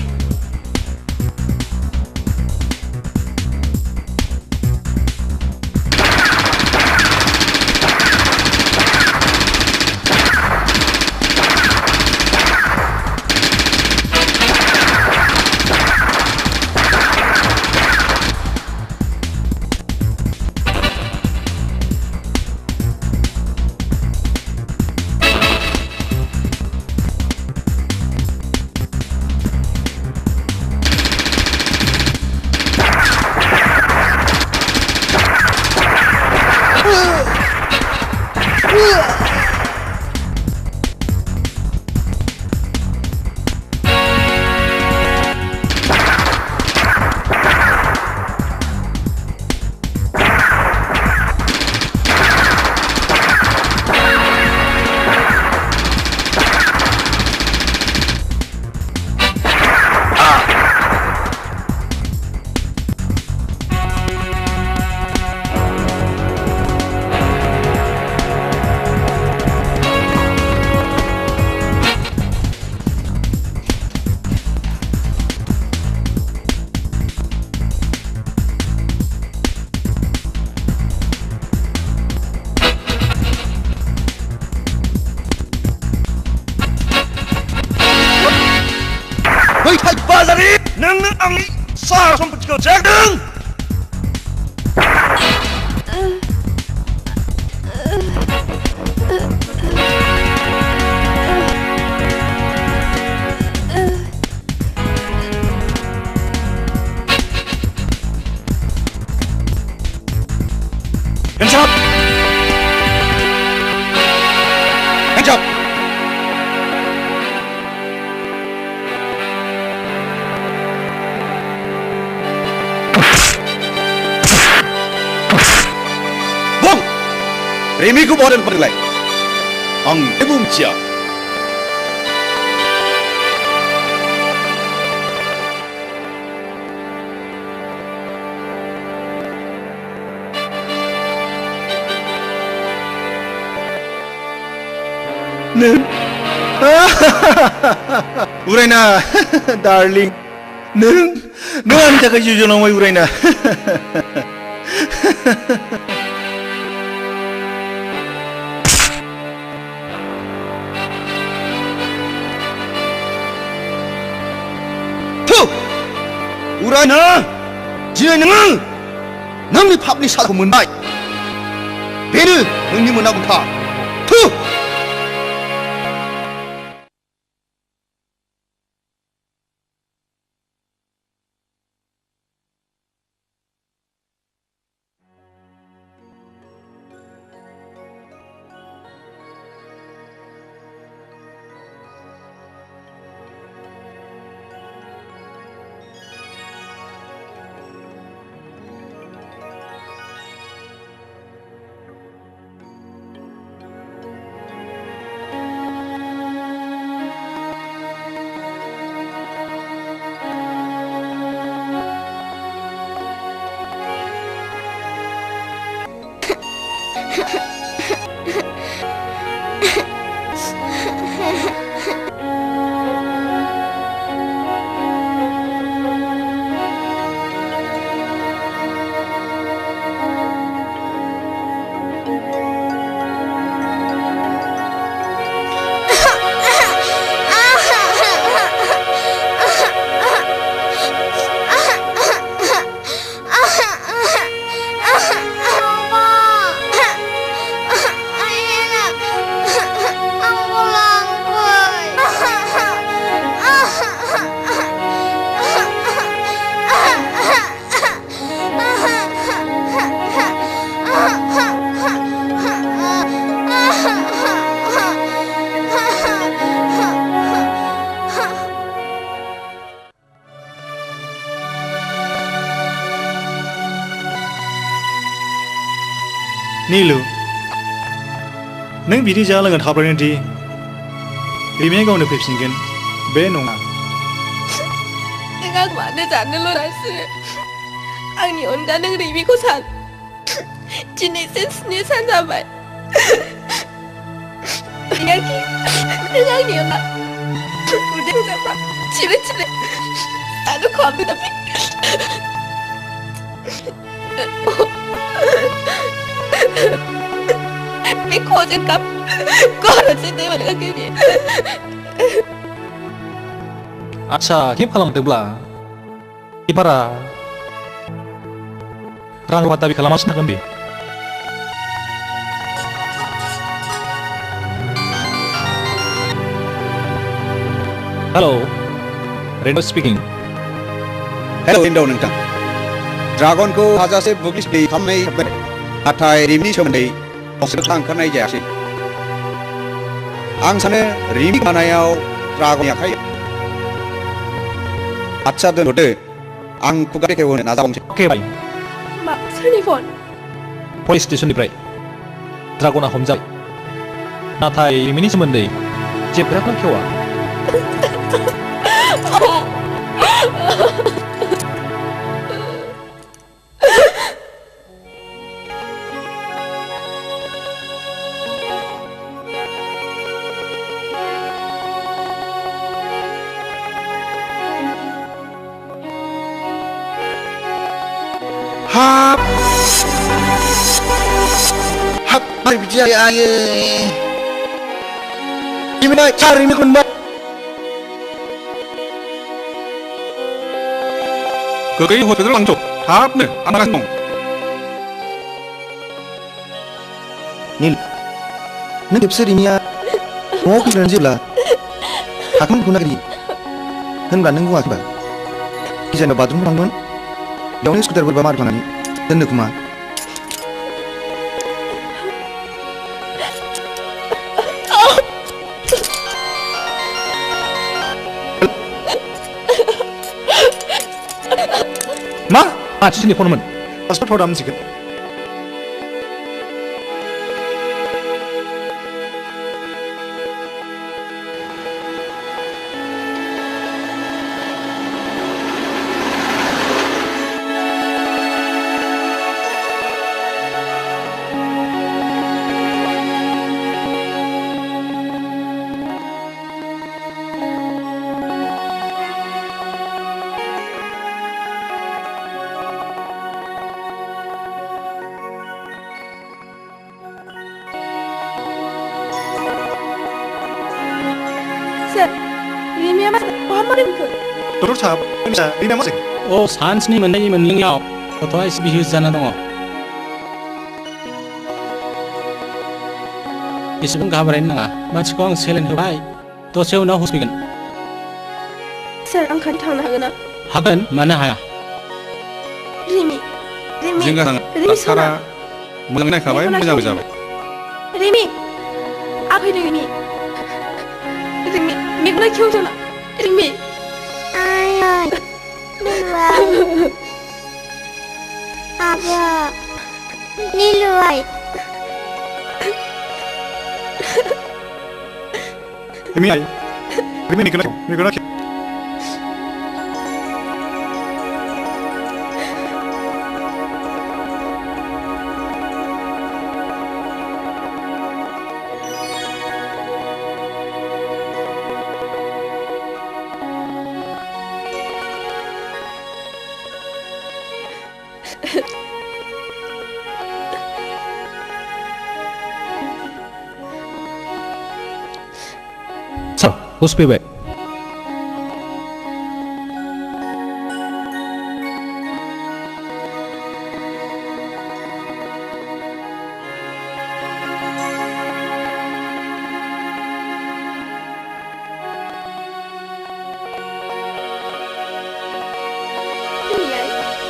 नोंनो आंनि साहा सम्पथिखौ जादों Hands up! Hands up! Buông! Remy của Bodoland bật lại. Ông cái buông chia. Nương Uraina darling Nương anh chắc cái gì nó Uraina Thu Uraina Dia nương Nương publish 사고 문바이 베르 nương 문하고 타 Thu Nilu Neng bidik jalan dengan habarin di Remy kau nak pepsingkan Benong Neng aku mana jalan lo rasa Angni onda neng Remy ko san Jenis seni san sampai Neng angni onda Udah siapa? Cile. Aduh kami tapi. Cái cô trên cặp cô ở trên đây mà cái gì 아차 힙 칼랑되블라 이봐라 랑 왔다비 칼라마시 나간비 Hello Reno speaking Hello Indo नोंथां ड्रागनखौ हाजासे बुग्लिसै खालामनाय जाबाय नाथाय रिमनि सोमोन्दै फंसेबो ओंखारनाय जायासै आं सानो रिमि खानायाव ड्रागननि आखाइ आच्छा दोनथ'दो आं खुगा बेखेवहोनो नाजाबावनोसै Oke baik Mak soalnya phone police stationनिफ्राय ड्रागना हमजाबाय नाथाय रिमिनि सोमोन्दै जेबोखौनो खेवा Hap, mari bicara aye. Gimana cari ini kun mbak? 거기 호텔을 랑쪽 답네 아나가송 Nil, nang खेबसे रिमिया न'आव फैनानै जेब्ला हाखौनो बुनो नागिरि होनब्ला नों बुङाखैबा गिजानाव बाथरुम थांदोंमोन बेयावनो स्कुटार बोरैबा मारिफ्लांनानै दोननो खोमा मा? मानसिनि फनमोन पासपर्ट हरदा मोनसिगोन Rimi mas Muhammad itu Terus sahab bisa Rina masing सानस्नि मोननायनि मोनलोङियाव गथ'आ एसे बिहुस जाना दङ एसेबां घाबरायनो नाङा मानसिखौ आं सेलेन होबाय दसे उनाव हुस फैगोन Sir ang kan थांनो हागोन ना हागोन मानो हाया Rimi जिंगा नाङा डाक्टारा मोजाङै नायखाबाय मोजांबो जाबाय Rimi apa ini Rimi मेगना क्यों जाना Rimi Ayah, Niluai. Abah, Niluai. Rimi ay Rimi mikuna 자, 호스피베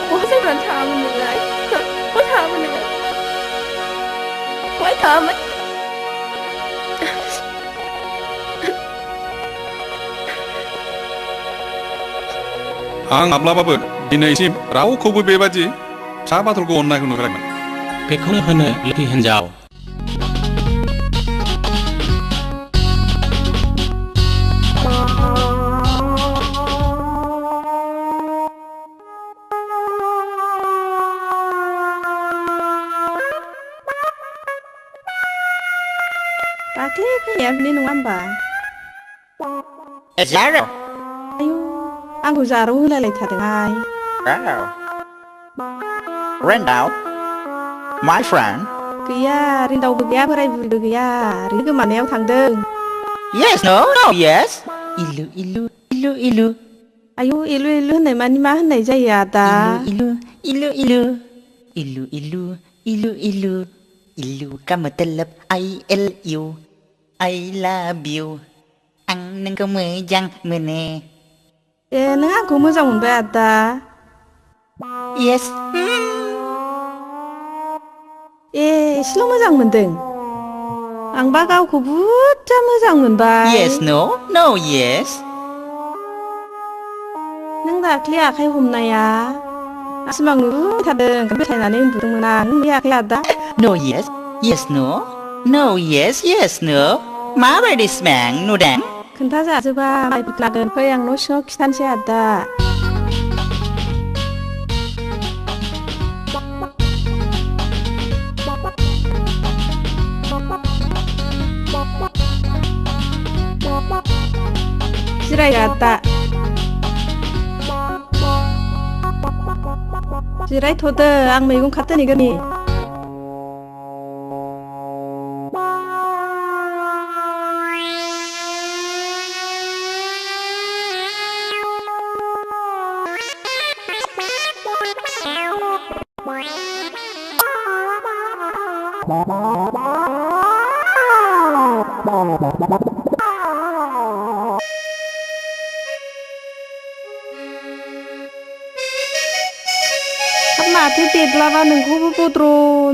我好想问他们那个，我他们那个，我他们。 आं माब्लाबाबो दिनैसिम रावखौबो बेबादि फिसा बाथुलखौ अननायखौ नुफेराखैमोन बेखौनो होनो लोखि हिन्जाव दाख्लै फैनाया बिनि नङा होमबा जारौ आयु आंखौ जारौ होलायलायथारदोंहाय Randall, my friend. गैया रिन्दावबो गैया बोराय बुरिबो गैया ओरैनो गोमानायाव थांदों Yes, no, yes. Ilu, ilu, ilu, ilu. आयु इलु इलु होननाय मानि मा होननाय जायो आदा Ilu, ilu, ilu. Ilu, ilu, ilu, ilu. Ilu ka मतलब I-L-U. I love you. आं नोंखौ मोजां मोनो. ए नों आंखौ मोजां मोनबाय आदा Yes. ए एसेल' मोजां मोनदों आंबा गावखौ बुरजा मोजां मोनबाय Yes, no, no, yes. नों दाख्लि आखाइ हमनाया सिमां नुथारदों बेथायनानै उन्दुदोंमोन आं बे आखाइ आदा No, yes, yes, no. No, yes, yes, no. माबायदि सिमां नुदों? खोन्थाजाजोबा माइफोर लागोन फै आं न' सिङाव खिथानोसै आदा जिराय आदा जिरायथ'दो आं मैगं खादोनैगोरनि माथो देदलाबा नोंखौबो बद्र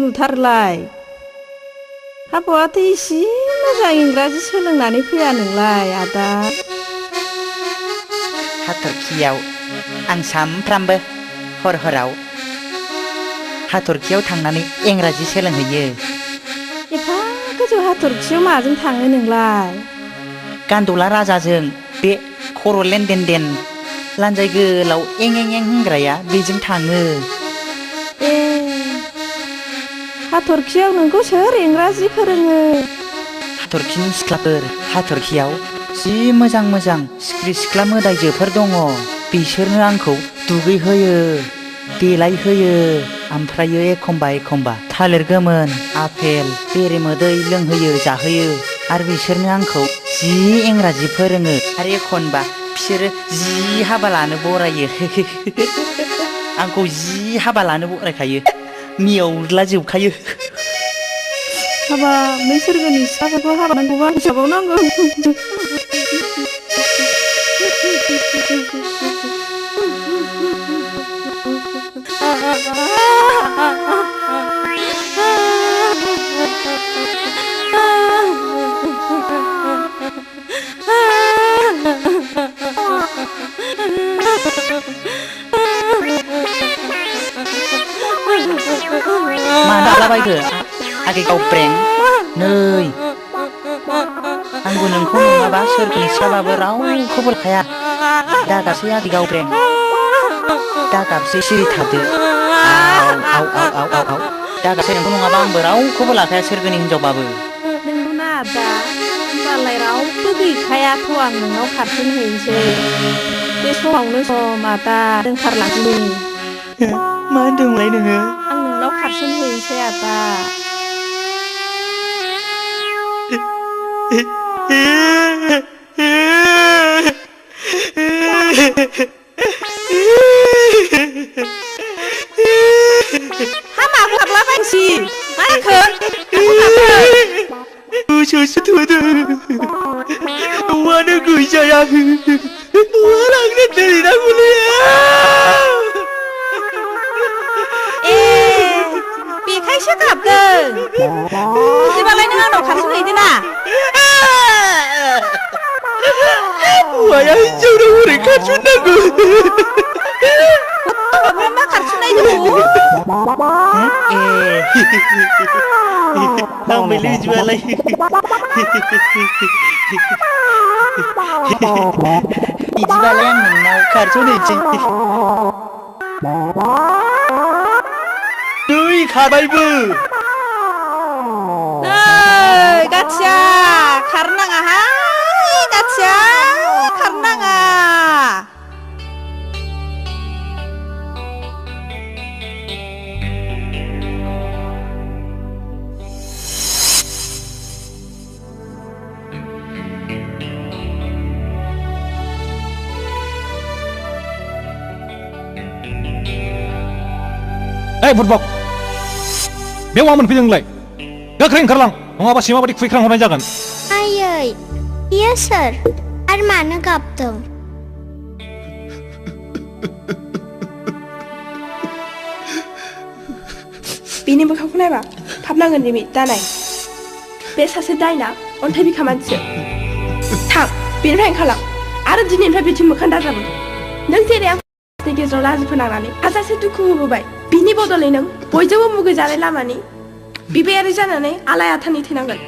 नुथारोलाय हाबावाथ' एसे मोजां इंराजि सोलोंनानै फैया नोंलाय आदा हाथरखियाव आं सामफ्रामबो हराव हाथरखियाव थांनानै इंराजि सोलोंहैयो एफा गोजौ हाथरखियाव माजों थाङो नोंलाय गान्दुला राजाजों बे खर' लेनदेन लान्जाय गोलाव एं एं एं होनग्राया बेजों थाङो ए हाथरखियाव नोंखौ सोर इंराजि फोरोङो हाथरखिनि सिख्लाफोर हाथरखियाव जि मोजां मोजां सिख्रि सिख्ला मोदायजोफोर दङ बिसोरनो आंखौ दुगैहोयो देलायहोयो ओमफ्रायो एखमबा थालिर गोमोन आपेल बेरेमोदै लोंहोयो जाहोयो आरो बिसोरनो आंखौ जि इंराजि फोरोङो आरो एखनबा बिसोरो जि हाबा लानो बरायो आंखौ जि हाबा लानो बरायखायो मियावला जोबखायो हाबा नों सोरगोनि सिख्लाफोरखौ हाबा नांगौबा हिसाबाव नांगौ मालाबायखो आगे गावब्रें नै आंबो नोंखौ नङाबा सोरगोनि सिख्लाबाबो रावखौबो लाखाया दागाबसै आगे गावब्रें दागाबसै सिरि थादो आव दागाबसै नोंखौ नङाबा आंबो रावखौबो लाखाया सोरगोनि हिनजावबाबो नोंगौना आदा होमबालाय रावबो गैखायाथ' आं नोंनाव खारफिनहैनोसै बे समावनो सम आदा दोंखारलांसै मा होनदोंलाय नोङो आं नोंनाव खारफिनहैनोसै आदा हामाबो हाबलाबायसि मा जाखो गोसोसो थोदों न'आनो गैजायाखै न'आ लांनो दोनहैनांगौलै बेखायसो गाबदों बिदिबालाय नों आंनाव खारफिनहैदो ना हौवाया हिनजावनो हरै खारफिननांगौ ओमफ्राय मा खारफिननाय दङ हामबायलै बिदिबालाय बिदिबालाय आं नोंनाव खारस'नहैसै नै खारबायबो गाथिया खारनाङाहाय गाथिया खारनाङा ओइ बुरबक बेयाव मा मोनफैदों नोंलाय गोख्रै ओंखारलां नङाबा सिमाबादि खुबैख्रां हरनाय जागोन आयै बियो सोर आरो मानो गाबदों बिनि मोखांखौ नायबा फाबनांगोन रिमि दानाय बे सासे दायना अन्थाइ बिखा मानसिसो थां बेनिफ्राय ओंखारलां आरो दिनैनिफ्राय बिथिं मोखां दाजाबो नों जेरै आंनि गेजेराव लाजि फोनांनानै हाजासे दुखु होबोबाय बिनि बदलै नों बयजोंबो मुगैजानाय लामानि बिबायारि जानानै आलाय आथानि थैनांगोन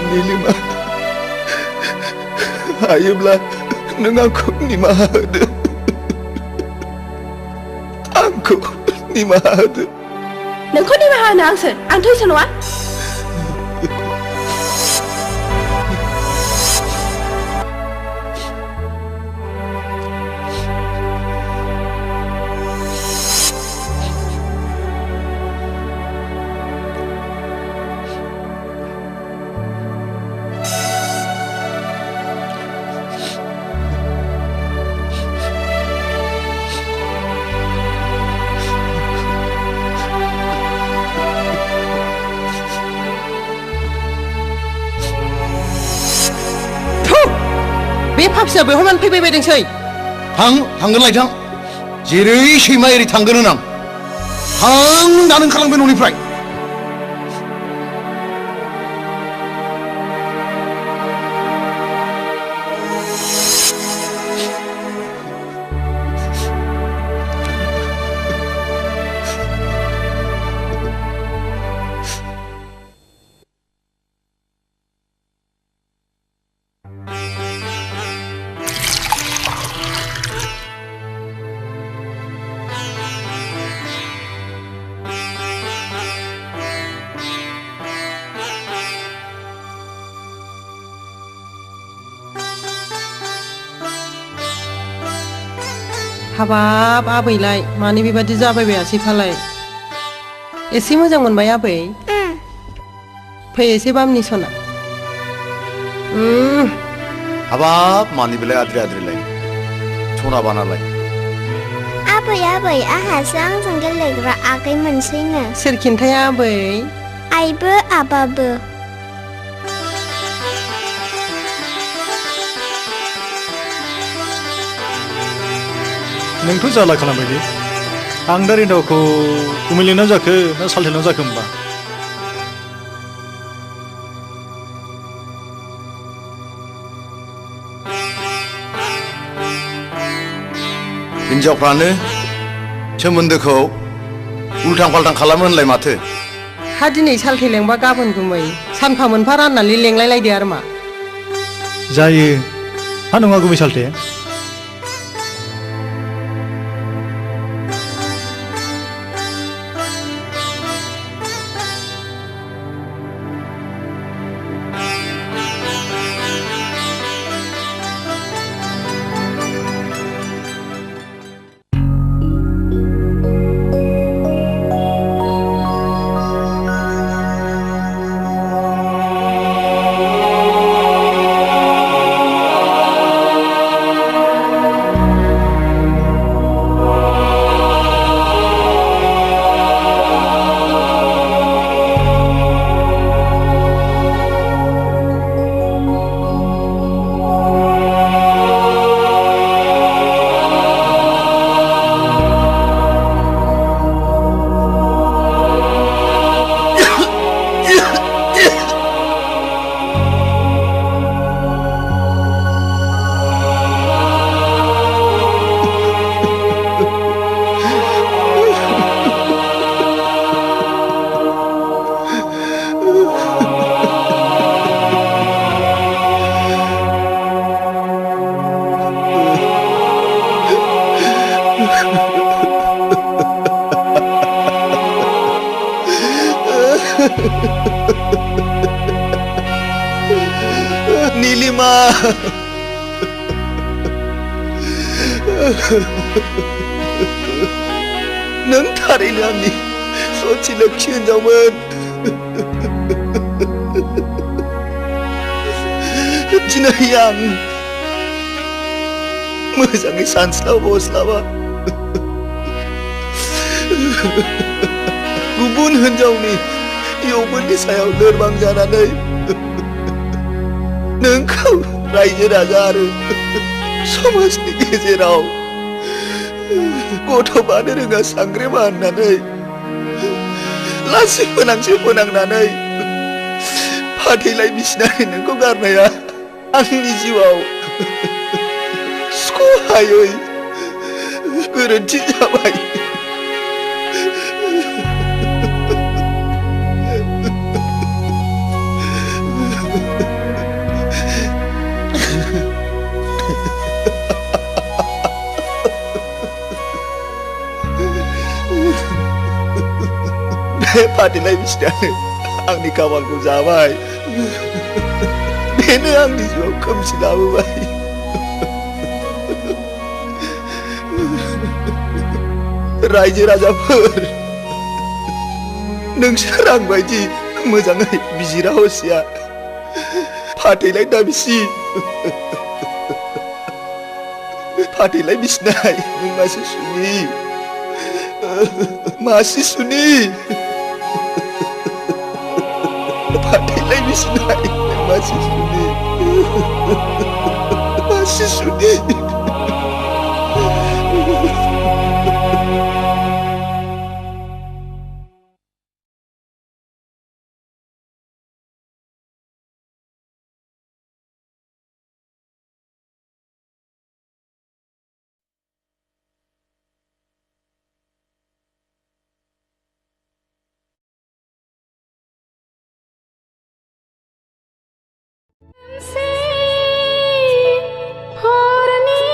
Nilima, hayoब्ला नों आंखौ निमाहा होदो आंखौ निमाहा होदो नोंखौ निमाहा होनो आं सोर आंथ' इसोर नङा बे फाफिया बेवहाय मानो फैबाय बायदोंसै थांगोन लायथां जेरै सैमा एरै थांगोन आं थां दानो ओंखारलांबाय न'निफ्राय हाबाब आबैलाय मानो बेबादि जाबायबायासै फालाय एसे मोजां मोनबाय आबै फै एसे बामनि सना हाबाब मानि बेलाय आद्रि आद्रिलाय सना बानालाय आबै आबै आहासो आंजों गेलेग्रा आगै मोनसैनो सोर खिन्थाया आबै आइबो आबाबो नोंथ' जाला खालामबायदि आं दा रिन्दावखौ उमिलिनाव जाखो ना सालथेनाव जाखो होमबा हिन्जावफ्रानो सोमोन्दोखौ उल्थां फाल्थां खालामो होनलाय माथो हा दिनै सालथे लेंबा गाबोन गुमै सानफा मोनफा राननानै लेंलायलायदो आरो मा जायो हा नङा गुमै सालथे नीलिमा नों थारैनो आंनि सथि लोक्षि हिनजावमोन दिनै आं मोजाङै सानस्लाबा गुबुन हिनजावनि यौबननि सायाव लोरबां जानानै नोंखौ रायजो राजा आरो समाजनि गेजेराव गथ' बानो रोङा सांग्रेमा होननानै लासै फोनांनानै फाथैलाय बिसिनानै नोंखौ गारनाया आंनि जिउआव सहायै गोरोन्थि जाबाय फाथैलाय बिसिनानो आंनि खाफालखौ जाबाय बेनो आंनि जिउआव खोमसि लाबोबाय रायजो राजाफोर नोंसोर आं बायदि मोजाङै बिजिरा हसिया फाथैलाय दाबिसि फाथैलाय बिसिनाय नों मासे सुनि फाथैलाय बिसिनाय नों मासे सुनि हरनि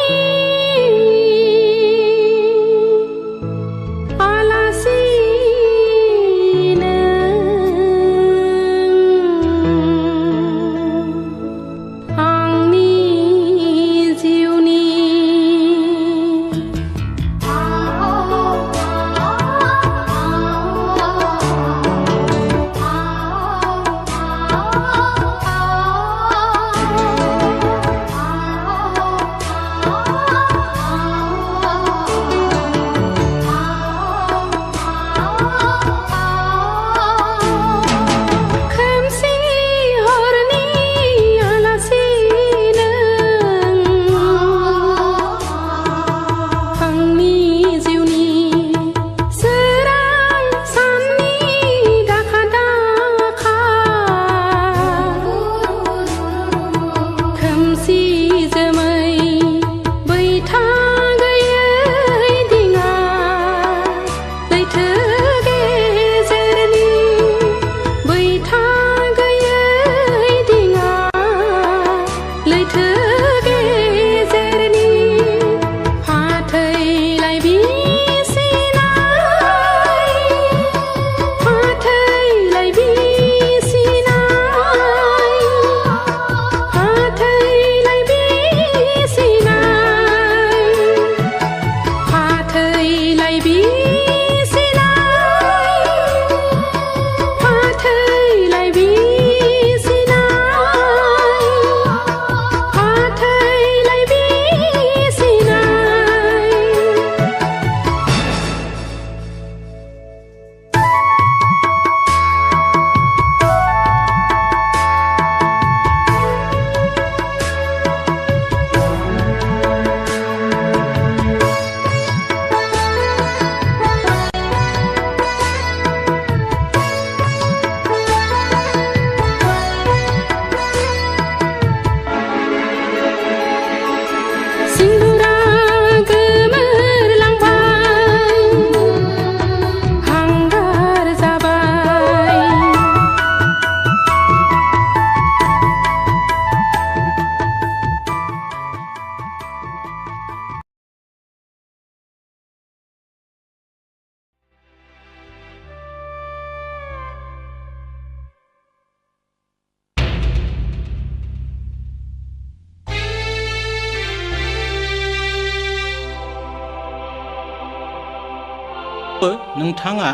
नोंथाङा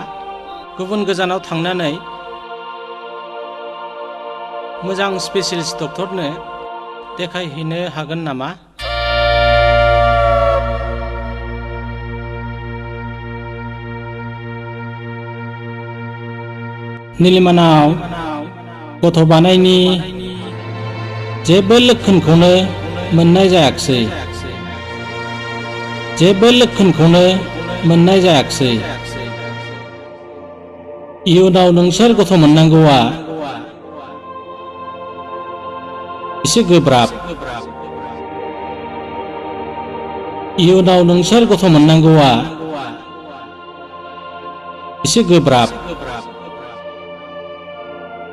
गुबुन गोजानाव थांनानै मोजां स्पेसियलिस्ट डक्टरनो देखायहैनो हागोन नामा? निलिमानाव गथ' बानायनि जेबो लक्षणखौनो मोननाय जायाखिसै। जेबो लक्षणखौनो मोननाय जायाखिसै। इयुनाव नोंसोर गथ' मोननांगौआ एसे गोब्राब। इयुनाव नोंसोर गथ' मोननांगौआ एसे गोब्राब।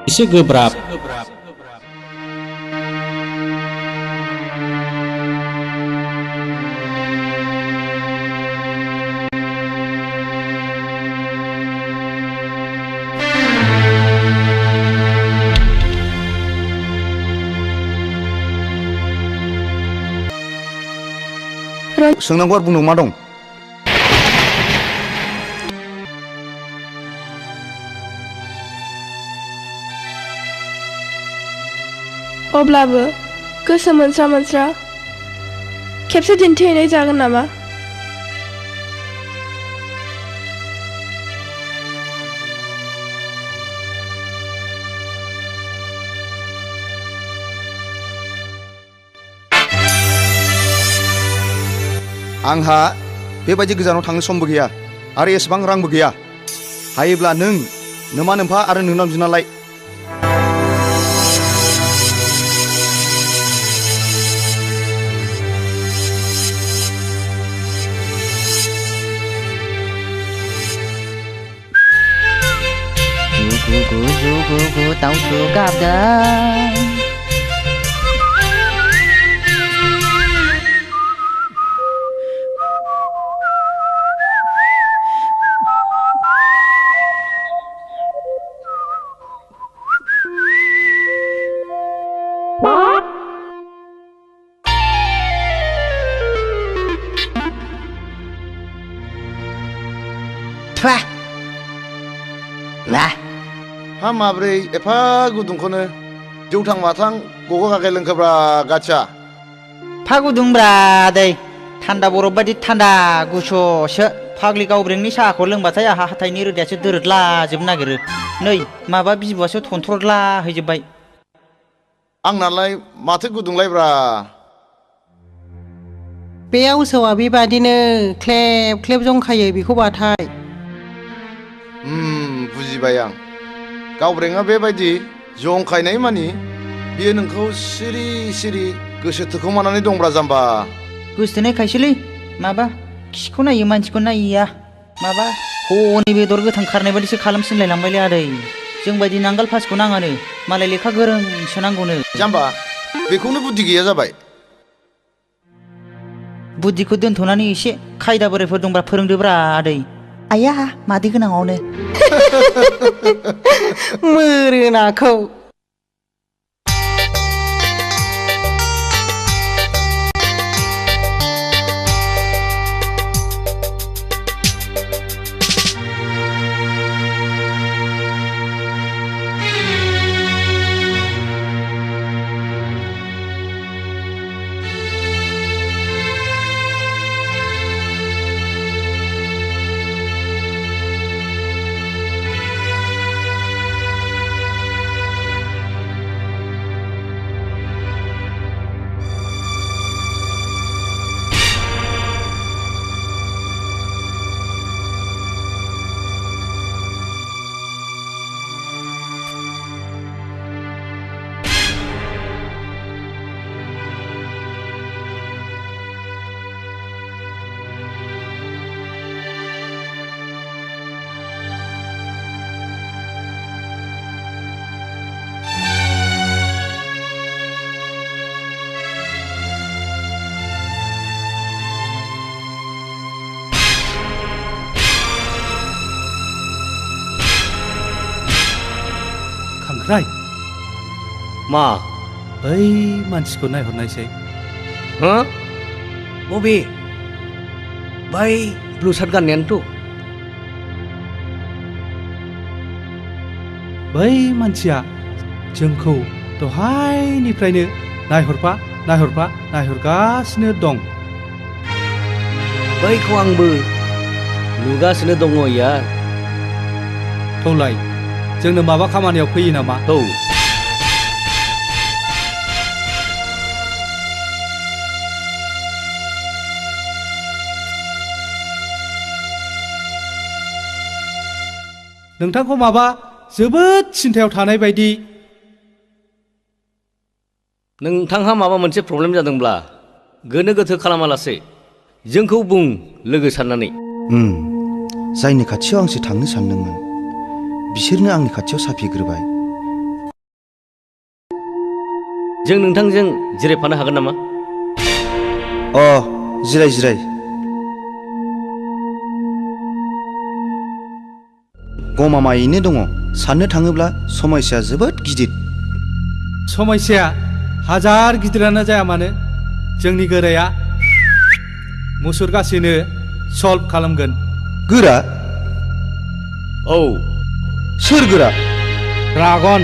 एसे गोब्राब। सोंनांगौ आरो बुंनांगौ मा दं? अब्लाबो गोसो मोनस्रा मोनस्रा खेबसे दिन्थिहैनाय जागोन नामा? आंहा बेबायदि गोजानाव थांनो समबो गैया आरो एसेबां रांबो गैया। हायोब्ला नों नोमा नोम्फा आरो नोंनाव बिनालाय। Jugu दाउथु गाबदों। हा माब्रै एफा गुदुंखौनो जौथां माथां गग' गागे लोंखोब्रा गाथिया। फा गुदुंब्रा दै थान्दा बरफ बायदि थान्दा गुसुसो। फाग्लि गावब्रेंनि साहाखौ लोंबाथाय आहा हाथाइनि रोदायासो दोरोदला जोबनो नागिरो। नै माबा बिबुआसो थनथ्रदला हैजोब्बाय। आंनालाय माथो गुदुंलायब्रा। बे आवसौआ बेबादिनो ख्लेब ख्लेब जंखायो बेखौ बाथाय। बुजिबाय आं। गावब्रेंआ बेबायदि जंखायनाय मानि बियो नोंखौ सिरि सिरि गोसो थोखोमानानै दंब्रा जाम्बा। गोसोथोनायखायसोलै माबा खिखौ नायो मानसिखौ नायैया। माबा हनै बेदर गोथां खारनाय बायदिसो खालामसिनलायलांबायलै आदै। जों बायदि नांगाल फासिखौ नाङानो मालाय लेखा गोरोंसो नांगौनो। जाम्बा बेखौनो बुद्धि गैया जाबाय। बुद्धिखौ दोनथ'नानै एसे खायदा बोरायफोर दंब्रा फोरोंदोब्रा आदै। आया मादै गोनाङावनो मोरोनाखौ। खांख्राइ मा बै मानसिखौ नायहरनायसै। हो बबे बै ब्लु सार्ट गाननायानोथ'। बै मानसिया जोंखौ दहायनिफ्रायनो नायहरगासिनो दं। बैखौ आंबो नुगासिनो दङ यार। थौलाय जोंनो माबा खामानियाव फैयो नामा? औ। नोंथांखौ माबा जोबोद सिन्थायाव थानाय बायदि। नोंथांहा माबा मोनसे प्रब्लेम जादोंब्ला गोनो गोथो खालामालासे जोंखौ बुं लोगो साननानै। जायनि खाथियाव आंसो थांनो सानदोंमोन बिसोरनो आंनि खाथियाव साफिग्रोबाय। जों नोंथांजों जिरायफानो हागोन नामा? जिराय। गमामायैनो दङ। साननो थाङोब्ला समस्याया जोबोद गिदिर। समस्याया हाजार गिदिरानो जाया मानो जोंनि गोराया मुसुरगासिनो सल्भ खालामगोन। गोरा? औ। सोर गोरा? ड्रागन।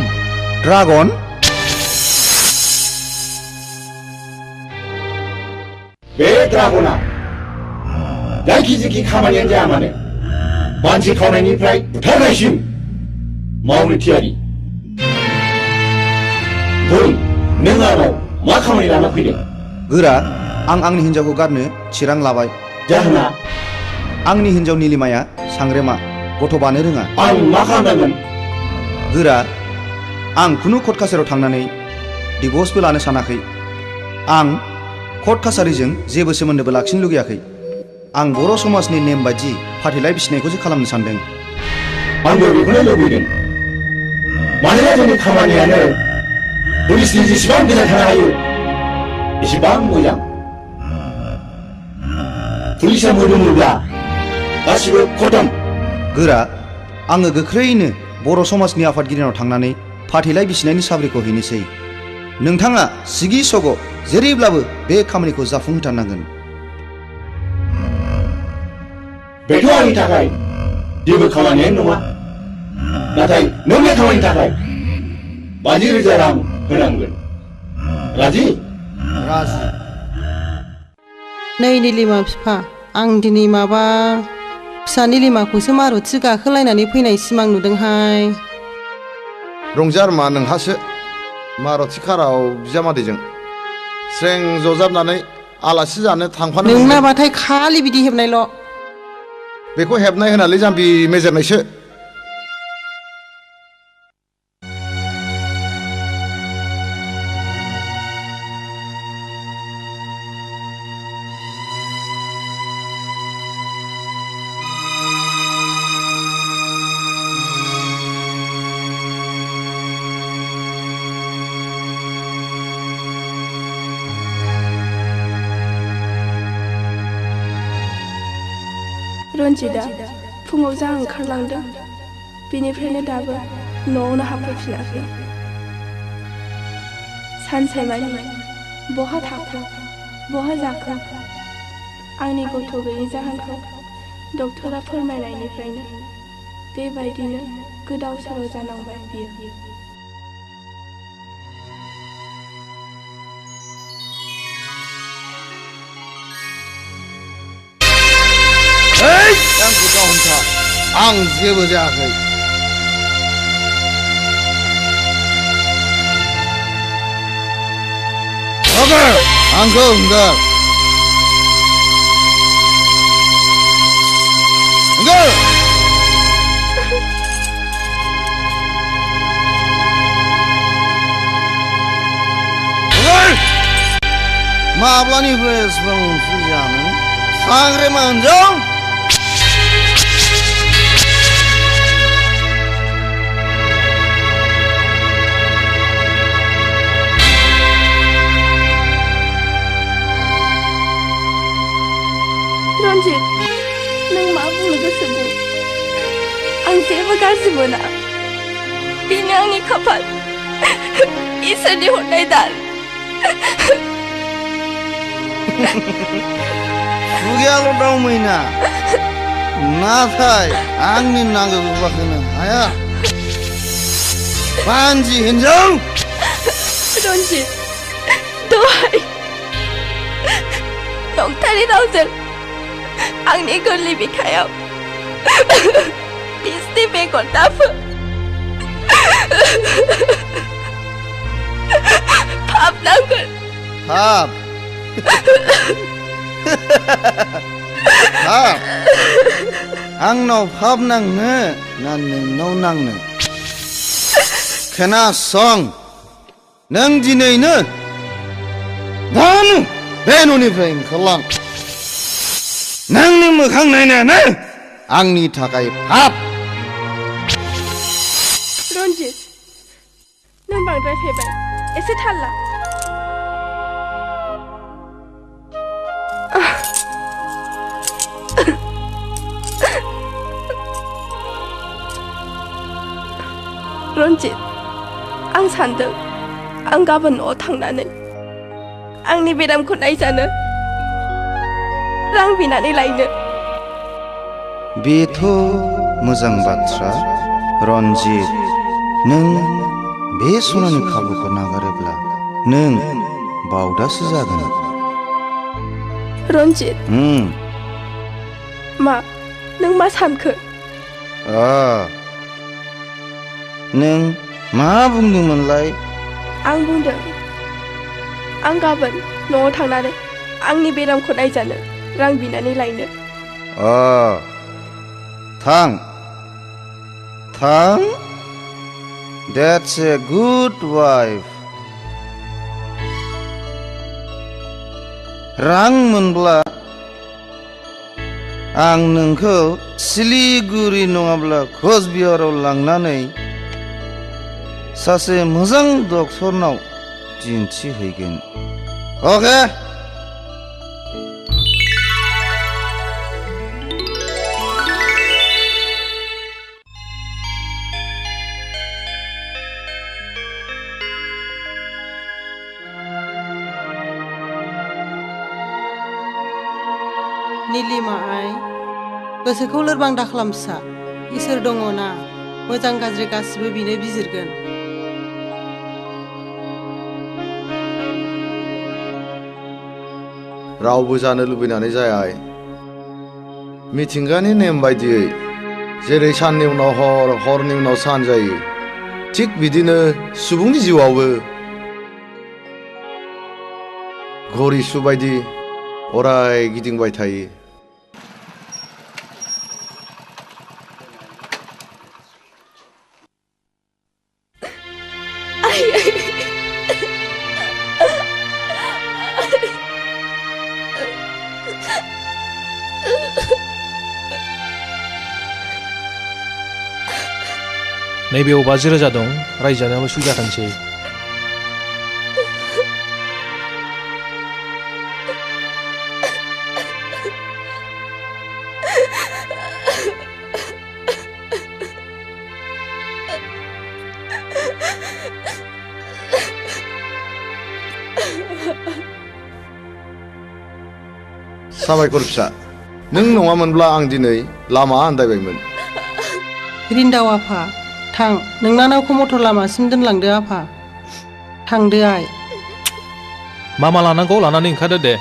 बे ड्रागना जायखि खामानियानो जाया मानो मानसि खावनायनिफ्राय बुथारनायसिम मावनो थियारि। बुं नों आंनाव मा खामानि लाना फैदों? गोरा, आं आंनि हिन्जावखौ गारनो थिरां लाबाय। जाहोना? आंनि हिन्जाव निलिमाया सांग्रेमा, गथ' बानो रोङा। आं मा खालामनांगोन? गोरा, आं खुनु कर्ट कासारियाव थांनानै डिभर्सबो लानो सानाखै। आं कर्ट कासारिजों जेबो सोमोन्दोबो लाखिनो लुगैयाखै। आं बर' समाजनि नेम बायदि फाथैलाइ बिसिनायखौसो खालामनो सानदों। आंबो बेखौनो लुबैदों। मानोना जोंनि खामानियानो पुलिसनि जेसेबां गोजान थानो हायो एसेबां मोजां। पुलिसा मोदोमोब्ला गासिबो खतम। गोरा, आङो गोख्रैनो बर' समाजनि आफादगिरिनाव थांनानै फाथैलाइ बिसिनायनि साब्रैखौ हैनोसै। नोंथाङा सिगि सग' जेरैब्लाबो बे खामानिखौ जाफुंहोथारनांगोन। बेथ' आंनि थाखाय जेबो खामानियानो नङा। नाथाय नों बे खामानिनि थाखाय 50,000 रां होनांगोन। राजि? राजि। नै निलिमा बिफा, आं दिनै माबा फिसा निलिमाखौसो मारुथि गाखोलायनानै फैनाय सिमां नुदोंहाय। रंजार मा नोंहासो मारुथि काराव बिजामादैजों स्रें जजाबनानै आलासि जानो थांफानो। नोंनाबाथाय खालि बिदि हेबनायल'। बेखौ हेबनाय होनालै जाम्बि मेजेरनायसो। रन्जितआ फुङाव जा ओंखारलांदों बेनिफ्रायनो दाबो न'आवनो हाबफैफिनाखै। सानसेमानि बहा थाखो बहा जाखो आंनि गथ' गैयै जाहोनखौ डक्टरा फोरमायनायनिफ्रायनो बेबायदिनो गोदाव सोराव जानांबाय बियो। आंखौ दाहमथा, आं जेबो जायाखै। आंखौ हंगार। माब्लानिफ्राय एसेबां ओंख्रि जानो सांग्रेमा हिनजाव? रन्जित, नों मा बुंनो गोसो बुं। आं जेबो गाज्रि मोना। बेनो आंनि खाफाल, इसोरनि हरनाय दान। खुगायाल' दावमैना, नाथाय आंनि नांगौखौ होनो हाया। 반지 현정! 런쥔, दहाय नंथारनि रावजों आंनि गोरलै बिखायाव बिसनि बेगर दाफो पाप नांगोन पाप पाप आंनाव पाप नांनो ना नोंनाव नांनो खोनासं नों दिनैनो दानो बे न'निफ्राय ओंखारलां नोंनि मोखां नायनायानो आंनि थाखाय पाप रन्जित नों बांद्राय फेबाय एसे थाल ला रन्जित आं सान्दों आं गाबोन न'आव थांनानै आंनि बेरामखौ नायजानो रां बिनानै लायनो बेथ' मोजां बाथ्रा रन्जित नों बे सनानि खाबुखौ नागारोब्ला नों बावदासो जागोन रन्जित मा नों मा सानखो नों मा बुंदोंमोनलाय आं बुंदों आं गाबोन न'आव थांनानै आंनि बेरामखौ नायजानो रां बिनानै लायनो थां थां That's a good wife रां मोनब्ला आं नोंखौ सिलिगुरि नङाब्ला कचबिहाराव लांनानै सासे मोजां डक्टरनाव दिन्थिहैगोन अके निलिमा आइ गोसोखौ लोरबां दाखालाम फिसा इसोर दङ ना मोजां गाज्रि गासिबो बिनो बिजिरगोन रावबो जानो लुबैनानै जाया मिथिंगानि नेम बायदियै जेरै साननि उनाव हर हरनि उनाव सान जायो थिग बिदिनो सुबुंनि जिउआवबो घड़ी सु बायदि अराय गिदिंबाय थायो नैबेयाव 50,000 दं रायजानायावल' सुबिदा थांसै साबायखर फिसा नों नङामोनब्ला आं दिनै लामा आन्दायबायमोन रिन्दाव आफा थां नोंना नावखौ मटर लामासिम दोनलांदो आफा थांदो आइ मा लानांगौ लानानै ओंखारदो दे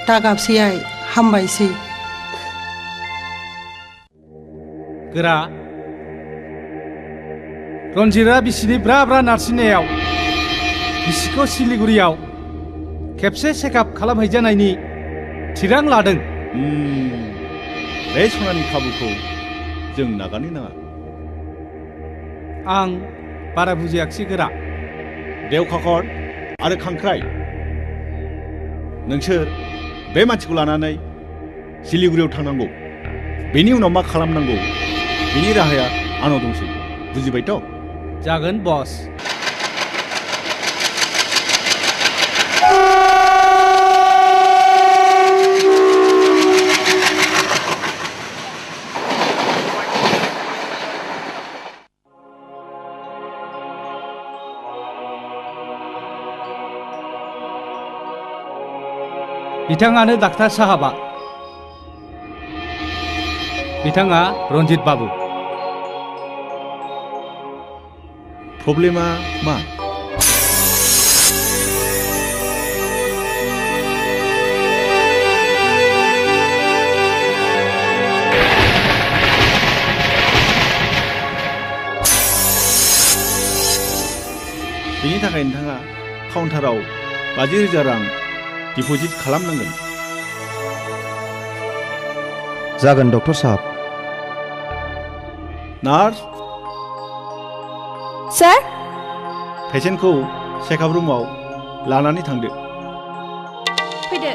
दागाबसै आइ हामबायसै गोरा रन्जितआ बिसिनि ब्रा ब्रा नारसिननायाव बिसिखौ सिलिगुरियाव खेबसे चेकआप खालामहैजानायनि थिरां लादों बे सनानि खाबुखौ जों नागारनो नाङा आं बारा बुजियाखिसै गोरा देवखाखर आरो खांख्राइ नोंसोर बे मानसिखौ लानानै सिलिगुरियाव थांनांगौ बेनि उनाव मा खालामनांगौ बेनि राहाया आंनाव दंसै बुजिबायथ' जागोन बस बिथाङानो डाक्टार साहाबा बिथाङा रन्जित बाबु। प्रब्लेमा मा? बेनि थाखाय नोंथाङा काउन्टाराव 50,000 रां डिप'जिट खालामनांगोन। जागोन डक्टर साहब। नार्स सार पेसेन्टखौ चेकआप रुमाव लानानै थांदो। फैदो।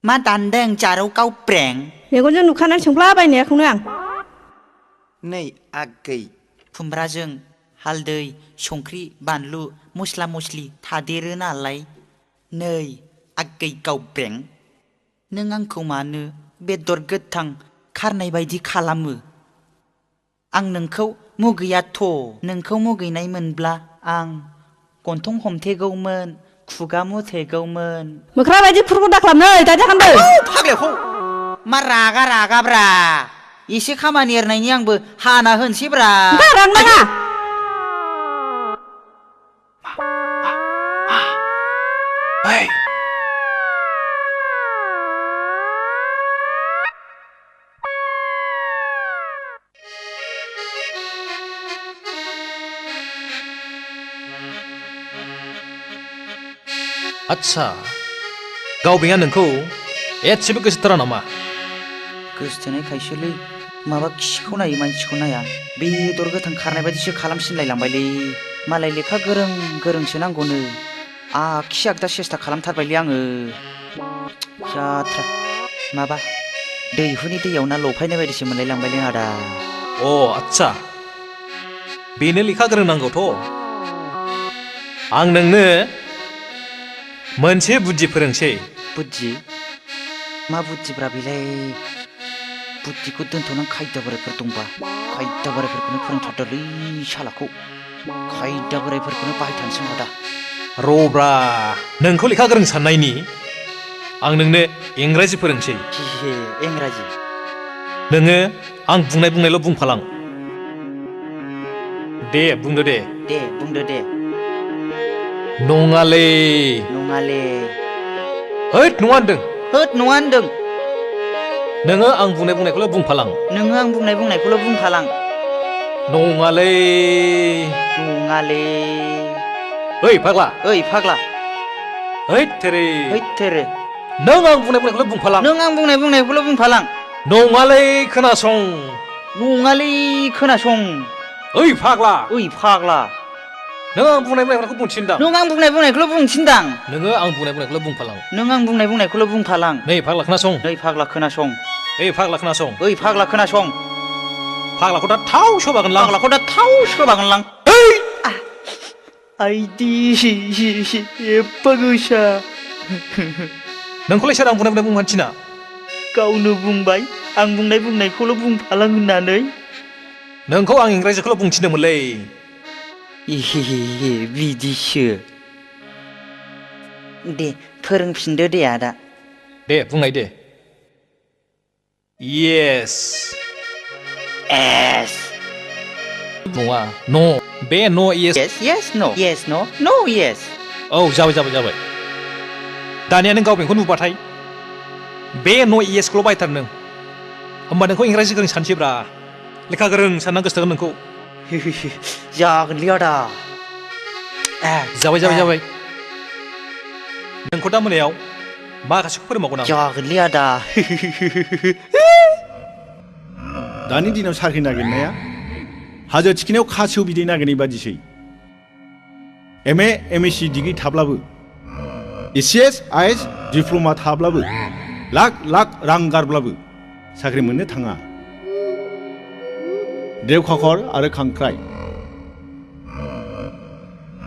मा दानदों जारौ गावब्रें? मेगनजों नुखानानै सोंफ्लाबायनायखौनो आं। नै आगै खुमब्राजों हालदै संख्रि बानलु मस्ला मस्लि थादेरो नालाय। नै आगै गावब्रें, नों आंखौ मानो बेदर गोथां खारनाय बायदि खालामो? आं नोंखौ मुगैयाथ'। नोंखौ मुगैनाय मोनब्ला आं गन्थं हमथेगौमोन, खुगा मुथेगौमोन। मोख्रा बायदि फुरखौ दाख्लाम नै दा जाखानदो। फाग्लाखौ मा रागा ब्रा। एसे खामानि एरनायनि आंबो हाना होनसै ब्रा। रां नाङा। आच्छा गावबेंआ नोंखौ एसेबो गोसोथारा नामा? गोसोथोनाय खायसोलै माबा खिखौ नायो मानसिखौ नाया। बेदर गोथां खारनाय बायदिसो खालामसिनलायलांबायलै। मालाय लेखा गोरोंसो नांगौनो। आखि आगदा सेस्था खालामथारबायलै आङो। जाथ्रा माबा दैहुनि दैयाव ना लफायनाय बायदिसो मोनलायलांबायलै आदा। अ आच्छा बेनो लेखा गोरों नांगौथ'। आं नोंनो मोनसे बुद्धि फोरोंसै। बुद्धि? मा बुद्धिब्रा बेलाय? बुद्धिखौ दोनथ'नानै खायदा बोरायफोर दंबा खायदा बोरायफोरखौनो फोरोंथारदोलै सालाखौ। खायदा बोरायफोरखौनो बाहायथारनोसै आदा। रब्रा नोंखौ लेखा गोरों साननायनि आं नोंनो इंराजि फोरोंसै। इंराजि? नोङो आं बुंनायल' बुंफालां। दे बुंदो दे। दे बुंदो दे। नङालै। नङाले। होद नङा होनदों। होद नङा होनदों। नोङो आं बुंनायखौल' बुंफालां। नोङो आं बुंनायखौल' बुंफालां। नङालै। नङाले। ओइ फाग्ला। ओइ फाग्ला। हैद तेरे। हैद तेरे। नों आं बुंनायखौल' बुंफालां। नों आं बुंनायखौल' बुंफालां। नङालै खोनासं। नङालै खोनासं। ओइ फाग्ला। ओइ फाग्ला। नों आं बुंनायखौ बुंथिनदां। नों आं बुंनायखौल' बुंथिनदां। नोङो आं बुंनायखौल' बुंफालां। नों आं बुंनायखौल' बुंफालां। नै फाग्ला खोनासं। नै फाग्ला खोनासं। ओइ फाग्ला खोनासं। ओइ फाग्ला खोनासं। फाग्लाखौ दा थाव सोबागोनलां। फाग्लाखौ दा थाव सोबागोनलां। आइदि एफा गोसा। नोंखौलाय सोर आं बुंनाय थिना? गावनो बुंबाय आं बुंनायखौल' बुंफालां होननानै। नोंखौ आं इंराजिखौल' बुंथिनोमोनलै। बिदिसो। दे फोरोंफिनदो दे आदा। दे बुंनाय दे। येस। एस। नङा न'। बे न' येस। येस न'। येस न'। नो येस। औ जाबाय। दानिया नों गावबेंखौ नुबाथाय बे न' येसखौल' बायथार नों। होमबा नोंखौ इंराजि गोरों सानसैब्रा। लेखा गोरों सानना गोसोथोगोन नोंखौ। जागोनलै आदा। जाबाय। नोंखौ दा मोनायाव माखासेखौ फोरोंबावगोन आं। जागोनलै आदा। दानि दिनाव साख्रि नागिरनाया हाजो थिखिनायाव खासेव बिदै नागिरनाय बादिसै। MA MSc डिग्री थाब्लाबो ECS IS डिप्ल'मा थाब्लाबो लाख रां गारब्लाबो साख्रि मोननो थाङा। देवखाखर आरो खांख्राइ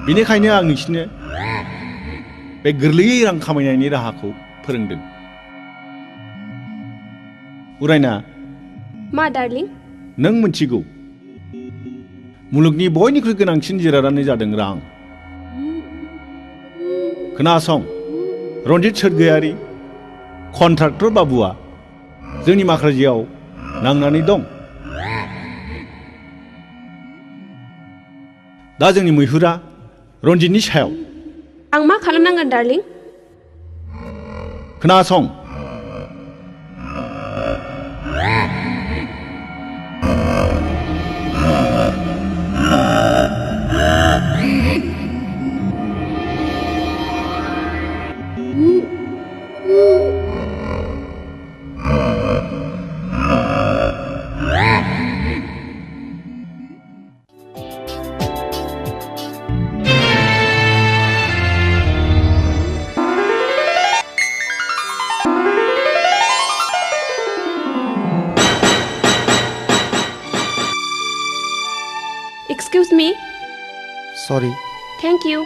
बेनिखायनो आं नोंसिनो बे गोरलैयै रां खामायनायनि राहाखौ फोरोंदों। उरायना मा डार्लिं? नों मिथिगौ मुलुगनि बयनिख्रुइ गोनांसिन जिरादानो जादों रां। खोनासं, रन्जित सोरगोयारि कन्ट्राक्टर बाबुआ जोंनि माखाजियाव नांनानै दं। दा जोंनि मैहुरा रन्जितनि सायाव। आं मा खालामनांगोन डार्लिं? खोनासं, Excuse me. सरि। Thank you.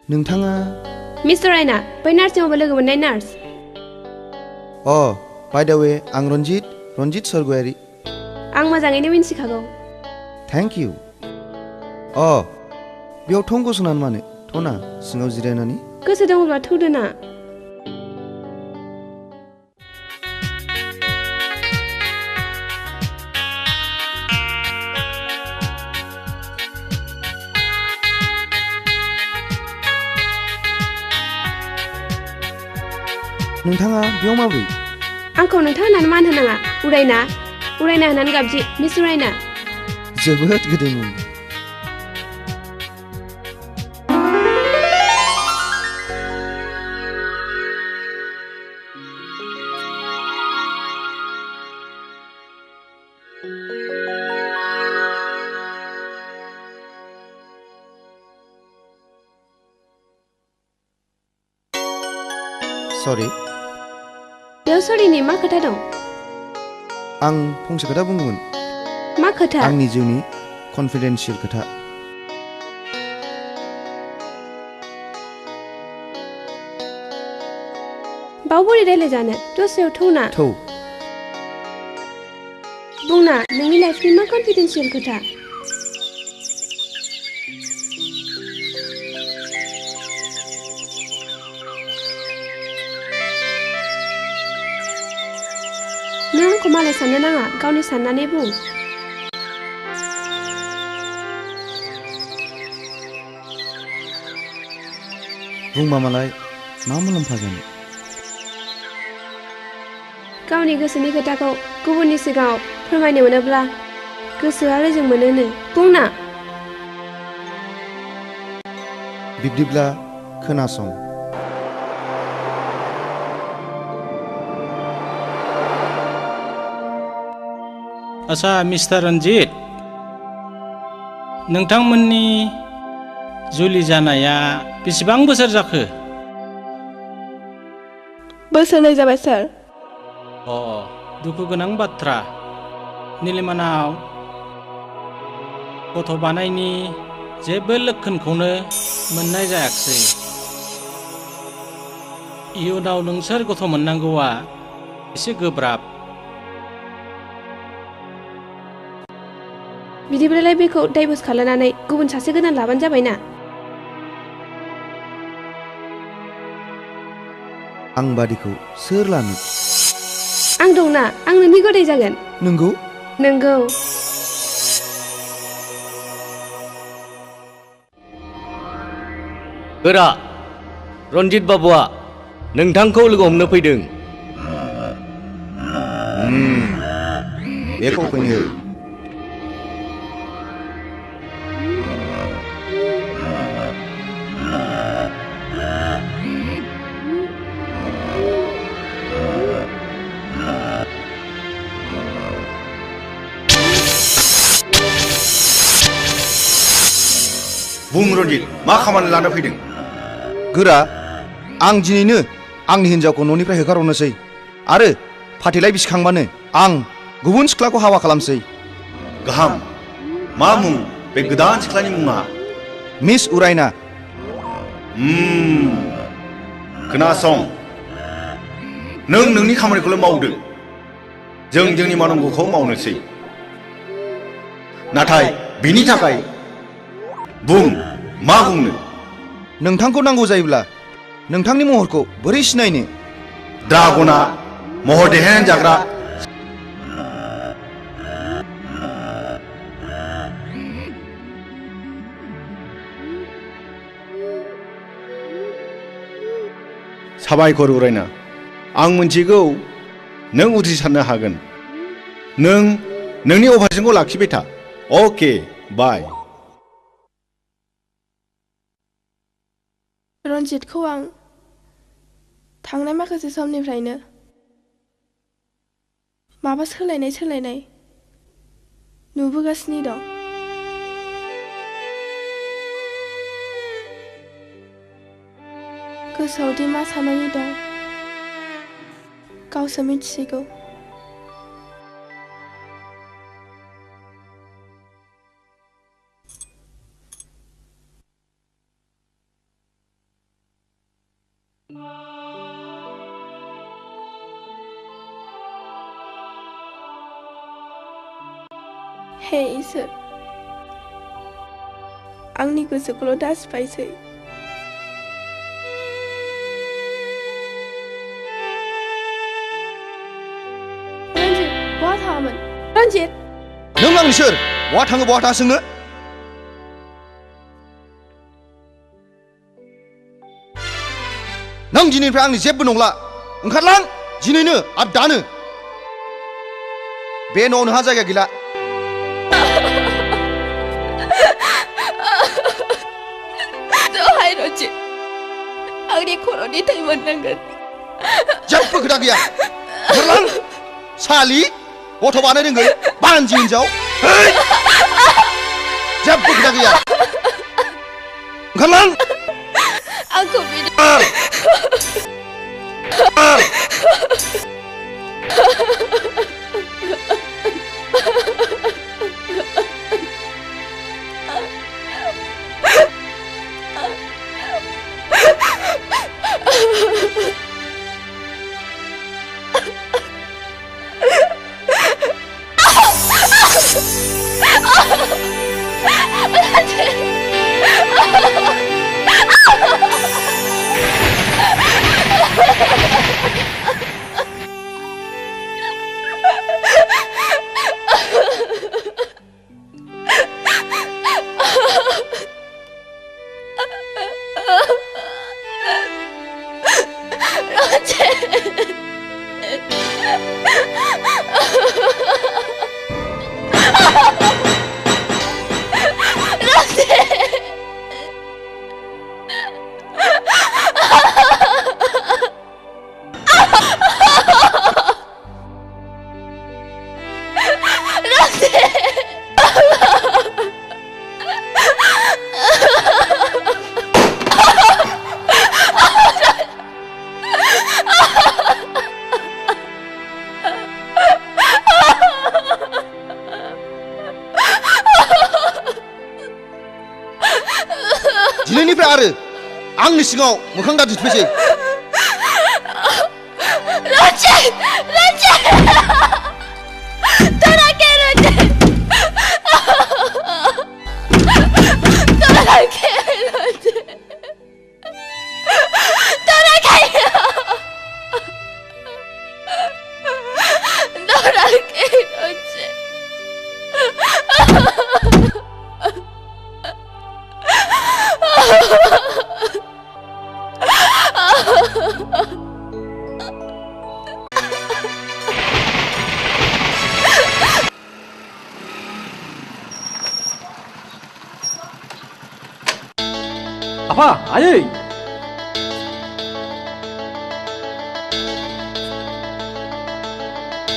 नोंथाङा मिस्टार रायना, बै नार्सिंआवबो लोगो मोननाय नार्स। बाय द वे, आं रन्जित सोरगोयारि। आं मोजाङैनो मिन्थिखागौ। Thank you. बेयाव थं गसंनानै मानो? थना सिङाव जिरायनानै। गोसो दङब्ला थौदो ना। नोंथाङा बेयाव माब्रै? आंखौ नोंथां होननानै मान होनाङा। उरायना होननानै गाबज्रि, मिस उरायना। जोबोद गोदैमोन। सरि। बेयाव सरिनि मा खोथा दं? आं फंसे खोथा बुंगौमोन। मा खोथा? आंनि जिउनि कन्फिडेन्सियेल खोथा। बाव बोरै रायलायजानो? दस्रायाव थौना। थौ। बुंना, नोंनि लाइफनि मा कन्फिडेन्सियेल खोथा? नों आंखौ मालाय साननो नाङा, गावनि साननानै बुं। बुंबा मालाय मा मुलाम्फा जानो? गावनि गोसोनि खोथाखौ गुबुननि सिगाङाव फोरमायनो मोनोब्ला गोसोआ रेजें मोनोनो। बुंना। बिब्दिब्ला खोनासं। आच्छा मिस्टार रन्जित, नोंथांमोननि जुलि जानाया बेसेबां बोसोर जाखो? बोसोरनै जाबाय सार। दुखु गोनां बाथ्रा। निलिमानाव गथ' बानायनि जेबो लक्षणखौनो मोननाय जायाखिसै। इयुनाव नोंसोर गथ' मोननांगौआ एसे गोब्राब। बिदिब्लालाय बेखौ डाइभर्स खालामनानै गुबुन सासे गोदान लाबानो जाबायना। आं बादिखौ सोर लानो? आं दंना, आं नोंनि गदाय जागोन। नंगौ? नंगौ। गोरा, रन्जित बाबुआ नोंथांखौ लोगो हमनो फैदों। बेखौ फैनो। बुं रन्जित, मा खामानि लाना फैदों? गोरा, आं दिनैनो आंनि हिन्जावखौ न'निफ्राय होखारहरनोसै आरो फाथैलाइ बिसिखांबानो आं गुबुन सिख्लाखौ हाबा खालामसै। गाहाम। मा मुं बे गोदान सिख्लानि मुङा मिस उरायना। खोनासं, नों नोंनि खामानिखौल' मावदो, जों जोंनि मावनांगौखौ मावनोसै। नाथाय बिनि थाखाय बुं, मा बुंनो? नोंथांखौ नांगौ जायोब्ला नोंथांनि महरखौ बोरै सिनायनो? ड्रागना महर देहायानो जाग्रा साबायखर उरायना, आं मिन्थिगौ नों उथ्रिसारनो हागोन। नों नोंनि अभारजोंखौ लाखिबाय था। अके, बाय। रन्जितखौ आं थांनाय माखासे समनिफ्रायनो माबा सोलायनाय नुबोगासिनो दं। गोसोआव दि मा साननानै दं गावसो मिथिसिगौ। हे इसोर, आंनि गोसोखौल' दासिबायसै। रन्जित, बहा थाङामोन? रन्जित! नों आंनि सोर? बहा थाङो बहा थाङा सोङो? नों दिनैनिफ्राय आंनि जेबो नंला। ओंखारलां दिनैनो आरो दानो। बे न'आव नोंहा जायगा गैला। दहाय रन्जित, आंनि खर'नि थै मोननांगोन। जेबो खोथा गैया। ओंखारलां सालि, गथ' बानो रोंगोन बानजि हिनजाव। जेबो खोथा गैया। ओंखारलां। आंखौ बिदि दिनैनिफ्राय आरो आंनि सिगाङाव मोखां दादिफैसै। Apa? Ayo.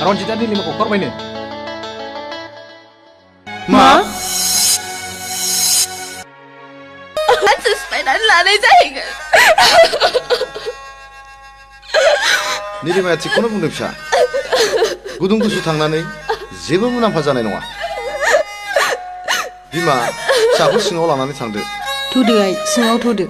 Ronsita ini 5 kokor mainnya. Ma? Aku sepedaan lari जाहैगोन. निलिमाया थिगखौनो बुंदों फिसा। गुदुं गुसु थांनानै जेबो मुलाम्फा जानाय नङा। बिमा फिसाखौ सिङाव लानानै थांदो थुदो आइ सिङाव थुदो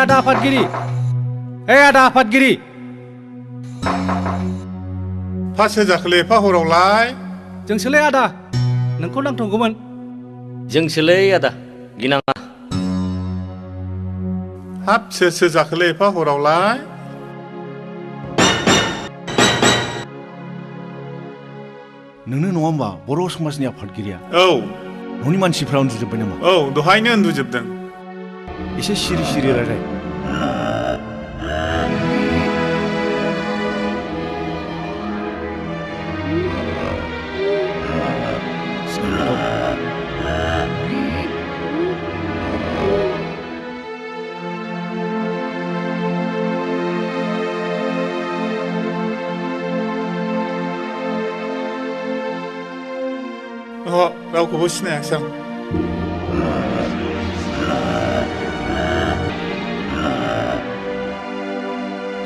आदा आफादगिरि आदा आफादगिरि फास होजाखोलै एफा हरावलाय जोंसोलै आदा नोंखौ नांथांगौमोन जोंसोलै आदा गिनाङा हाब सोर जाखोलै एफा हरावलाय नोंनो नङा होमबा बर' समाजनि आफादगिरिया औ न'नि मानसिफ्रा उन्दुजोब्बाय नामा औ दहायनो उन्दुजोबदों एसे सिरि सिरि रायलाय रावखौबो सिनायाखिसै आं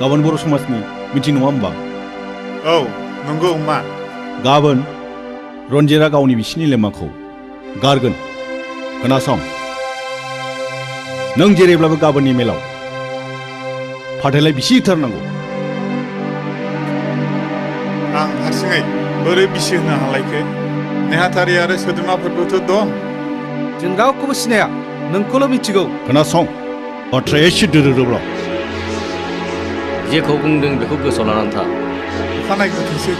गाबोन बर' समाजनि मिटिं नङा होमबा औ नंगौ मा गाबोन रन्जितआ गावनि बिसिनि लेमाखौ गारगोन खोनासं नों जेरैब्लाबो गाबोननि मेलाव फाथैलाय बिसिथारनांगौ आं हारसिङै बोरै बिसि होनो हालायखो नेहाथारि आरो सोद्रोमाफोरबोथ' दं जों रावखौबो सिनाया नोंखौल' मिथिगौ खोनासं बाथ्राया एसे दोरोदोब्ला जेखौ बुंदों बेखौ गोसोआव लानानै था अखानायग्रोथोंसै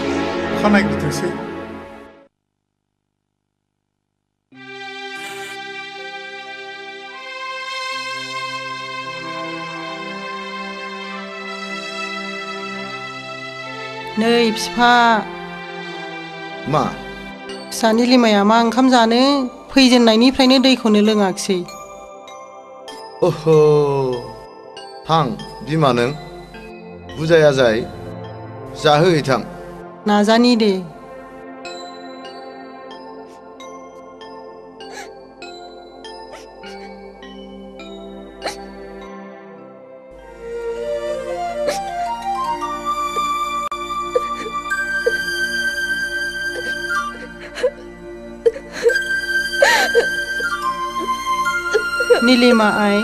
नै फिफा मा फिसानि लिमाया मा ओंखाम जानो फैजेननायनिफ्रायनो दैखौनो लोङाखिसै ओह थां बिमा नों बुजाया जाय जाहोहैथां नाजानि दे नीलिमा आइ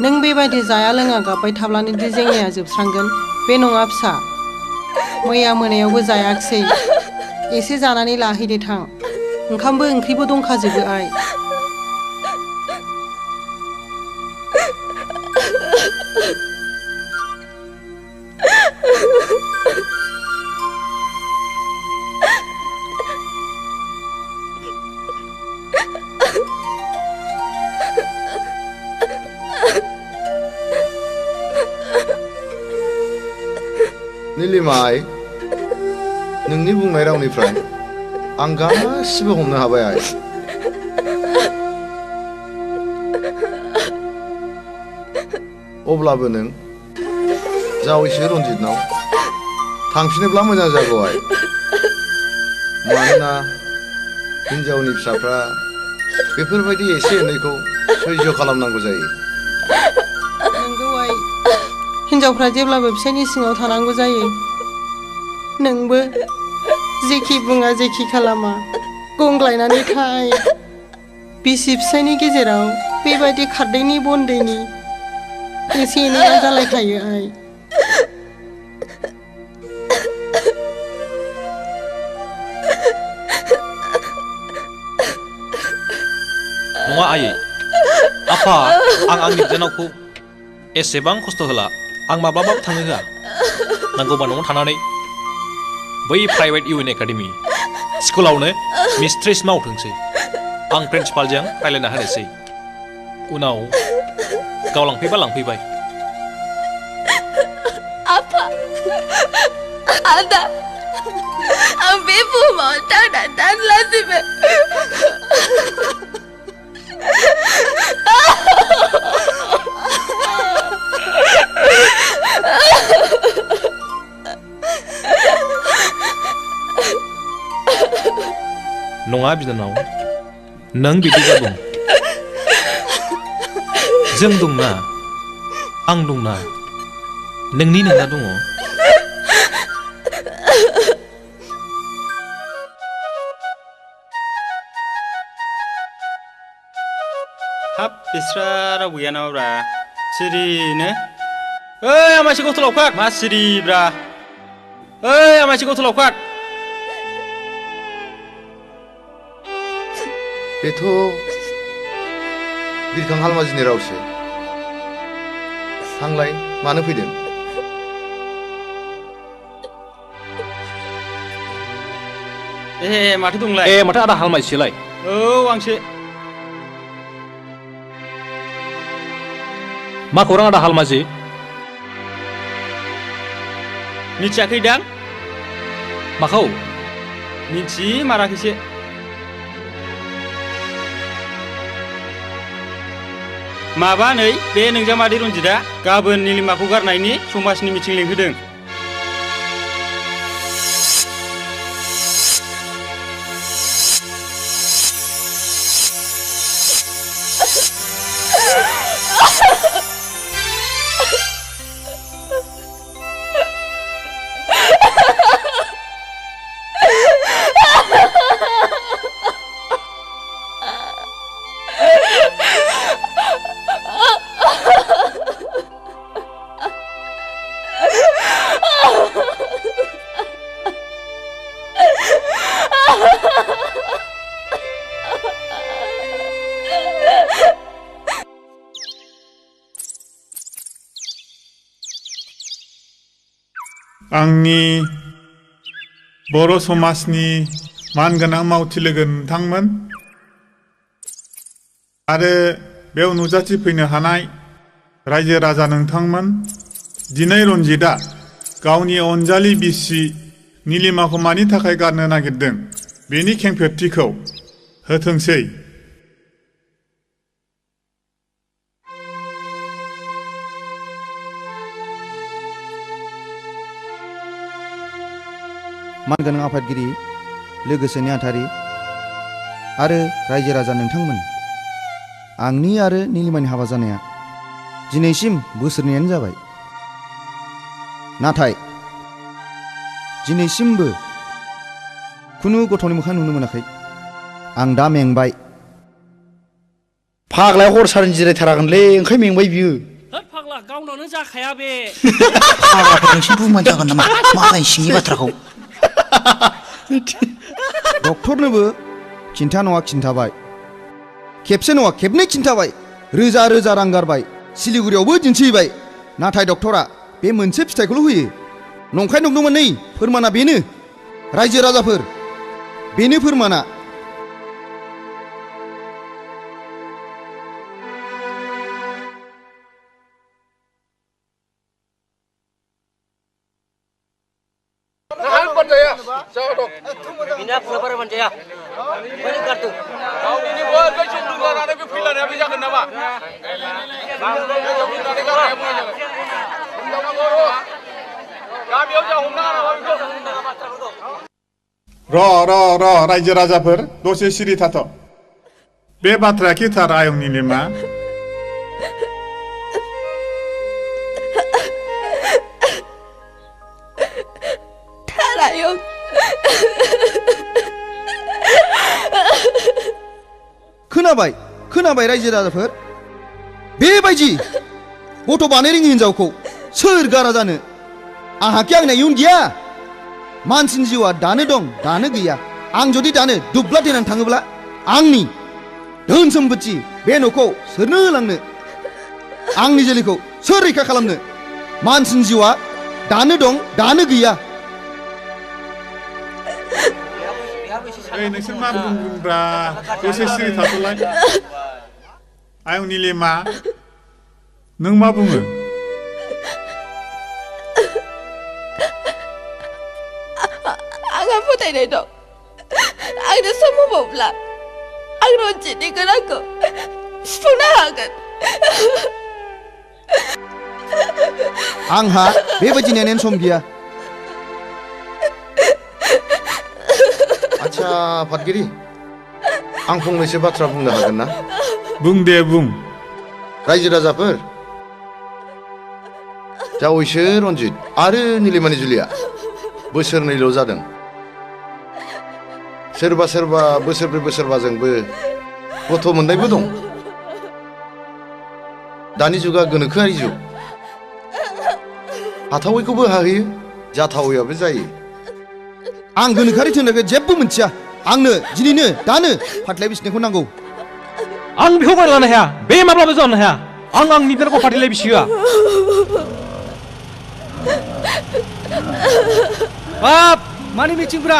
नों बेबायदि जाया लोङा गाबबाय थाब्लानो दि जेंनाया जोबस्रांगोन बे नङा फिसा मैया मोनायावबो जायाखिसै एसे जानानै लाहैदो थां ओंखामबो ओंख्रिबो दंखाजोबो आइ नीलिमा आइ नोंनि बुंनाय रावनिफ्राय आं गासिबो हमनो हाबाय आइ अब्लाबो नों जावैसो रन्जितनाव थांफिनोब्ला मोजां जागौ आइ मानोना हिन्जावनि फिसाफ्रा बेफोरबायदि एसे एनैखौ सैज्य खालामनांगौ जायो नंगौ आइ हिन्जावफ्रा जेब्लाबो फिसायनि सिङाव थानांगौ जायो नोंबो जेखि बुङा जेखि खालामा गंग्लायनानै थाय बिसि फिसायनि गेजेराव बेबायदि खारदैनि बनदैनि एसे एनैया जालायखायो आइ नङा आयै आफा आं आंनि बिनानावखौ एसेबां खस्थ' होला आं माब्लाबाबो थांनो होआ नांगौबा न'आव थानानै बै प्राइभेट इउ एन एकाडेमि स्कुलावनो मिस्ट्रेस मावथोंसै आं प्रिन्सिपालजों रायज्लायना होनोसै उनाव गाव लांफैबा लांफैबाय आफा आदा आं बे बुहुमाव थांना थानो लाजिबाय नङा बिनानाव नों बिदि जादों जों दंना आं दंना नोंनि नोंना दङ हाब बिस्रा रावबो गैया नामाब्रा सिरिनो ओइ आमासि गथ' लावखार मा सिरिब्रा ओइ आमासि गथ' लावखार बेथ' बिरखां हालमाजिनि रावसो थांलाय मानो फैदों ए माथो दंलाय ए माथो आदा हालमाजिसोलाय औ आंसो मा खौरां आदा हालमाजि मिथियाखैदां माखौ मिथिमाराखैसो माबा नै बे नोंजामादै रन्जितआ गाबोन निलिमाखौ गारनायनि समाजनि मिथिं लिंहोदों आंनि बर' समाजनि मानगोनां मावथि लोगो नोंथांमोन आरो बेयाव नुजाथिफैनो हानाय रायजो राजा नोंथांमोन दिनै रन्जितआ गावनि अनजालि बिसि निलिमाखौ मानि थाखाय गारनो नागिरदों बेनि खेंफोरथिखौ होथोंसै मानगोनां आफादगिरि लोगोसे नेहाथारि आरो रायजो राजा नोंथांमोन आंनि आरो निलिमानि हाबा जानाया दिनैसिम बोसोरनैयानो जाबाय नाथाय दिनैसिमबो खुनु गथ'नि मोखां नुनो मोनाखै आं दा मेंबाय फाग्लाया हर सारनि जिरायथारागोनलै ओंखाय मेंबाय बियो होद फाग्ला गावनावनो जाखाया बे फाग्लाफोर नोंसिनि बुंबानो जागोन नामा मालाय सिंनि बाथ्राखौ डक्टरनोबो खिन्था नङा खिन्थाबाय खेबसे नङा खेबनै खिन्थाबाय रोजा रोजा रां गारबाय सिलिगुरियावबो दिन्थिबाय नाथाय डक्टरा बे मोनसे फिथाइखौल' होयो नंखाय नंदोंमोन नै फोरमाना बेनो रायजो राजाफोर बेनो फोरमाना Bina pula para manjaya. Mana kartu? Kau ini buat kau cuma dengar ada bi filan ya bisa kena apa? र रायजो राजाफोर दसे सिरि थाथ' बे बाथ्राया खिथार आयं निलिमा थारायं खोनाबाय खोनाबाय रायजो राजाफोर बेबायदि गथ' बानाय रोङि हिनजावखौ सोर गारा जानो आंहाखि आंना इयुन गैया मानसिनि जिउआ दानो दं दानो गैया आं जुदि दानो दुब्ला देनानै थाङोब्ला आंनि धोन सम्पति बे न'खौ सोरनो होलांनो आंनि जोलैखौ सोर रैखा खालामनो मानसिनि जिउआ दानो दं दानो गैया ओइ नोंसोर मा बुंदोंब्रा दसे सिरि थाथ'लाय आयं निलिमा नों मा बुङो आंहा फोथायनाय दं आंनो सम होबावब्ला आं रन्जितनि गोनांखौ सुफुंनो हागोन आंहा बेबायदि नेनायनि सम गैया आच्छा आफादगिरि आं फंनैसो बाथ्रा बुंनो हागोन ना? बुं दे बुं। रायजो राजाफोर, जावैसो रन्जित आरो निलिमानि जुलिया बोसोरनैल' जादों। सोरबा सोरबा बोसोरब्रै बोसोरबाजोंबो गथ' मोननायबो दं। दानि जुगा गोनोखोआरि जुग। हाथावैखौबो हाहैयो, जाथावैयाबो जायो। आं गोनोखोआरि थोनोखौ जेबो मोनथिया। आंनो दिनैनो दानो फाथलाय बिसिनायखौ नांगौ। आं बेखौ गनायना लानो हाया। बे माब्लाबा जानो हाया। आं आंनि बिनानावखौ फाथैलाय बिसिहोआ। बाप मानि मिथिंफ्रा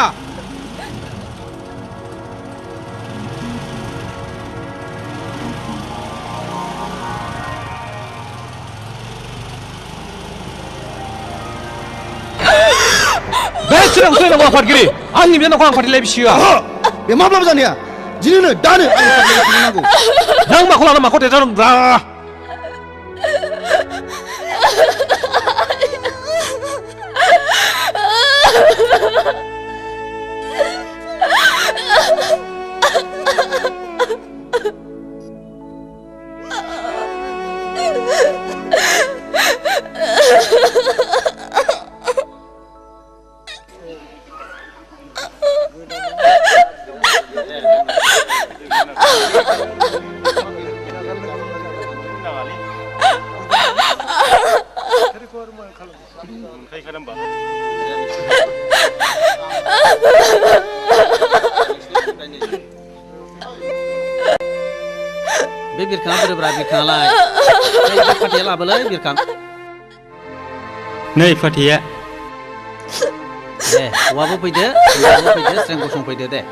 बे सिगां सोलायनांगौ आफादगिरि। आंनि बिनानावखौ आं फाथैलाय बिसिहोआ। बे माब्लाबा जानो हाया। दिनैनो दानो आंनो फाथलाय बिसिनो नांगौ। नों माखौ लाना माखौ देरदों रा? बे बिरखाङा बोरोब्रा बिरखाङालाय फाथैया लाबोलै बिरखां। नै फाथैया। दे हौवाबो फैदो हिनजावबो फैदो स्रें गसंफैदो दे।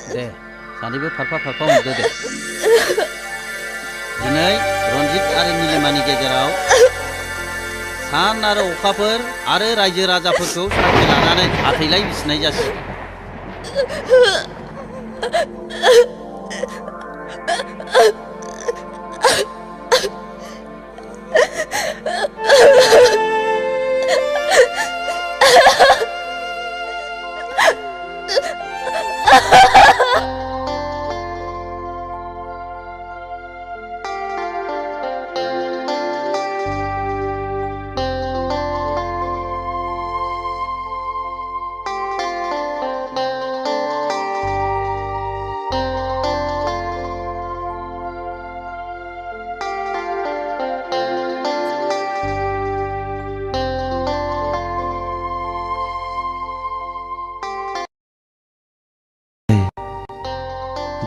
दे सानैबो फारफा फारफा हमदो दे। दिनै रन्जित आरो निलिमानि गेजेराव सान आरो अखाफोर आरो रायजो राजाफोरखौ साखि लानानै फाथैलाय बिसिनाय जासिगोन।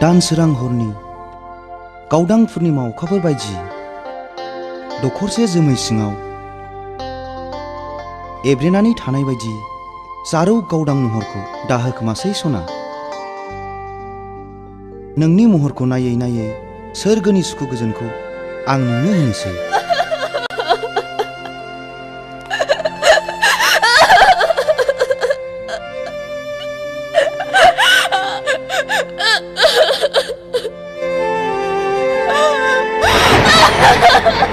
दान सोरां हरनि गावदां पुर्निमा अखाफोर बायदि दखरसे जोमै सिङाव एब्रेनानै थानाय बायदि जारौ गावदां महरखौ दाहोखोमासै सना। नोंनि महरखौ नायै नायै सोरगोनि सुखु गोजोनखौ आं नोंनो होनोसै। Ha ha ha!